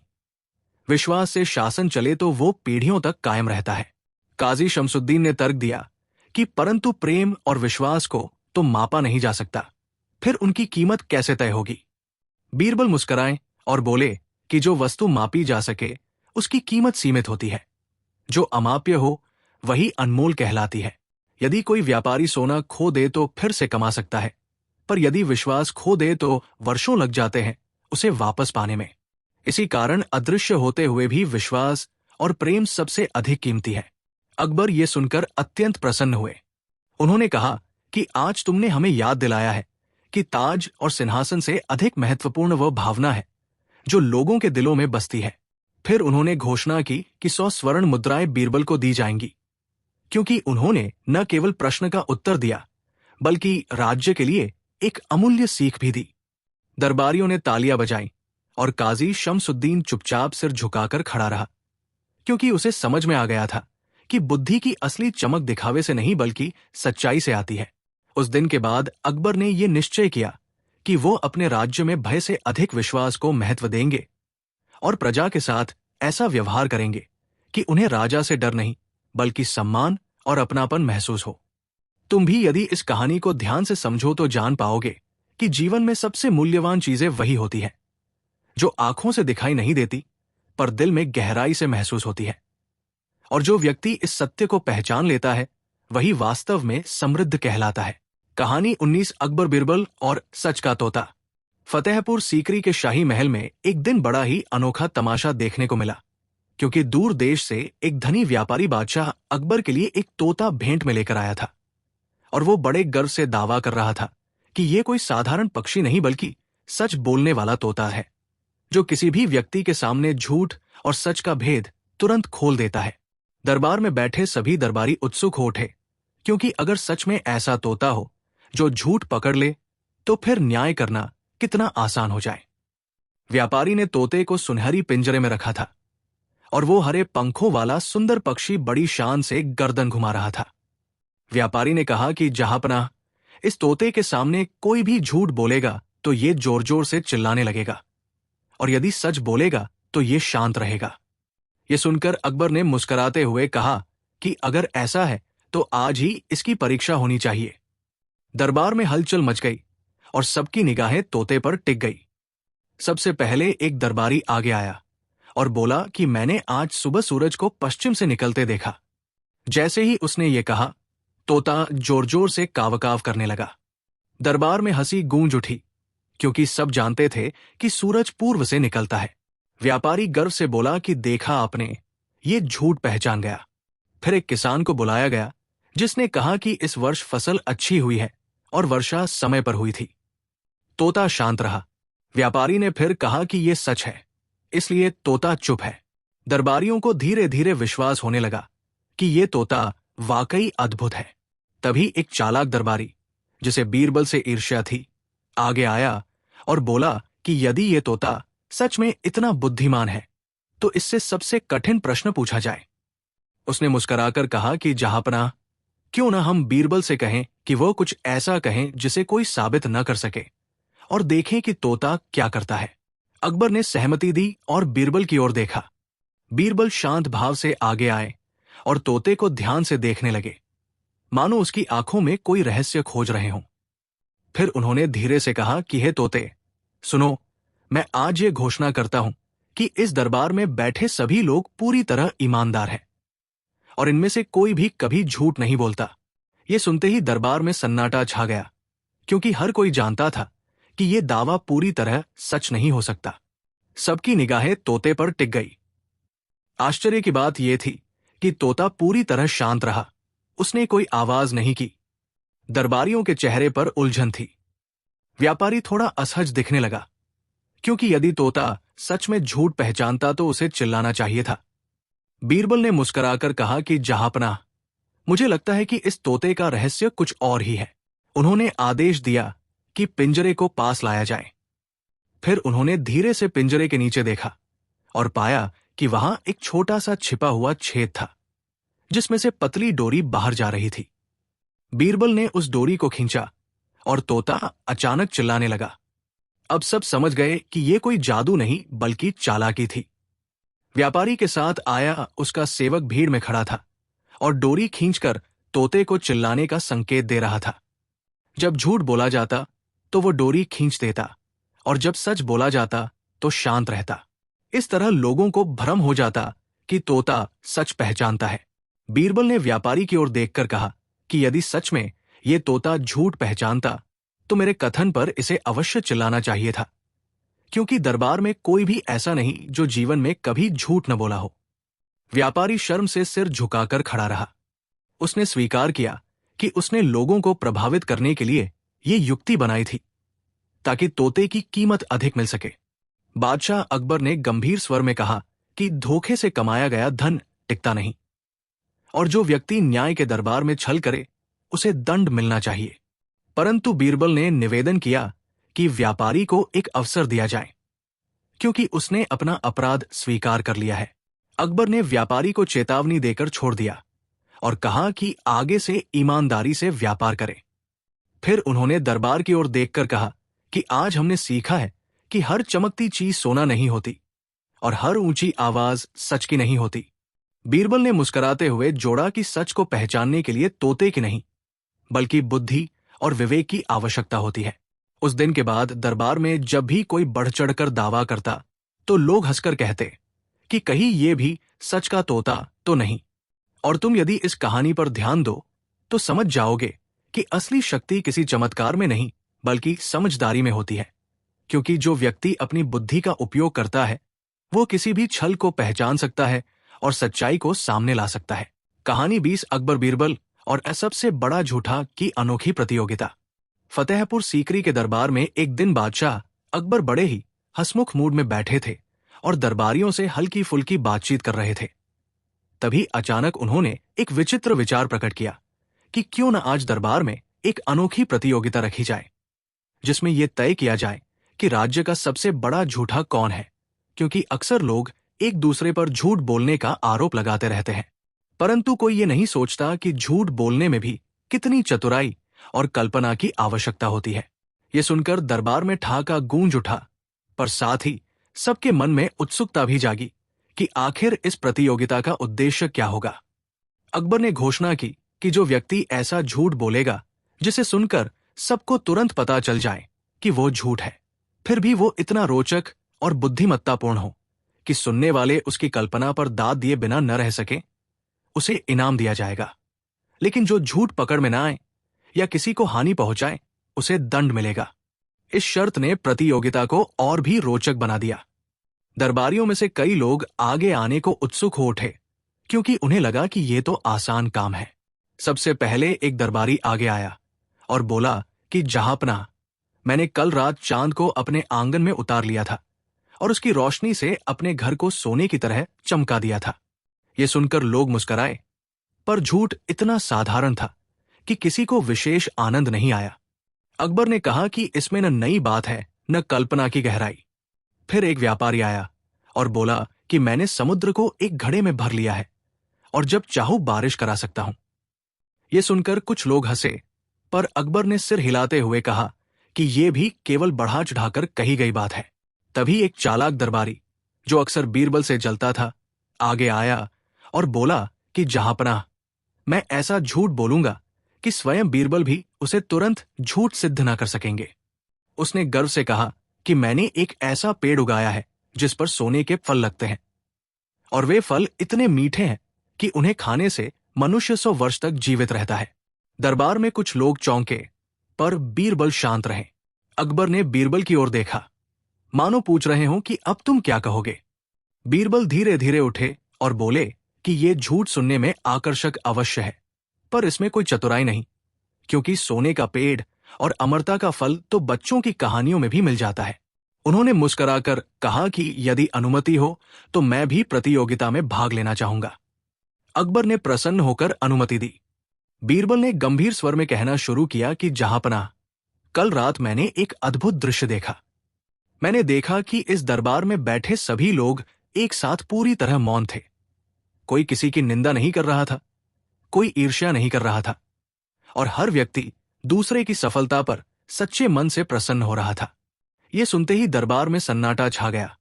विश्वास से शासन चले तो वो पीढ़ियों तक कायम रहता है। काजी शमसुद्दीन ने तर्क दिया कि परंतु प्रेम और विश्वास को तो मापा नहीं जा सकता, फिर उनकी कीमत कैसे तय होगी। बीरबल मुस्कुराए और बोले कि जो वस्तु मापी जा सके उसकी कीमत सीमित होती है, जो अमाप्य हो वही अनमोल कहलाती है। यदि कोई व्यापारी सोना खो दे तो फिर से कमा सकता है, पर यदि विश्वास खो दे तो वर्षों लग जाते हैं उसे वापस पाने में। इसी कारण अदृश्य होते हुए भी विश्वास और प्रेम सबसे अधिक कीमती है। अकबर ये सुनकर अत्यंत प्रसन्न हुए। उन्होंने कहा कि आज तुमने हमें याद दिलाया है कि ताज और सिंहासन से अधिक महत्वपूर्ण वह भावना है जो लोगों के दिलों में बसती है। फिर उन्होंने घोषणा की कि 100 स्वर्ण मुद्राएं बीरबल को दी जाएंगी, क्योंकि उन्होंने न केवल प्रश्न का उत्तर दिया बल्कि राज्य के लिए एक अमूल्य सीख भी दी। दरबारियों ने तालियां बजाईं और काजी शमसुद्दीन चुपचाप सिर झुकाकर खड़ा रहा, क्योंकि उसे समझ में आ गया था कि बुद्धि की असली चमक दिखावे से नहीं बल्कि सच्चाई से आती है। उस दिन के बाद अकबर ने यह निश्चय किया कि वो अपने राज्य में भय से अधिक विश्वास को महत्व देंगे और प्रजा के साथ ऐसा व्यवहार करेंगे कि उन्हें राजा से डर नहीं बल्कि सम्मान और अपनापन महसूस हो। तुम भी यदि इस कहानी को ध्यान से समझो तो जान पाओगे कि जीवन में सबसे मूल्यवान चीजें वही होती हैं जो आंखों से दिखाई नहीं देती पर दिल में गहराई से महसूस होती है। और जो व्यक्ति इस सत्य को पहचान लेता है वही वास्तव में समृद्ध कहलाता है। कहानी 19 अकबर बीरबल और सच का तोता। फतेहपुर सीकरी के शाही महल में एक दिन बड़ा ही अनोखा तमाशा देखने को मिला, क्योंकि दूर देश से एक धनी व्यापारी बादशाह अकबर के लिए एक तोता भेंट में लेकर आया था। और वो बड़े गर्व से दावा कर रहा था कि ये कोई साधारण पक्षी नहीं बल्कि सच बोलने वाला तोता है, जो किसी भी व्यक्ति के सामने झूठ और सच का भेद तुरंत खोल देता है। दरबार में बैठे सभी दरबारी उत्सुक हो उठे, क्योंकि अगर सच में ऐसा तोता हो जो झूठ पकड़ ले तो फिर न्याय करना कितना आसान हो जाए। व्यापारी ने तोते को सुनहरी पिंजरे में रखा था और वो हरे पंखों वाला सुंदर पक्षी बड़ी शान से गर्दन घुमा रहा था। व्यापारी ने कहा कि जहांपनाह, इस तोते के सामने कोई भी झूठ बोलेगा तो ये जोर जोर से चिल्लाने लगेगा, और यदि सच बोलेगा तो ये शांत रहेगा। ये सुनकर अकबर ने मुस्कुराते हुए कहा कि अगर ऐसा है तो आज ही इसकी परीक्षा होनी चाहिए। दरबार में हलचल मच गई और सबकी निगाहें तोते पर टिक गई। सबसे पहले एक दरबारी आगे आया और बोला कि मैंने आज सुबह सूरज को पश्चिम से निकलते देखा। जैसे ही उसने ये कहा, तोता जोर जोर से कावकाव करने लगा। दरबार में हंसी गूंज उठी, क्योंकि सब जानते थे कि सूरज पूर्व से निकलता है। व्यापारी गर्व से बोला कि देखा आपने, ये झूठ पहचान गया। फिर एक किसान को बुलाया गया जिसने कहा कि इस वर्ष फसल अच्छी हुई है और वर्षा समय पर हुई थी। तोता शांत रहा। व्यापारी ने फिर कहा कि यह सच है, इसलिए तोता चुप है। दरबारियों को धीरे धीरे विश्वास होने लगा कि यह तोता वाकई अद्भुत है। तभी एक चालाक दरबारी, जिसे बीरबल से ईर्ष्या थी, आगे आया और बोला कि यदि यह तोता सच में इतना बुद्धिमान है तो इससे सबसे कठिन प्रश्न पूछा जाए। उसने मुस्कुराकर कहा कि जहांपनाह, क्यों न हम बीरबल से कहें कि वो कुछ ऐसा कहें जिसे कोई साबित न कर सके, और देखें कि तोता क्या करता है। अकबर ने सहमति दी और बीरबल की ओर देखा। बीरबल शांत भाव से आगे आए और तोते को ध्यान से देखने लगे, मानो उसकी आंखों में कोई रहस्य खोज रहे हों। फिर उन्होंने धीरे से कहा कि हे तोते, सुनो, मैं आज ये घोषणा करता हूं कि इस दरबार में बैठे सभी लोग पूरी तरह ईमानदार हैं और इनमें से कोई भी कभी झूठ नहीं बोलता। ये सुनते ही दरबार में सन्नाटा छा गया, क्योंकि हर कोई जानता था कि यह दावा पूरी तरह सच नहीं हो सकता। सबकी निगाहें तोते पर टिक गई। आश्चर्य की बात यह थी कि तोता पूरी तरह शांत रहा। उसने कोई आवाज नहीं की। दरबारियों के चेहरे पर उलझन थी। व्यापारी थोड़ा असहज दिखने लगा, क्योंकि यदि तोता सच में झूठ पहचानता तो उसे चिल्लाना चाहिए था। बीरबल ने मुस्कुराकर कहा कि जहांपनाह, मुझे लगता है कि इस तोते का रहस्य कुछ और ही है। उन्होंने आदेश दिया कि पिंजरे को पास लाया जाए। फिर उन्होंने धीरे से पिंजरे के नीचे देखा और पाया कि वहां एक छोटा सा छिपा हुआ छेद था, जिसमें से पतली डोरी बाहर जा रही थी। बीरबल ने उस डोरी को खींचा और तोता अचानक चिल्लाने लगा। अब सब समझ गए कि यह कोई जादू नहीं बल्कि चालाकी थी। व्यापारी के साथ आया उसका सेवक भीड़ में खड़ा था और डोरी खींचकर तोते को चिल्लाने का संकेत दे रहा था। जब झूठ बोला जाता तो वो डोरी खींच देता, और जब सच बोला जाता तो शांत रहता। इस तरह लोगों को भ्रम हो जाता कि तोता सच पहचानता है। बीरबल ने व्यापारी की ओर देखकर कहा कि यदि सच में ये तोता झूठ पहचानता तो मेरे कथन पर इसे अवश्य चिल्लाना चाहिए था, क्योंकि दरबार में कोई भी ऐसा नहीं जो जीवन में कभी झूठ न बोला हो। व्यापारी शर्म से सिर झुकाकर खड़ा रहा। उसने स्वीकार किया कि उसने लोगों को प्रभावित करने के लिए ये युक्ति बनाई थी, ताकि तोते की कीमत अधिक मिल सके। बादशाह अकबर ने गंभीर स्वर में कहा कि धोखे से कमाया गया धन टिकता नहीं, और जो व्यक्ति न्याय के दरबार में छल करे उसे दंड मिलना चाहिए। परंतु बीरबल ने निवेदन किया कि व्यापारी को एक अवसर दिया जाए, क्योंकि उसने अपना अपराध स्वीकार कर लिया है। अकबर ने व्यापारी को चेतावनी देकर छोड़ दिया और कहा कि आगे से ईमानदारी से व्यापार करे। फिर उन्होंने दरबार की ओर देखकर कहा कि आज हमने सीखा है कि हर चमकती चीज सोना नहीं होती और हर ऊंची आवाज सच की नहीं होती। बीरबल ने मुस्कुराते हुए जोड़ा कि सच को पहचानने के लिए तोते की नहीं, बल्कि बुद्धि और विवेक की आवश्यकता होती है। उस दिन के बाद दरबार में जब भी कोई बढ़ चढ़कर दावा करता तो लोग हंसकर कहते कि कहीं ये भी सच का तोता तो नहीं। और तुम यदि इस कहानी पर ध्यान दो तो समझ जाओगे कि असली शक्ति किसी चमत्कार में नहीं बल्कि समझदारी में होती है, क्योंकि जो व्यक्ति अपनी बुद्धि का उपयोग करता है वो किसी भी छल को पहचान सकता है और सच्चाई को सामने ला सकता है। कहानी 20 अकबर बीरबल और सबसे बड़ा झूठा की अनोखी प्रतियोगिता। फतेहपुर सीकरी के दरबार में एक दिन बादशाह अकबर बड़े ही हंसमुख मूड में बैठे थे और दरबारियों से हल्की फुल्की बातचीत कर रहे थे। तभी अचानक उन्होंने एक विचित्र विचार प्रकट किया कि क्यों न आज दरबार में एक अनोखी प्रतियोगिता रखी जाए, जिसमें यह तय किया जाए कि राज्य का सबसे बड़ा झूठा कौन है, क्योंकि अक्सर लोग एक दूसरे पर झूठ बोलने का आरोप लगाते रहते हैं, परंतु कोई ये नहीं सोचता कि झूठ बोलने में भी कितनी चतुराई और कल्पना की आवश्यकता होती है। ये सुनकर दरबार में ठहाका गूंज उठा, पर साथ ही सबके मन में उत्सुकता भी जागी कि आखिर इस प्रतियोगिता का उद्देश्य क्या होगा। अकबर ने घोषणा की कि जो व्यक्ति ऐसा झूठ बोलेगा जिसे सुनकर सबको तुरंत पता चल जाए कि वो झूठ है, फिर भी वो इतना रोचक और बुद्धिमत्तापूर्ण हो कि सुनने वाले उसकी कल्पना पर दाद दिए बिना न रह सके, उसे इनाम दिया जाएगा। लेकिन जो झूठ पकड़ में न आए या किसी को हानि पहुंचाए उसे दंड मिलेगा। इस शर्त ने प्रतियोगिता को और भी रोचक बना दिया। दरबारियों में से कई लोग आगे आने को उत्सुक हो उठे, क्योंकि उन्हें लगा कि ये तो आसान काम है। सबसे पहले एक दरबारी आगे आया और बोला कि जहांपनाह, मैंने कल रात चांद को अपने आंगन में उतार लिया था और उसकी रोशनी से अपने घर को सोने की तरह चमका दिया था। ये सुनकर लोग मुस्कुराए, पर झूठ इतना साधारण था कि किसी को विशेष आनंद नहीं आया। अकबर ने कहा कि इसमें न नई बात है न कल्पना की गहराई। फिर एक व्यापारी आया और बोला कि मैंने समुद्र को एक घड़े में भर लिया है और जब चाहूं बारिश करा सकता हूं। यह सुनकर कुछ लोग हंसे, पर अकबर ने सिर हिलाते हुए कहा कि यह भी केवल बढ़ा चढ़ाकर कही गई बात है। तभी एक चालाक दरबारी, जो अक्सर बीरबल से जलता था, आगे आया और बोला कि जहांपनाह, मैं ऐसा झूठ बोलूंगा कि स्वयं बीरबल भी उसे तुरंत झूठ सिद्ध न कर सकेंगे। उसने गर्व से कहा कि मैंने एक ऐसा पेड़ उगाया है जिस पर सोने के फल लगते हैं, और वे फल इतने मीठे हैं कि उन्हें खाने से मनुष्य 100 वर्ष तक जीवित रहता है। दरबार में कुछ लोग चौंके, पर बीरबल शांत रहे। अकबर ने बीरबल की ओर देखा, मानो पूछ रहे हों कि अब तुम क्या कहोगे। बीरबल धीरे धीरे उठे और बोले कि ये झूठ सुनने में आकर्षक अवश्य है, पर इसमें कोई चतुराई नहीं, क्योंकि सोने का पेड़ और अमरता का फल तो बच्चों की कहानियों में भी मिल जाता है। उन्होंने मुस्कुराकर कहा कि यदि अनुमति हो तो मैं भी प्रतियोगिता में भाग लेना चाहूंगा। अकबर ने प्रसन्न होकर अनुमति दी। बीरबल ने गंभीर स्वर में कहना शुरू किया कि जहांपनाह, कल रात मैंने एक अद्भुत दृश्य देखा। मैंने देखा कि इस दरबार में बैठे सभी लोग एक साथ पूरी तरह मौन थे। कोई किसी की निंदा नहीं कर रहा था, कोई ईर्ष्या नहीं कर रहा था, और हर व्यक्ति दूसरे की सफलता पर सच्चे मन से प्रसन्न हो रहा था। यह सुनते ही दरबार में सन्नाटा छा गया,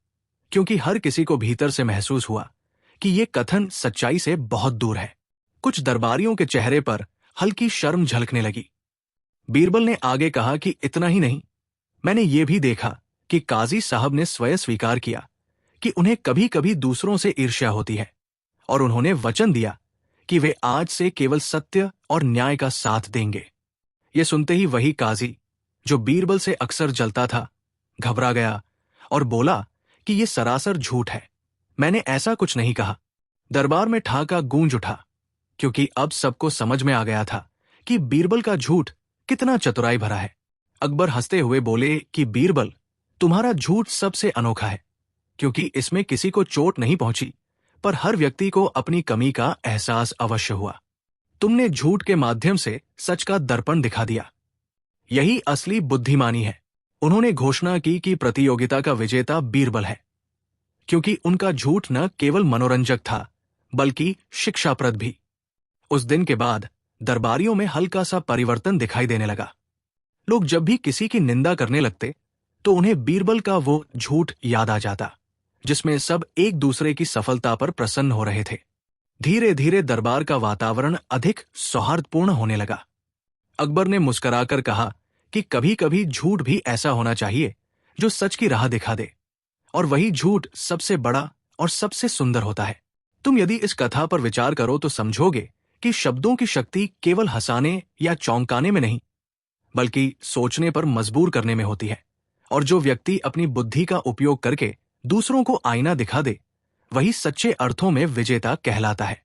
क्योंकि हर किसी को भीतर से महसूस हुआ कि यह कथन सच्चाई से बहुत दूर है। कुछ दरबारियों के चेहरे पर हल्की शर्म झलकने लगी। बीरबल ने आगे कहा कि इतना ही नहीं, मैंने ये भी देखा कि काजी साहब ने स्वयं स्वीकार किया कि उन्हें कभी कभी दूसरों से ईर्ष्या होती है, और उन्होंने वचन दिया कि वे आज से केवल सत्य और न्याय का साथ देंगे। ये सुनते ही वही काजी, जो बीरबल से अक्सर जलता था, घबरा गया और बोला कि यह सरासर झूठ है, मैंने ऐसा कुछ नहीं कहा। दरबार में ठहाका गूंज उठा, क्योंकि अब सबको समझ में आ गया था कि बीरबल का झूठ कितना चतुराई भरा है। अकबर हंसते हुए बोले कि बीरबल, तुम्हारा झूठ सबसे अनोखा है, क्योंकि इसमें किसी को चोट नहीं पहुंची, पर हर व्यक्ति को अपनी कमी का एहसास अवश्य हुआ। तुमने झूठ के माध्यम से सच का दर्पण दिखा दिया। यही असली बुद्धिमानी है। उन्होंने घोषणा की कि प्रतियोगिता का विजेता बीरबल है, क्योंकि उनका झूठ न केवल मनोरंजक था, बल्कि शिक्षाप्रद भी। उस दिन के बाद दरबारियों में हल्का सा परिवर्तन दिखाई देने लगा। लोग जब भी किसी की निंदा करने लगते, तो उन्हें बीरबल का वो झूठ याद आ जाता, जिसमें सब एक दूसरे की सफलता पर प्रसन्न हो रहे थे। धीरे धीरे दरबार का वातावरण अधिक सौहार्दपूर्ण होने लगा। अकबर ने मुस्कुराकर कहा कि कभी कभी झूठ भी ऐसा होना चाहिए जो सच की राह दिखा दे, और वही झूठ सबसे बड़ा और सबसे सुंदर होता है। तुम यदि इस कथा पर विचार करो तो समझोगे कि शब्दों की शक्ति केवल हंसाने या चौंकाने में नहीं, बल्कि सोचने पर मजबूर करने में होती है। और जो व्यक्ति अपनी बुद्धि का उपयोग करके दूसरों को आईना दिखा दे, वही सच्चे अर्थों में विजेता कहलाता है।